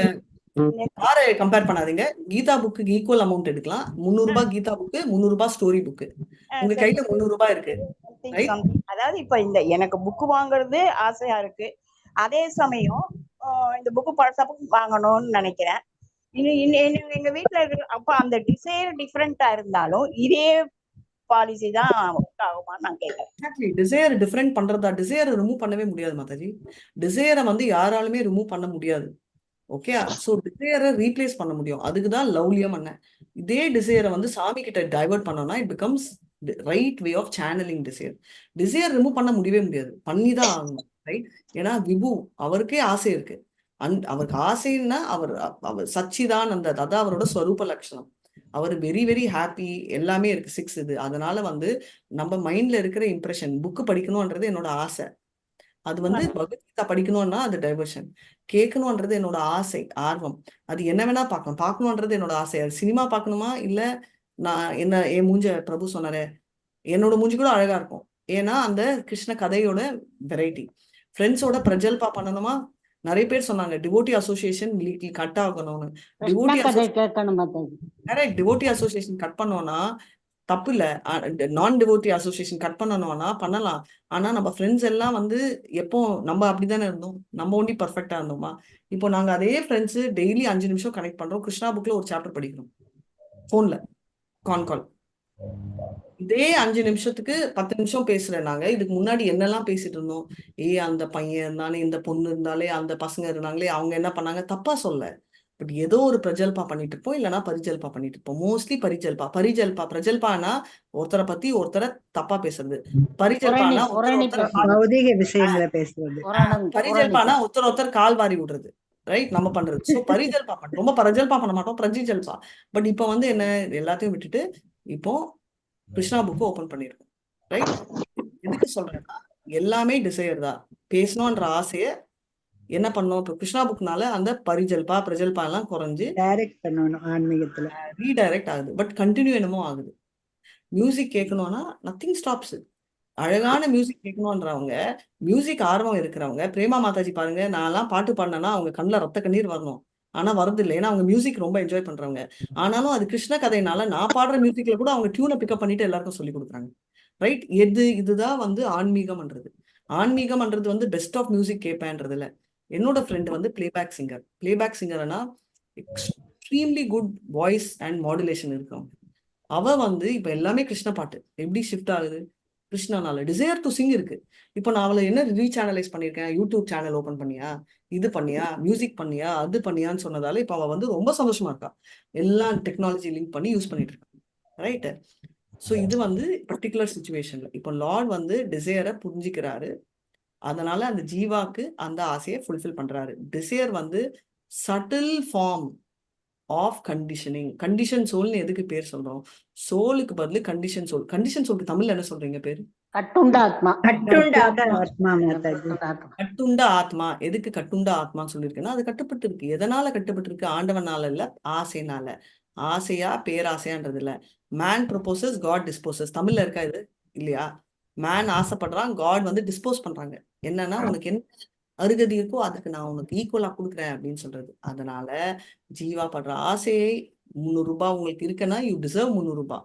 காரை கம்பேர் பண்ணாதீங்க. கீதா புக்கு ஈக்குவல் அமௌண்ட் எடுக்கலாம். 300 ரூபாய் கீதா புக்கு, 300 ரூபாய் ஸ்டோரி புக்கு. உங்க கையில 300 ரூபாய் இருக்கு. அதாவது இப்ப இந்த எனக்கு புக்கு வாங்குறது ஆசையா இருக்கு, அதே சமயம் இந்த புக்கு பழசா வாங்கணும்னு நினைக்கிறேன். எங்க வீட்டுல இருக்கு. அப்ப அந்த டிசைர் டிஃபரெண்டா இருந்தாலும் இதே பாலிசி தான் ஒர்க் ஆகுமான்னு நான் கேட்கிறேன். டிசைர் டிஃபரெண்ட் பண்றதா? டிசைரை ரிமூவ் பண்ணவே முடியாது மாதாஜி. டிசைரை யாராலுமே ரிமூவ் பண்ண முடியாது. ஓகே, சோ டிசைரை ரீப்ளேஸ் பண்ண முடியும். அதுக்குதான் லவ்லியம் என்ன. இதே டிசைரை சாமி கிட்ட டைவர்ட் பண்ணோம்னா it becomes right way of channelling desire. Desire remove பண்ண முடியவே முடியாது, பண்ணிதான் ஆகணும், ரைட்? ஏன்னா விபு அவருக்கே ஆசை இருக்கு. அவருக்கு ஆசைன்னா அவர் சச்சிதான் அந்த அதான் அவரோட ஸ்வரூப லட்சணம். அவர் வெரி வெரி ஹாப்பி, எல்லாமே இருக்கு 6 இது. அதனால நம்ம மைண்ட்ல இருக்கிற இம்ப்ரெஷன் புக்கு படிக்கணும்ன்றது என்னோட ஆசை. அது பகவத்கீதா படிக்கணும்னா அது டைவர்ஷன். கேட்கணும்ன்றது என்னோட ஆசை, ஆர்வம். அது என்ன வேணா பார்க்கணும்ன்றது என்னோட ஆசை. அது சினிமா பார்க்கணுமா இல்ல நான் என் மூஞ்ச பிரபு சொன்னாரே, என்னோட மூஞ்சி கூட அழகா இருக்கும். ஏன்னா அந்த கிருஷ்ண கதையோட வெரைட்டி. ஃப்ரெண்ட்ஸோட பிரஜல்பா பண்ணணுமா? நிறைய பேர் சொன்னாங்க டிவோட்டி அசோசியேஷன் கட் ஆகணும்னு. டிவோட்டி அசோசியேஷன் கட் பண்ணோம்னா தப்பு இல்ல. நான் டிவோட்டி அசோசியேஷன் கட் பண்ணணும்னா பண்ணலாம். ஆனா நம்ம ஃப்ரெண்ட்ஸ் எல்லாம் எப்போ நம்ம அப்படித்தானே இருந்தோம்? நம்ம ஒண்டி பர்ஃபெக்டா இருந்தோமா? இப்போ நாங்க அதே ஃப்ரெண்ட்ஸ் டெய்லி 5 நிமிஷம் கனெக்ட் பண்றோம். கிருஷ்ணா புக்ல ஒரு சாப்டர் படிக்கிறோம், போன்ல கால். இதே 5 நிமிஷத்துக்கு 10 நிமிஷம் பேசுறேன் நாங்க. இதுக்கு முன்னாடி என்னெல்லாம் பேசிட்டு இருந்தோம். அந்த பையன் இருந்தானே, இந்த பொண்ணு இருந்தாலே, அந்த பசங்க இருந்தாங்களே, அவங்க என்ன பண்ணாங்க தப்பா சொல்ல. பட் ஏதோ ஒரு பிரஜல்பா பண்ணிட்டு இருப்போம், இல்லைன்னா பரிஜல்பா பண்ணிட்டு இருப்போம். மோஸ்ட்லி பரிஜல்பா. பிரஜல்பானா ஒருத்தரை பத்தி ஒருத்தரை தப்பா பேசுறது. பரிஜல்பானா பௌதிக விஷயங்களை பேசுறது. பரிஜல்பானா ஒருத்தர் கால் வாரி விடுறது. ரைட், நம்ம பண்றது. சோ பரிஜல்பா பண்ணும், ரொம்ப பரஜல்பா பண்ண மாட்டோம், பிரஜிஜல்பா. பட் இப்ப வந்து என்ன, எல்லாத்தையும் விட்டுட்டு இப்போ கிருஷ்ணா புக்கு ஓபன் பண்ணிருக்கோம். ரைட், எதுக்கு சொல்றேன்னா எல்லாமே டிசைர் தான். பேசணும்ன்ற ஆசைய என்ன பண்ணோம், இப்போ கிருஷ்ணா புக்னால அந்த பரிஜல்பா பிரஜல்பா எல்லாம் குறைஞ்சு டைரக்ட் பண்ணணும் ஆன்மீகத்துல. ரீடைரக்ட் ஆகுது. பட் கண்டினியூ என்னமோ ஆகுது. மியூசிக் கேட்கணும்னா நத்திங் ஸ்டாப்ஸ். அழகான மியூசிக் கேட்கணும்ன்றவங்க, மியூசிக் ஆர்வம் இருக்கிறவங்க, பிரேமா மாதாஜி பாருங்க, நான்லாம் பாட்டு பாடினேன்னா அவங்க கண்ணில் ரத்த கண்ணீர் வரணும். ஆனா வரது இல்லை, ஏன்னா அவங்க மியூசிக் ரொம்ப என்ஜாய் பண்றவங்க. ஆனாலும் அது கிருஷ்ண கதையினால நான் பாடுற மியூசிக்ல கூட அவங்க டியூனை பிக்கப் பண்ணிட்டு எல்லாருக்கும் சொல்லி கொடுக்குறாங்க. ரைட், இதுதான் வந்து ஆன்மீகம்ன்றது. ஆன்மீகம்ன்றது வந்து பெஸ்ட் ஆஃப் மியூசிக் கேட்பேன்றது இல்லை. என்னோட ஃப்ரெண்டு வந்து பிளேபேக் சிங்கர்னா extremely good voice and modulation இருக்கும். அவ வந்து இப்ப எல்லாமே கிருஷ்ண பாட்டு எப்படி ஷிஃப்ட் ஆகுது, கிருஷ்ணனால டிசைர் டு சிங் இருக்கு. இப்போ நான் அவளை என்ன ரீசேனலைஸ் பண்ணியிருக்கேன், யூடியூப் சேனல் ஓபன் பண்ணியா, இது பண்ணியா, மியூசிக் பண்ணியா, அது பண்ணியான்னு சொன்னதால இப்ப அவ வந்து ரொம்ப சந்தோஷமா இருக்கா. எல்லாம் டெக்னாலஜி லிங்க் பண்ணி யூஸ் பண்ணிட்டு இருக்காங்க. ரைட், ஸோ இது வந்து பர்டிகுலர் சுச்சுவேஷன்ல இப்போ லார்ட் வந்து டிசைரை புரிஞ்சுக்கிறாரு. அதனால அந்த ஜீவாக்கு அந்த ஆசையை ஃபுல்ஃபில் பண்றாரு. டிசைர் வந்து subtle form of conditioning. Condition சோல்னு எதுக்கு பேர் சொல்றோம், சோலுக்கு பதிலு கண்டிஷன் சோல். கண்டிஷன் சோலுக்கு தமிழ்ல என்ன சொல்றீங்க பேரு? கட்டுண்ட ஆத்மா. கட்டுண்ட ஆத்மா. எதுக்கு கட்டுண்ட ஆத்மான்னு சொல்லியிருக்கேன்னா, அது கட்டுப்பட்டு இருக்கு. எதனால கட்டுப்பட்டு இருக்கு? ஆண்டவனால இல்ல, ஆசைனால. ஆசையா பேராசையான்றது இல்ல. Man proposes, God disposes. தமிழ்ல இருக்கா இது? இல்லையா? மேன் ஆசைப்படுறான், காட் வந்து டிஸ்போஸ் பண்றாங்க. என்னன்னா உனக்கு என்ன அருகதி இருக்கோ அதுக்கு நான் உனக்கு ஈக்குவலா கொடுக்குறேன் அப்படின்னு சொல்றது. அதனால ஜீவா படுற ஆசையை 300 ரூபாய் உங்களுக்கு இருக்குன்னா யூ டிசர்வ் 300 ரூபாய்.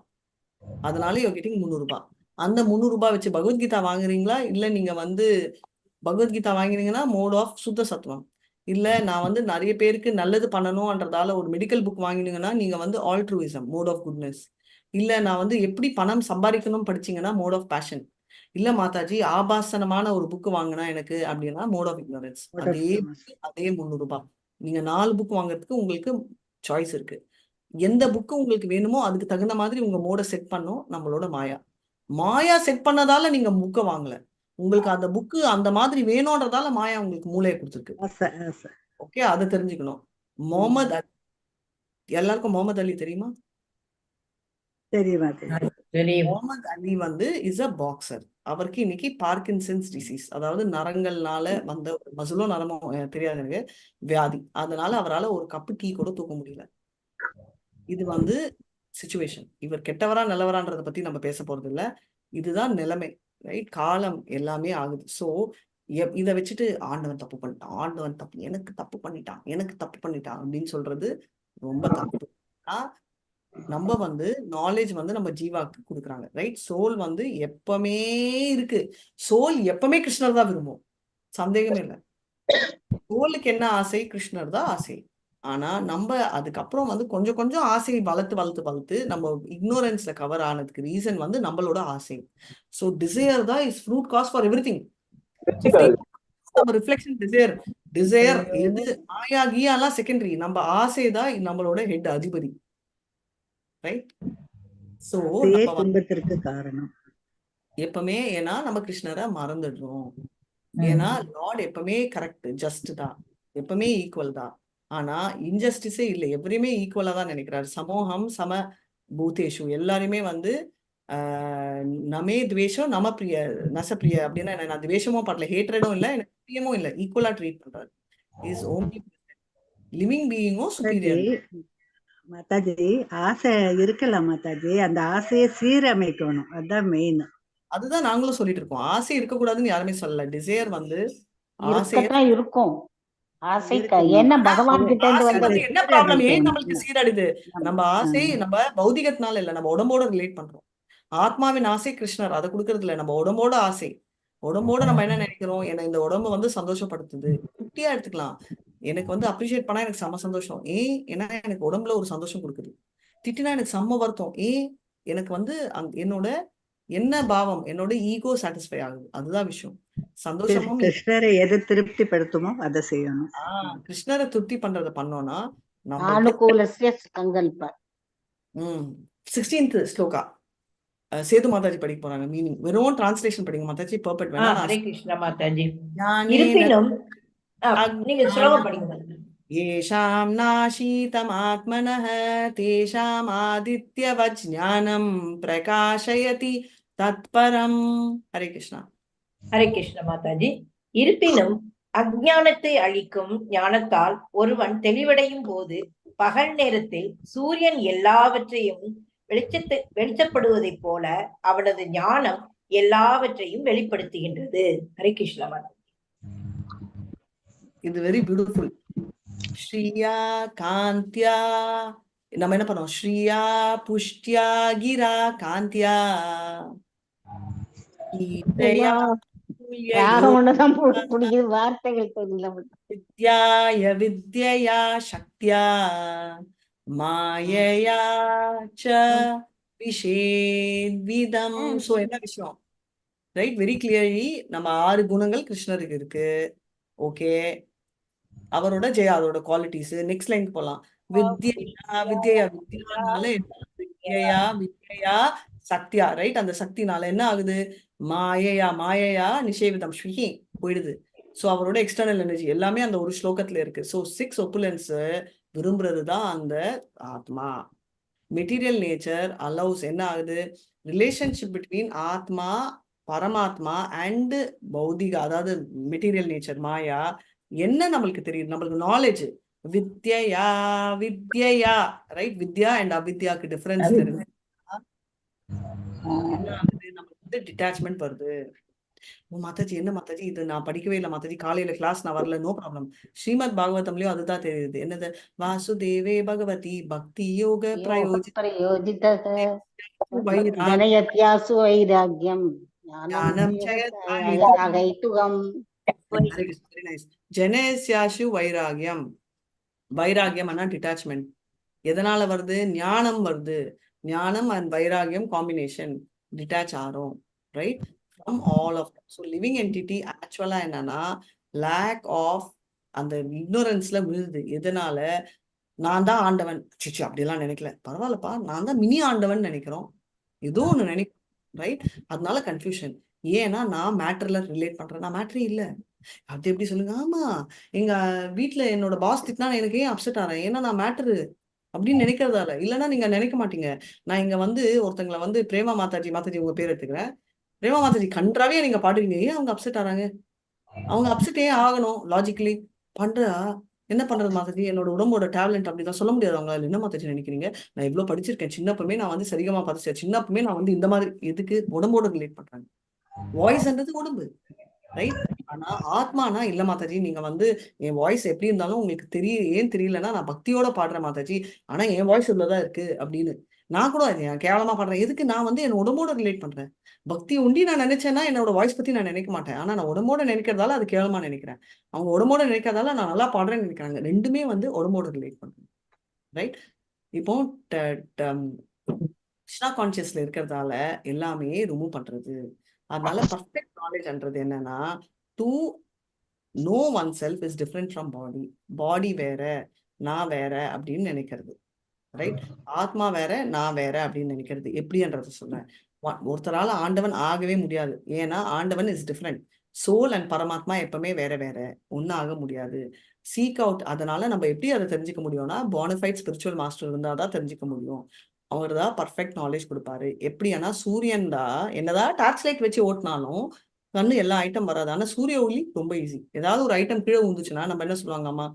அதனால யூ கெட்டிங் 300 ரூபாய். அந்த 300 ரூபாய் வச்சு பகவத்கீதா வாங்குறீங்களா, இல்ல நீங்க வந்து பகவத்கீதா வாங்கினீங்கன்னா மோட் ஆஃப் சுத்த சத்துவம், இல்ல நான் வந்து நிறைய பேருக்கு நல்லது பண்ணணும்ன்றதால ஒரு மெடிக்கல் புக் வாங்கினீங்கன்னா நீங்க வந்து ஆல்ட்ருவிசம், மோட் ஆஃப் குட்னஸ். இல்ல நான் வந்து எப்படி பணம் சம்பாதிக்கணும் படிச்சீங்கன்னா மோட் ஆஃப் பேஷன். இல்ல மாதாஜி ஆபாசனமான ஒரு புக் வாங்கினா எனக்கு அப்படின்னா மோட் ஆஃப் இக்னோரன்ஸ். அதே 300 ரூபாய். நீங்க 4 புக் வாங்குறதுக்கு உங்களுக்கு சாய்ஸ் இருக்கு. எந்த புக்கு உங்களுக்கு வேணுமோ அதுக்கு தகுந்த மாதிரி உங்க மோட செட் பண்ணும் நம்மளோட மாயா செட் பண்ணதால நீங்க புக்கை வாங்கல. உங்களுக்கு அந்த புக்கு அந்த மாதிரி வேணும்ன்றதால மாயா உங்களுக்கு மூளையை கொடுத்துருக்கு. ஓகே, அதை தெரிஞ்சுக்கணும். முகமது அலி, எல்லாருக்கும் முகமது அலி தெரியுமா? முகமது அலி வந்து இஸ் அ பாக்ஸர். அவருக்கு இன்னைக்கு பார்க்கின்சன்ஸ் டிசீஸ், அதாவது நரங்கள்னால வந்த மசுலோ நரமோ தெரியாது எனக்கு, வியாதி. அதனால அவரால் ஒரு கப்பு டீ கூட தூக்க முடியல. இது வந்து சிச்சுவேஷன். இவர் கெட்டவரா நல்லவரான்றதை பத்தி நம்ம பேச போறது இல்ல. இதுதான் நிலைமை. ரைட், காலம் எல்லாமே ஆகுது. ஸோ இதை வச்சுட்டு ஆண்டவன் தப்பு பண்ணிட்டான், ஆண்டவன் தப்பு, எனக்கு தப்பு பண்ணிட்டான் அப்படின்னு சொல்றது ரொம்ப தப்பு. நம்ம வந்து நாலேஜ் வந்து நம்ம ஜீவாக்கு கொடுக்குறாங்க. ரைட், சோல் வந்து எப்பவுமே இருக்கு. சோல் எப்பவுமே கிருஷ்ணர் தான் விரும்பும், சந்தேகமே இல்லை. சோலுக்கு என்ன ஆசை? கிருஷ்ணர் தான் ஆசை. ஆனா நம்ம அதுக்கப்புறம் வந்து கொஞ்சம் கொஞ்சம் ஆசையை வளர்த்து நம்ம இக்னோரன்ஸ்ல கவர் ஆனதுக்கு ரீசன் வந்து நம்மளோட ஆசை. ஸோ டிசையர் தான் is fruit cause for everything. நம்ம ரிஃப்ளெக்ஷன் டிசையர் எது மாயா கீயாலாம் செகண்டரி, நம்ம ஆசை தான் நம்மளோட ஹெட் அதிபதி. ரைட், ஸோ துன்பத்திற்கு காரணம் எப்பவுமே. ஏன்னா நம்ம கிருஷ்ணரை மறந்துடுறோம். ஏன்னா லார்ட் எப்பவுமே கரெக்ட், ஜஸ்ட் தான், எப்பவுமே ஈக்குவல் தான். ஆனா இன்ஜஸ்டிஸே இல்லை, எவரையுமே ஈக்குவலா தான் நினைக்கிறாரு. சமோகம் சம பூதேஷு, எல்லாருமே வந்து நமே துவேஷம் நம பிரிய நசப்பிரிய அப்படின்னா நான் துவேஷமும் படல, ஹேட்ரடும் இல்லை, எனக்கு பிரியமும் இல்லை, ஈக்குவலா ட்ரீட் பண்றாரு. இஸ் ஓன்லி லிவிங் பீயிங்கும் சுப்பீரியர். மாதாஜி ஆசை இருக்கலாம் மாதாஜி, அந்த ஆசையை சீரமைக்கணும், அதுதான் மெயின். அதுதான் நாங்களும் சொல்லிட்டு இருக்கோம். ஆசை இருக்கக்கூடாதுன்னு யாருமே சொல்லல. டிசைர் வந்து இருக்கத்தான் இருக்கும். என்ன பகவான் கிட்ட இருந்து என்ன ப்ராப்ளம், ஏன் நம்மளுக்கு சீரழிது? நம்ம ஆசை நம்ம பௌதிகத்தினால இல்ல, நம்ம உடம்போட ரிலேட் பண்றோம். ஆத்மாவின் ஆசை கிருஷ்ணர், அதை கொடுக்கறது இல்ல, நம்ம உடம்போட ஆசை. உடம்போட நம்ம என்ன நினைக்கிறோம், ஏன்னா இந்த உடம்பு வந்து சந்தோஷப்படுத்துது, குட்டியா எடுத்துக்கலாம். எனக்கு வந்து அப்ரிஷியேட் பண்ணா எனக்கு செம்ம சந்தோஷம். ஏன்னா எனக்கு உடம்புல ஒரு சந்தோஷம் கொடுக்குது. திட்டினா எனக்கு செம்ம வருத்தம். எனக்கு வந்து என்னோட என்ன பாவம், என்னோட ஈகோ சாட்டிஸ்ஃபை ஆகுது, அதுதான் விஷயம். சந்தோஷமும் கிருஷ்ணரை எது திருப்திப்படுத்துமோ அதை செய்யணும். கிருஷ்ணரை திருப்தி பண்றதை பண்ணோம்னா நம்ம அனுகூலஸ்ய சங்கல்ப 16th ஸ்லோகா சேது மாதாஜி படிக்க போறாங்க. மீனிங் வெறும் டிரான்ஸ்லேஷன் படிங்க மாதாஜி, பர்ஃபெக்ட் வேணா. ஹரே கிருஷ்ணா மாதாஜி. இருப்பினும் நீங்க ஸ்லோகம் படிங்க. ஏஷாம் நாசீதமாத்மனஹ தேஷாம் ஆதித்யவத் ஞானம் பிரகாஷயதி தத்பரம். ஹரே கிருஷ்ணா. ஹரே கிருஷ்ண மாதாஜி. இருப்பினும் அஞ்ஞானத்தை அழிக்கும் ஞானத்தால் ஒருவன் தெளிவடையும் போது பகல் நேரத்தில் சூரியன் எல்லாவற்றையும் வெளிச்சப்படுவதை போல அவனது ஞானம் எல்லாவற்றையும் வெளிப்படுத்துகின்றது. ஹரே கிருஷ்ண மாதாஜி. இது வெரி பியூட்டிஃபுல். ஸ்ரீயா காந்தியா, நம்ம என்ன பண்ணுவோம், ஸ்ரீயா புஷ்டியா கிரா காந்தியா வார்த்தைகள் தெரியல. வித்யாய வித்யயா சக்தியா மாயையா ச விஷேத்விதம். சோ என்ன விஷயம், ரைட்? வெரி கிளியர்லி நம்ம 6 குணங்கள் கிருஷ்ணருக்கு இருக்கு. ஓகே, அவரோட ஜெயா அதோட குவாலிட்டிஸ். நெக்ஸ்ட் லைன் போலாம். வித்யா வித்யா வித்யானால வித்யா வித்யா சக்தியா, ரைட்? அந்த சக்தினால என்ன ஆகுது, மாயையா மாயையா நிஷேவிதம் ஸ்விஹி போயிடுது. ஸோ அவரோட எக்ஸ்டர்னல் எனர்ஜி எல்லாமே அந்த ஒரு ஸ்லோகத்துல இருக்கு. ஸோ 6 ஒப்புலன்ஸ் விரும்புறதுதான் அந்த ஆத்மா. மெட்டீரியல் நேச்சர் அலவுஸ் என்ன ஆகுது, ரிலேஷன்ஷிப் பிட்வீன் ஆத்மா பரமாத்மா அண்ட் பௌதிக, அதாவது மெட்டீரியல் நேச்சர் மாயா. என்ன நம்மளுக்கு தெரியுது, நம்மளுக்கு நாலேஜ். வித்யா வித்யா, ரைட்? வித்யா அண்ட் அவித்யாக்கு டிஃபரன்ஸ் தெரிஞ்சு என்ன ஆகுது, நமக்கு டிட்டாச்மெண்ட் வருது. மாதாஜி என்ன மாதாஜி இது நான் படிக்கவே இல்லை மாதாஜி, காலையில கிளாஸ் நான் வரல. No problem. ஸ்ரீமத் பாகவதம்லயும் அதுதான் தெரியுது. என்னது, வாசுதேவே பகவதி பக்தி யோக பிரயோஜித ஜனயத்யாசு வைராக்யம் ஞானம் ஜெயதாகைத்துகம். ஜனேஸ்யாசு வைராகியம். வைராகியம் ஆனா டிட்டாச்மெண்ட். எதனால வருது, ஞானம் வருது. ஞானம் அண்ட் வைராகியம் காம்பினேஷன், டிட்டாச் ஆகும், right? From all of. So living entity actually என்னன்னா லேக் ஆஃப் அந்த இக்னோரன்ஸ்ல விழுது. எதனால, நான் தான் ஆண்டவன், சிச்சு அப்படியெல்லாம் நினைக்கல, பரவாயில்லப்பா நான் தான் மினி ஆண்டவன் நினைக்கிறோம், ஏதோ ஒண்ணு நினைக்கிறோம், ரைட்? அதனால கன்ஃபியூஷன். ஏன்னா நான் மேட்டர்ல ரிலேட் பண்றேன், நான் மேட்டரே இல்ல. அது எப்படி சொல்லுங்க, ஆமா எங்க வீட்டுல என்னோட பாஸ் திட்டினா எனக்கு ஏன் அப்செட் ஆறேன், ஏன்னா நான் மேட்டரு அப்படின்னு நினைக்கிறதால. இல்லைன்னா நீங்க நினைக்க மாட்டீங்க. நான் இங்க வந்து ஒருத்தங்களை வந்து பிரேமா மாதாஜி, மாதாஜி உங்க பேர் எடுத்துக்கிறேன், பிரேமா மாதாஜி கன்றாவே நீங்க பாடுவீங்க, ஏன் அவங்க அப்செட் ஆறாங்க, அவங்க அப்செட் ஏன் ஆகணும், லாஜிக்கலி பண்றா என்ன பண்றது மாதாஜி, என்னோட உடம்போட டேலண்ட் அப்படிதான் சொல்ல முடியாது. அவங்க என்ன மாதாஜி நினைக்கிறீங்க, நான் இவ்வளவு படிச்சிருக்கேன், சின்னப்பமே நான் வந்து சரிகமா படிச்சேன், சின்னப்பமே நான் வந்து இந்த மாதிரி, எதுக்கு உடம்போட ரிலேட் பண்றாங்க. வாய்ஸ்ன்றது உடம்பு, ரைட்? ஆனா ஆத்மானா இல்ல மாதாஜி, நீங்க வந்து என் வாய்ஸ் எப்படி இருந்தாலும் உங்களுக்கு ஏன் தெரியலன்னா நான் பக்தியோட பாடுறேன் மாதாஜி, ஆனா என் வாய்ஸ் இவ்வளவுதான் இருக்கு அப்படின்னு. நான் கூட கேவலமா பாடுறேன், எதுக்கு, நான் வந்து என் உடம்போட ரிலேட் பண்றேன். பக்தி உண்டி நான் நினைச்சேன்னா என்னோட வாய்ஸ் பத்தி நான் நினைக்க மாட்டேன். ஆனா நான் உடம்போட நினைக்கிறதால அது கேவலமா நினைக்கிறேன். அவங்க உடம்போட நினைக்கிறதால நான் நல்லா பாடுறேன்னு நினைக்கிறாங்க. ரெண்டுமே வந்து உடம்போட ரிலேட் பண்றேன், ரைட்? இப்போ கிருஷ்ணா கான்சியஸ்ல இருக்கிறதால எல்லாமே ரிமூவ் பண்றது. அதனால பர்ஃபெக்ட் நாலேஜ்ன்றது என்னன்னா, to know one self is different from body. Body வேற, நான் வேற அப்படின்னு நினைக்கிறது, ரைட்? ஆத்மா வேற, நான் வேற அப்படின்னு நினைக்கிறது. எப்படின்றது சொல்றேன். ஒருத்தரால ஆண்டவன் ஆகவே முடியாது. ஏன்னா ஆண்டவன் இஸ் டிஃப்ரெண்ட். சோல் அண்ட் பரமாத்மா எப்பவுமே வேற வேற, ஒன்னும் ஆக முடியாது. Seek out. அதனால நம்ம எப்படி அதை தெரிஞ்சுக்க முடியும்னா, போனஃபைட் ஸ்பிரிச்சுவல் மாஸ்டர் இருந்தாதான் தெரிஞ்சுக்க முடியும். அவர் தான் பர்ஃபெக்ட் நாலேஜ் கொடுப்பாரு. எப்படின்னா சூரியன் தான் என்னதான் டார்ச் லைட் வச்சு ஓட்டினாலும் கண்ணு எல்லா ஐட்டம் வராது. ஆனா சூரிய ஒளி ரொம்ப ஈஸி. ஏதாவது ஒரு ஐட்டம் கீழே விழுந்துச்சுன்னா நம்ம என்ன சொல்லுவாங்க, அம்மா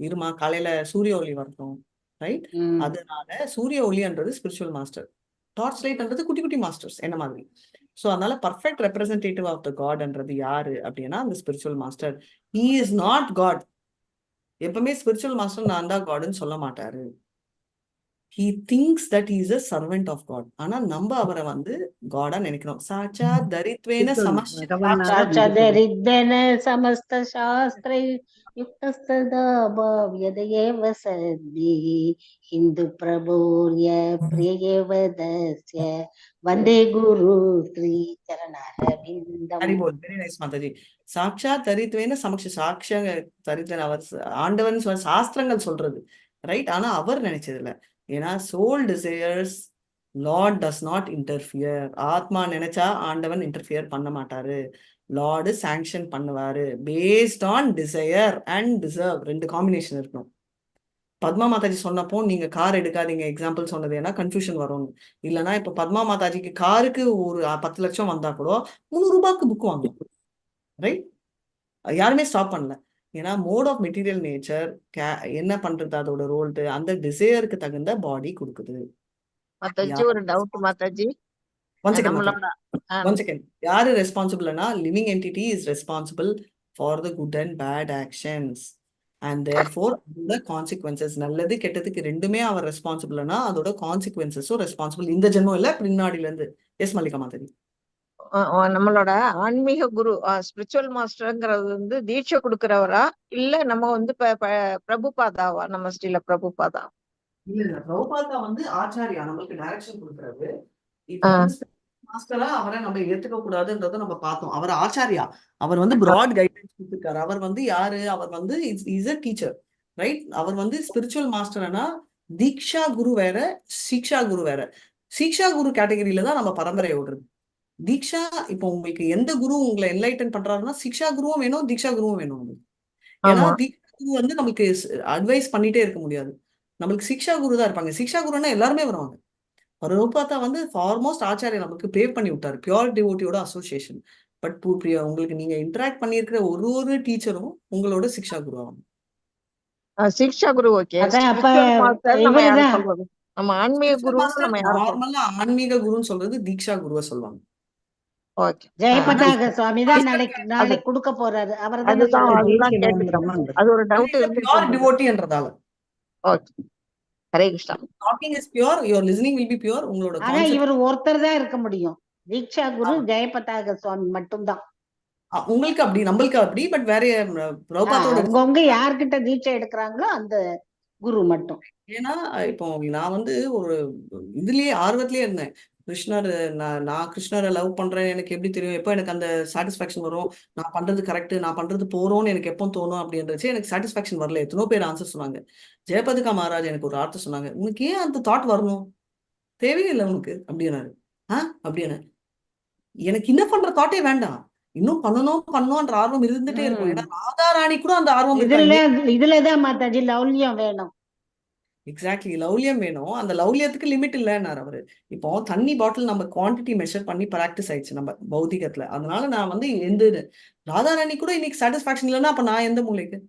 இருமா காலையில சூரிய ஒளி வரட்டும், ரைட்? அதனால சூரிய ஒளின்றது ஸ்பிரிச்சுவல் மாஸ்டர், டார்ச் லைட்ன்றது குட்டி குட்டி மாஸ்டர்ஸ் என்ன மாதிரி. ஸோ அதனால பர்ஃபெக்ட் ரெப்ரஸன்டேட்டிவ் ஆஃப் த காட்ன்றது யாரு அப்படின்னா அந்த spiritual master. He is not God. எப்பவுமே ஸ்பிரிச்சுவல் மாஸ்டர் நான் தான் காடுன்னு சொல்ல மாட்டாரு. he thinks that he is a servant of God. ஆனா நம்ம அவரை வந்து காடா நினைக்கிறோம். சாச்சா தரித்வேன சாச்சதரித்வேன சமஸ்த சாஸ்திரை யுக்தஸ்ததா பாவ்யதயேவ சத்தி ஹிந்து பிரபோர்ய பிரியேவதஸ்ய வந்தே குரு ஸ்ரீ சரணாரவிந்தம். ஹரிபோல். Very nice Mataji. சாட்சா தரித்வேன சமக்ஷ சாட்ச தரித்வேன அவர் ஆண்டவன் சாஸ்திரங்கள் சொல்றது ரைட். ஆனா அவர் நினைச்சது இல்ல. ஏன்னா soul desires lord does not interfere. ஆத்மா நினைச்சா ஆண்டவன் இன்டர்ஃபியர் பண்ண மாட்டாரு. லார்டு சாங்ஷன் பண்ணுவாரு based on desire and deserve. 2 combination இருக்கணும். பத்மா மாதாஜி சொன்னப்போ நீங்க கார் எடுக்காதீங்க எக்ஸாம்பிள் சொன்னது ஏன்னா கன்ஃபியூஷன் வரும். இல்லைன்னா இப்ப பத்மா மாதாஜிக்கு காருக்கு ஒரு 10 லட்சம் வந்தா கூட 300 ரூபாய்க்கு புக் வாங்கலாம் ரைட். யாருமே ஸ்டாப் பண்ணல. ஏன்னா மோட் ஆஃப் மெட்டீரியல் நேச்சர் என்ன பண்றது அதோட ரோல் அந்த டிசையருக்கு தகுந்த பாடி கொடுக்குது. மாதாஜி ஒரு டவுட் மாதாஜி. One second. யாரு ரெஸ்பான்சிபிள்னா living entity is responsible for the good and bad actions and therefore அதோட கான்சிக்வன்சஸ் நல்லது கெட்டதுக்கு ரெண்டுமே அவர் ரெஸ்பான்சிபிள்னா அதோட கான்சிக்வன்சஸும் ரெஸ்பான்சிபிள் இந்த ஜென்மம் இல்ல பின்னாடில இருந்து. எஸ் மல்லிகா மாதாஜி. நம்மளோட ஆன்மீக குரு ஸ்பிரிச்சுவல் மாஸ்டர்ங்கிறது வந்து தீட்சை கொடுக்கிறவரா இல்ல நம்ம வந்து பிரபுபாதாவா? நம்ம ஸ்ரீல பிரபுபாதா இல்ல பிரபுபாதா வந்து ஆச்சாரியா நம்மளுக்கு டைரக்ஷன் கொடுக்கறாரு. இப்போ மாஸ்டரா அவரை நம்ம ஏத்துக்க கூடாதுன்றதை நம்ம பார்த்தோம். அவர் ஆச்சாரியா, அவர் வந்து பிராட் கைடன்ஸ் கொடுத்துருக்காரு. அவர் வந்து யாரு? அவர் வந்து இஸ் அ டீச்சர் ரைட். அவர் வந்து ஸ்பிரிச்சுவல் மாஸ்டர்னா தீக்ஷா குரு வேற, சீக்ஷா குரு வேற. சீக்ஷா குரு கேட்டகரியில தான் நம்ம பரம்பரை ஓடுறது. தீக்ஷா இப்போ உங்களுக்கு எந்த குரு உங்களை என்லைட்டன் பண்றாருன்னா சிக்ஷா குருவும் வேணும், தீக்ஷா குருவும் வேணும் உங்களுக்கு. ஏன்னா தீக்ஷா குரு வந்து நமக்கு அட்வைஸ் பண்ணிட்டே இருக்க முடியாது. நம்மளுக்கு சிக்ஷா குரு தான் இருப்பாங்க. சிக்ஷா குருன்னா எல்லாருமே வருவாங்க. பிரபுபாதா வந்து ஃபார்மோஸ்ட் ஆச்சாரியா நமக்கு பே பண்ணி விட்டாரு பியூர் டிவோட்டியோட அசோசியேஷன். பட் பிரியா உங்களுக்கு நீங்க இன்டராக்ட் பண்ணியிருக்கிற ஒரு டீச்சரும் உங்களோட சிக்ஷா குரு ஆகும். சிக்ஷா குரு ஓகே. நம்ம ஆன்மீக குரு நார்மலா ஆன்மீக குருன்னு சொல்றது தீக்ஷா குருவை சொல்லுவாங்க. ஓகே. ஜெயபதாக சுவாமி தான் நாளைக்கு கொடுக்க போறாரு. அதுதான் அது ஒரு டவுட் பியூர் டிவோட்டின்றதால. Okay. Hare Krishna. Talking is pure, your listening will be pure. உங்களோட ஆனா இவர் ஒருத்தர் தான் இருக்க முடியும். தீக்ஷா குரு ஜெயபதாக சுவாமி மட்டும்தான். உங்களுக்கு அப்படி, நம்மளுக்கு அப்படி. பட் வேற உங்க யார்கிட்ட தீட்சை எடுக்கிறாங்களோ அந்த குரு மட்டும். ஏன்னா இப்போ நான் வந்து ஒரு இதுலயே ஆர்வத்திலேயே இருந்தேன். கிருஷ்ணர் நான் கிருஷ்ணரை லவ் பண்றேன் எனக்கு எப்படி தெரியும், எப்போ எனக்கு அந்த சாட்டிஸ்ஃபேக்ஷன் வரும், நான் பண்றது கரெக்ட், நான் பண்றது போறோம்னு எனக்கு எப்போ தோணும் அப்படின்றது எனக்கு சாட்டிஸ்ஃபேக்ஷன் வரல. எத்தனோ பேர் ஆன்சர் சொன்னாங்க. ஜெயபதிகா மகாராஜ் எனக்கு ஒரு வார்த்தை சொன்னாங்க, உனக்கு ஏன் அந்த தாட் வரணும், தேவையில்லை உனக்கு அப்படின்னாரு. அப்படின்னு எனக்கு இன்னும் பண்ற தாட்டே வேண்டாம், இன்னும் பண்ணணும்ன்ற ஆர்வம் இருந்துட்டே இருக்கும். ஏன்னா ராதாராணி கூட அந்த ஆர்வம் இதுலதான் மாதாஜி லௌல்யம் வேணும். எக்ஸாக்ட்லி, லௌல்யம் வேணும். அந்த லௌல்யத்துக்கு லிமிட் இல்லைன்னாரு அவரு. இப்போ தண்ணி பாட்டில் நம்ம குவான்டிட்டி மெஷர் பண்ணி ப்ராக்டிஸ் ஆயிடுச்சு நம்ம பௌதிகத்துல. அதனால நான் வந்து எந்த ராதாராணி கூட இன்னைக்கு சாட்டிஸ்ஃபேக்ஷன் இல்லைன்னா அப்ப நான் எந்த மூலைக்கு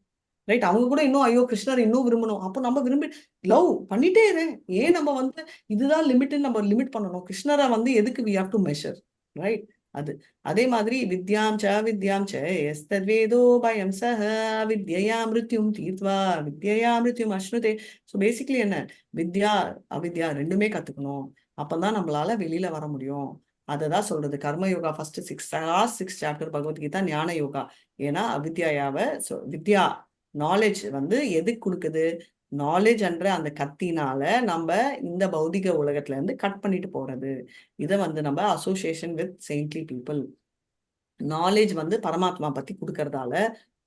ரைட். அவங்க கூட இன்னும் ஐயோ கிருஷ்ணர் இன்னும் விரும்பணும். அப்போ நம்ம விரும்பி லவ் பண்ணிட்டே இரு. ஏன் நம்ம வந்து இதுதான் லிமிட்னு நம்ம லிமிட் பண்ணணும்? கிருஷ்ணரை வந்து எதுக்கு we have to measure right. அது அதே மாதிரி வித்யாம் ச எஸ்தத்வேதோ பயம் சஹ வித்யா மிருத்யும் தீர்த்வா வித்யா மிருத்யும் அஸ்னுதே. ஸோ பேசிக்கலி என்ன, வித்யா அவித்யா ரெண்டுமே கத்துக்கணும். அப்பதான் நம்மளால வெளியில வர முடியும். அததான் சொல்றது கர்ம யோகா ஃபர்ஸ்ட் 6 சாப்டர் பகவத்கீதா ஞான யோகா. ஏன்னா அவித்யாவை வித்யா நாலேஜ் வந்து எதுக்கு கொடுக்குது? நாலேஜ் என்ற அந்த கத்தினால நம்ம இந்த பௌதிக உலகத்துல இருந்து கட் பண்ணிட்டு போறது. இதை வந்து நம்ம association with saintly people. Knowledge வந்து பரமாத்மா பத்தி கொடுக்கறதால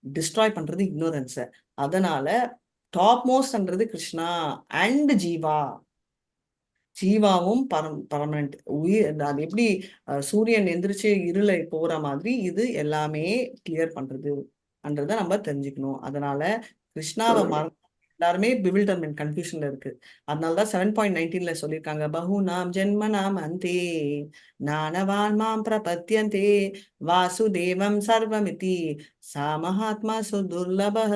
டிஸ்ட்ராய் பண்றது இக்னோரன்ஸ. அதனால டாப் மோஸ்ட்ன்றது கிருஷ்ணா அண்ட் ஜீவாவும் பர்மனன்ட் உயிர். அது எப்படி சூரியன் எந்திரிச்சு இருளை போற மாதிரி இது எல்லாமே கிளியர் பண்றது என்றதை நம்ம தெரிஞ்சுக்கணும். அதனால கிருஷ்ணாவை எல்லாருமே பிவில்டர்மெண்ட் கன்ஃபியூஷன்ல இருக்கு. அதனாலதான் 7.19 சொல்லியிருக்காங்க, பஹு நாம் ஜென்ம நாம் அந்தே நானவான் மாம் பிரபத்யந்தே வாசுதேவம் சர்வமிதி சா மகாத்மா சுதுர்லபஹ.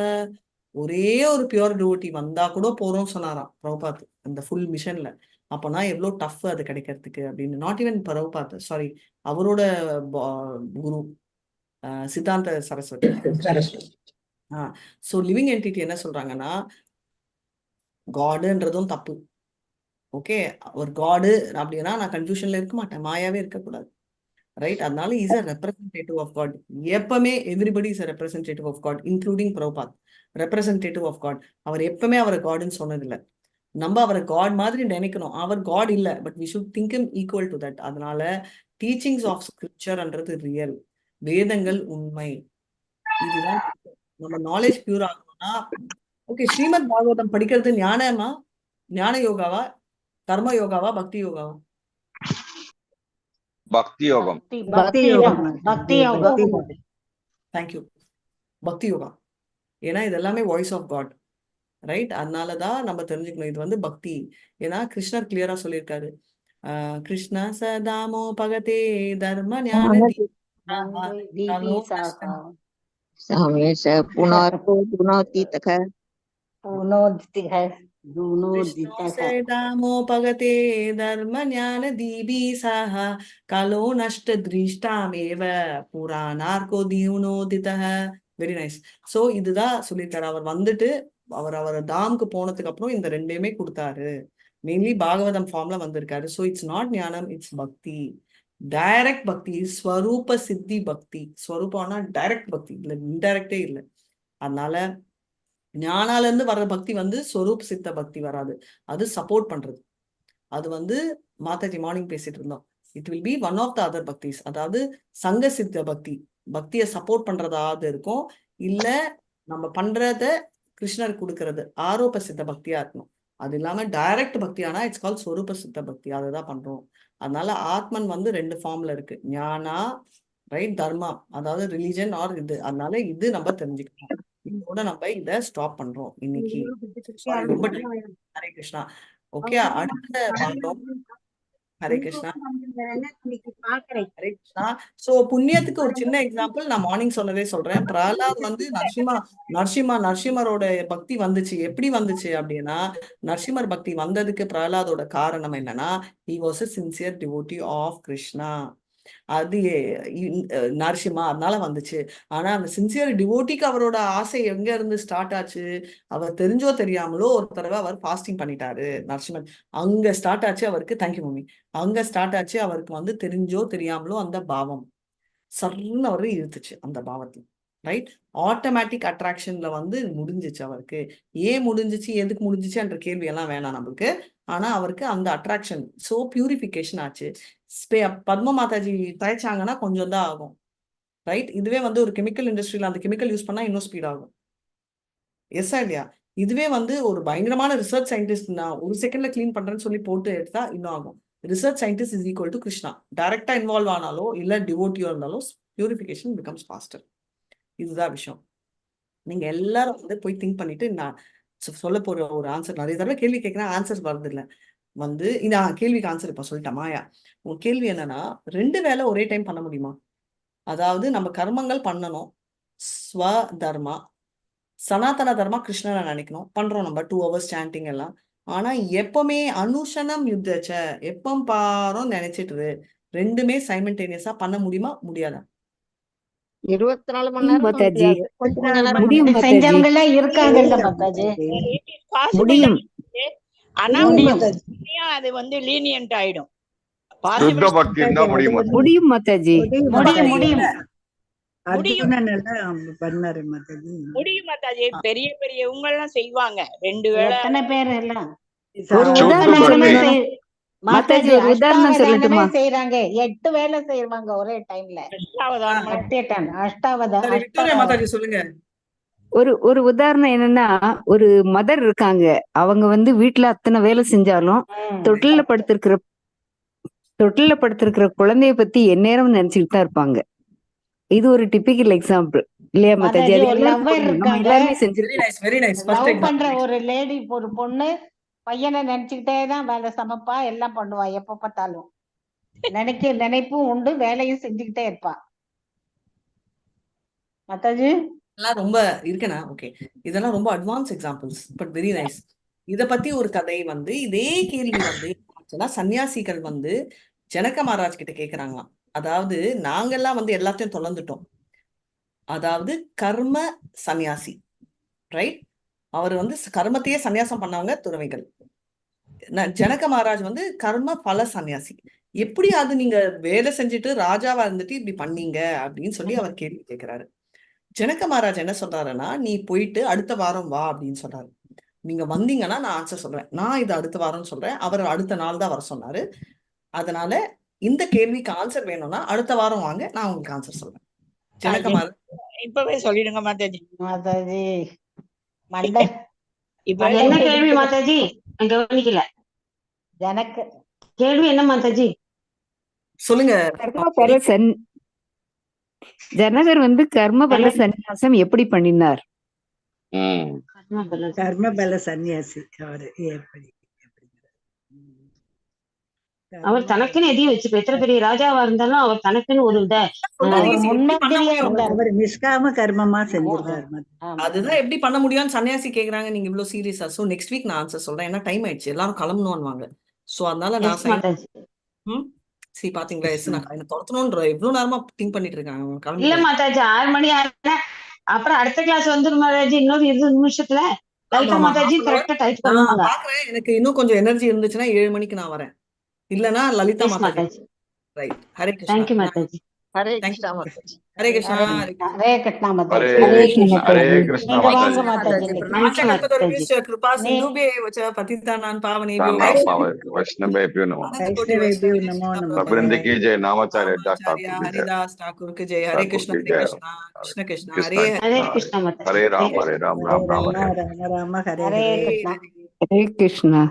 ஒரே ஒரு பியூர் டிவோட்டி வந்தா கூட போறோம் சொன்னாராம் பிரபுபாத் அந்த ஃபுல் மிஷன்ல. அப்போனா எவ்வளவு டஃப் அது கிடைக்கிறதுக்கு அப்படின்னு. நாட் ஈவன் பிரபுபாத், சாரி, அவரோட குரு சித்தாந்த சரஸ்வதி. ஸோ லிவிங் என்டிட்டி என்ன சொல்றாங்கன்னா, காடுன்றதும் தப்பு, ஓகே, ஒரு காடு அப்படின்னா நான் கன்ஃபியூஷன்ல இருக்க மாட்டேன், மாயாவே இருக்கக்கூடாது, ரைட்? அதனால is a representative of God. எப்பவுமே everybody is a representative of God, including Prabhupad. Representative of God. அவர் எப்பவுமே அவரை காடுன்னு சொன்னதில்லை. நம்ம அவரை காட் மாதிரி நினைக்கணும். அவர் காட் இல்ல, but we should think him equal to that. அதனால டீச்சிங்ஸ் ஆஃப் ஸ்கிரிப்சர்ன்றது ரியல், வேதங்கள் உண்மை. இதுதான் நம்ம நாலேஜ் பியூர் ஆகணும்னா. ஓகே, ஸ்ரீமத் பாகவதம் படிக்கிறது ஞானமா, ஞான யோகாவா, கர்ம யோகாவா, பக்தி யோகாவா? பக்தி யோகம். பக்தி யோகம். தேங்க்யூ. பக்தி யோகா. ஏன்னா இது எல்லாமே வாய்ஸ் ஆஃப் காட், ரைட்? அதனாலதான் நம்ம தெரிஞ்சுக்கணும் இது வந்து பக்தி. ஏன்னா கிருஷ்ணர் கிளியரா சொல்லியிருக்காரு, கிருஷ்ண சதாமோ பகதே தர்ம ஞான दामो पगते धर्म ज्ञान दीबी साह कालो नष्ट दृष्टामेव पुराणार्को दीनोदितः. Very nice. சோ இதுதான் சொல்லியிருக்காரு. அவர் வந்துட்டு அவர் தாமுக்கு போனதுக்கு அப்புறம் இந்த ரெண்டையுமே கொடுத்தாரு. மெயின்லி பாகவதம் ஃபார்ம்ல வந்திருக்காரு. ஸோ இட்ஸ் நாட் ஞானம், இட்ஸ் பக்தி. டைரக்ட் பக்தி, ஸ்வரூப சித்தி பக்தி. ஸ்வரூபம்னா டைரக்ட் பக்தி, இல்ல இன்டைரக்டே இல்லை. அதனால ஞானால இருந்து வர்ற பக்தி வந்து ஸ்வரூப் சித்த பக்தி வராது, அது சப்போர்ட் பண்றது. அது வந்து மாதாஜி மார்னிங் பேசிட்டு இருந்தோம், it will be one of the other பக்திஸ். அதாவது சங்க சித்த பக்தி, பக்தியை சப்போர்ட் பண்றதாவது இருக்கும், இல்ல நம்ம பண்றத கிருஷ்ணர் கொடுக்கறது ஆரோப்ப சித்த பக்தியா இருக்கணும். அது இல்லாம டைரக்ட் பக்தியானா இட்ஸ் கால் ஸ்வரூப சித்த பக்தி, அதுதான் பண்றோம். அதனால ஆத்மன் வந்து 2 ஃபார்ம்ல இருக்கு, ஞானா, ரைட், தர்மா, அதாவது ரிலிஜன் ஆர் இது. அதனால இது நம்ம தெரிஞ்சுக்கணும். இதோட நம்ம இத ஸ்டாப் பண்றோம் இன்னைக்கு. ரொம்ப ஹரே கிருஷ்ணா. ஓகே, அடுத்த பாகம். ஹரே கிருஷ்ணா, ஹரே கிருஷ்ணா. சோ புண்ணியத்துக்கு ஒரு சின்ன எக்ஸாம்பிள் நான் மார்னிங் சொன்னதே சொல்றேன். பிரஹ்லாத் வந்து நரசிம்மரோட பக்தி வந்துச்சு. எப்படி வந்துச்சு அப்படின்னா, நரசிம்மர் பக்தி வந்ததுக்கு பிரஹ்லாதோட காரணம் என்னன்னா, he was a sincere devotee of Krishna. அது நரசிம்மா, அதனால வந்துச்சு. ஆனா அந்த சின்சியர் டிவோட்டிக்கு அவரோட ஆசை எங்க இருந்து ஸ்டார்ட் ஆச்சு? அவர் தெரிஞ்சோ தெரியாமலோ ஒரு தடவை அவர் ஃபாஸ்டிங் பண்ணிட்டாரு நரசிம்மன். அங்க ஸ்டார்ட் ஆச்சு அவருக்கு. Thank you mummy. அங்க ஸ்டார்ட் ஆச்சு அவருக்கு வந்து தெரிஞ்சோ தெரியாமலோ அந்த பாவம் சர்ன்னு அவரு இழுத்துச்சு அந்த பாவத்துல, ரைட்? ஆட்டோமேட்டிக் அட்ராக்ஷன்ல வந்து முடிஞ்சிச்சு அவருக்கு. ஏன் முடிஞ்சிச்சு, எதுக்கு முடிஞ்சிச்சு என்ற கேள்வி எல்லாம் வேணாம் நம்மளுக்கு. ஆனா அவருக்கு அந்த அட்ராக்ஷன், சோ பியூரிஃபிகேஷன் ஆச்சு. பத்ம மாதாஜி தயாச்சாங்கன்னா கொஞ்சம் தான் ஆகும், ரைட்? இதுவே வந்து ஒரு கெமிக்கல் இண்டஸ்ட்ரியில அந்த கெமிக்கல் யூஸ் பண்ணா இன்னும் ஸ்பீட் ஆகும். எஸ்ஸா இல்லையா? இதுவே வந்து ஒரு பயங்கரமான ரிசர்ச் சயின்டிஸ்ட், நான் 1 செகண்ட்ல கிளீன் பண்றேன்னு சொல்லி போட்டு எடுத்தா இன்னும் ஆகும். Research scientist is equal to Krishna. டைரக்டா இன்வால்வ் ஆனாலோ இல்ல டிவோட்டியோ இருந்தாலும் பியூரிஃபிகேஷன் பிகம்ஸ் ஃபாஸ்டர். இதுதான் விஷயம். நீங்க எல்லாரும் வந்து போய் திங்க் பண்ணிட்டு, நான் சொல்ல போற ஒரு ஆன்சர், நிறைய தடவை கேள்வி கேட்கிறேன், ஆன்சர்ஸ் வருது இல்ல. வந்து இந்த கேள்விக்கு ஆன்சர் இப்ப சொல்லிட்டேன் மாயா. உங்க கேள்வி என்னன்னா, 2 வேலை ஒரே டைம் பண்ண முடியுமா? அதாவது நம்ம கர்மங்கள் பண்ணணும், ஸ்வ தர்மா, சனாதன தர்மா கிருஷ்ணனை நினைக்கணும், பண்றோம் நம்ம 2 hours சாண்டிங் எல்லாம். ஆனா எப்பவுமே அனுஷனம் யுத்தச்ச, எப்ப பாரும் நினைச்சிட்டு 2மே சைமல்டேனியஸா பண்ண முடியுமா, முடியாதா? 24 மணி நேரம் மாதாஜி, முடியாது. கொஞ்ச நேரம் முடியும் மாதாஜி, செஞ்சவங்க எல்லாம் இருக்காங்கல்ல மாதாஜி. முடியும். ஆனா அது வந்து லீனியன்ட் ஆயிடும். சுத்த பக்தி இருந்தா முடியும். முடியும் மாதாஜி, முடியும். பண்ணாரு மாதாஜி. முடியும் மாதாஜி. பெரிய பெரியவங்க எல்லாம் செய்வாங்க 2 வேளை. எத்தனை பேர் எல்லாம் ஒரு உதாரணம் மாதாஜி, ஒரு உதாரணம் சொல்லட்டுமா? செய்யறாங்க 8 வேலை செய்வாங்க ஒரே டைம்ல. மாதாஜி சொல்லுங்க. ஒரு உதாரணம் என்னன்னா, ஒரு மதர் இருக்காங்க, அவங்க வந்து வீட்டுல அத்தனை வேலை செஞ்சாலும் தொட்டில படுத்திருக்கிற குழந்தைய பத்தி எந்நேரம் நினைச்சுட்டு தான் இருப்பாங்க. இது ஒரு டிபிக்கல் எக்ஸாம்பிள் இல்லையா மாதாஜி? அது எல்லாருமே செஞ்சிருக்கோம். பண்ற ஒரு லேடி, ஒரு பொண்ணு பையனை நினைச்சுக்கிட்டே தான் வேலை, சமைப்பா, எல்லாம் பண்ணுவா. எப்ப பார்த்தாலும் நினைப்பும் உண்டு, வேலையும் செஞ்சுக்கிட்டே இருப்பா. மாதாஜி எல்லாம் ரொம்ப இருக்கேனா? ஓகே, இதெல்லாம் ரொம்ப advance examples, but very nice. இத பத்தி ஒரு கதை வந்து, இதே கேள்வி வந்து சன்னியாசிகள் வந்து ஜனக மகாராஜ் கிட்ட கேக்குறாங்களாம். அதாவது நாங்கெல்லாம் வந்து எல்லாத்தையும் தொலைந்துட்டோம், அதாவது கர்ம சன்னியாசி, ரைட்? அவர் வந்து கர்மத்தையே சன்னியாசம் பண்ணவங்க துறவிகள். ஜனக மகாராஜ் வந்து கர்ம பல சன்னியாசி. எப்படி அது நீங்க வேலை செஞ்சுட்டு ராஜாவா இருந்துட்டு இப்படி பண்ணீங்க அப்படின்னு சொல்லி அவர் கேள்வி கேட்கிறாரு. ஜனக மகாராஜ் என்ன சொல்றாருன்னா, நீ போயிட்டு அடுத்த வாரம் வா அப்படின்னு சொல்றாரு. நீங்க வந்தீங்கன்னா நான் ஆன்சர் சொல்றேன். நான் இது அடுத்த வாரம் சொல்றேன். அவர் அடுத்த நாள் தான் வர சொன்னாரு. அதனால இந்த கேள்விக்கு ஆன்சர் வேணும்னா அடுத்த வாரம் வாங்க, நான் உங்களுக்கு ஆன்சர் சொல்றேன். ஜனக மகாராஜ் இப்பவே சொல்லிடுங்க மாதாஜி. மாதாஜி மண்டை இப்ப என்ன கேள்வி மாதாஜி? நான் கவனிக்கல. ஜனக்கு கேள்வி என்ன மாதாஜி? சொல்லுங்க. கர்மபல ஜனகர் வந்து கர்மபல சந்நியாசம் எப்படி பண்ணினார்? கர்மபல சன்னியாசி அவரு எப்படி அவர் தனக்குன்னு எதையும் வச்சுக்க, எத்தனை பெரிய ராஜாவா இருந்தாலும் அவர் தனக்குன்னு ஒரு அவர் நிஷ்காம கர்மமா செஞ்சிருக்காரு. அதுதான் எப்படி பண்ண முடியும்னு சன்னியாசி கேக்குறாங்க. நீங்க இவ்வளவு சீரியஸா? சோ நெக்ஸ்ட் வீக் நான் ஆன்சர் சொல்றேன். ஏன்னா டைம் ஆயிடுச்சு, எல்லாரும் கிளம்பணும்வாங்க. சோ அதனால நான் சரி பாத்தீங்களா, எஸ் நான் என்ன துரத்தணும்ன்ற எவ்வளவு நேரமா திங்க் பண்ணிட்டு இருக்காங்க. இல்ல மாதாஜி 6 மணி ஆனா அப்புறம் அடுத்த கிளாஸ் வந்துரும் மாதாஜி. இன்னொரு 20 நிமிஷத்துல லலிதா மாதாஜி கரெக்டா டைப் பண்ணுவாங்க. பாக்குறேன். எனக்கு இன்னும் கொஞ்சம் எனர்ஜி இருந்துச்சுன்னா 7 மணிக்கு நான் வரேன். இல்லனா Lalitha Mataji. Right. Hare Krishna. Thank you Mataji. Hare Krishna Mataji. Hare Krishna. Hare Krishna Mataji. Hare Krishna Mataji. Mataji. கிருபா சிந்துபேவ ச பதிதானான் பாவனேபியோ वैष्णवेभ्यो नमः। वृंद की जय। नामाचार्य हरिदास ठाकुर की जय। हरे कृष्ण कृष्ण कृष्ण हरे कृष्ण माताजी। हरे राम राम राम ராம ராம ஹரே ஹரே கிருஷ்ணா. ஹரே கிருஷ்ணா.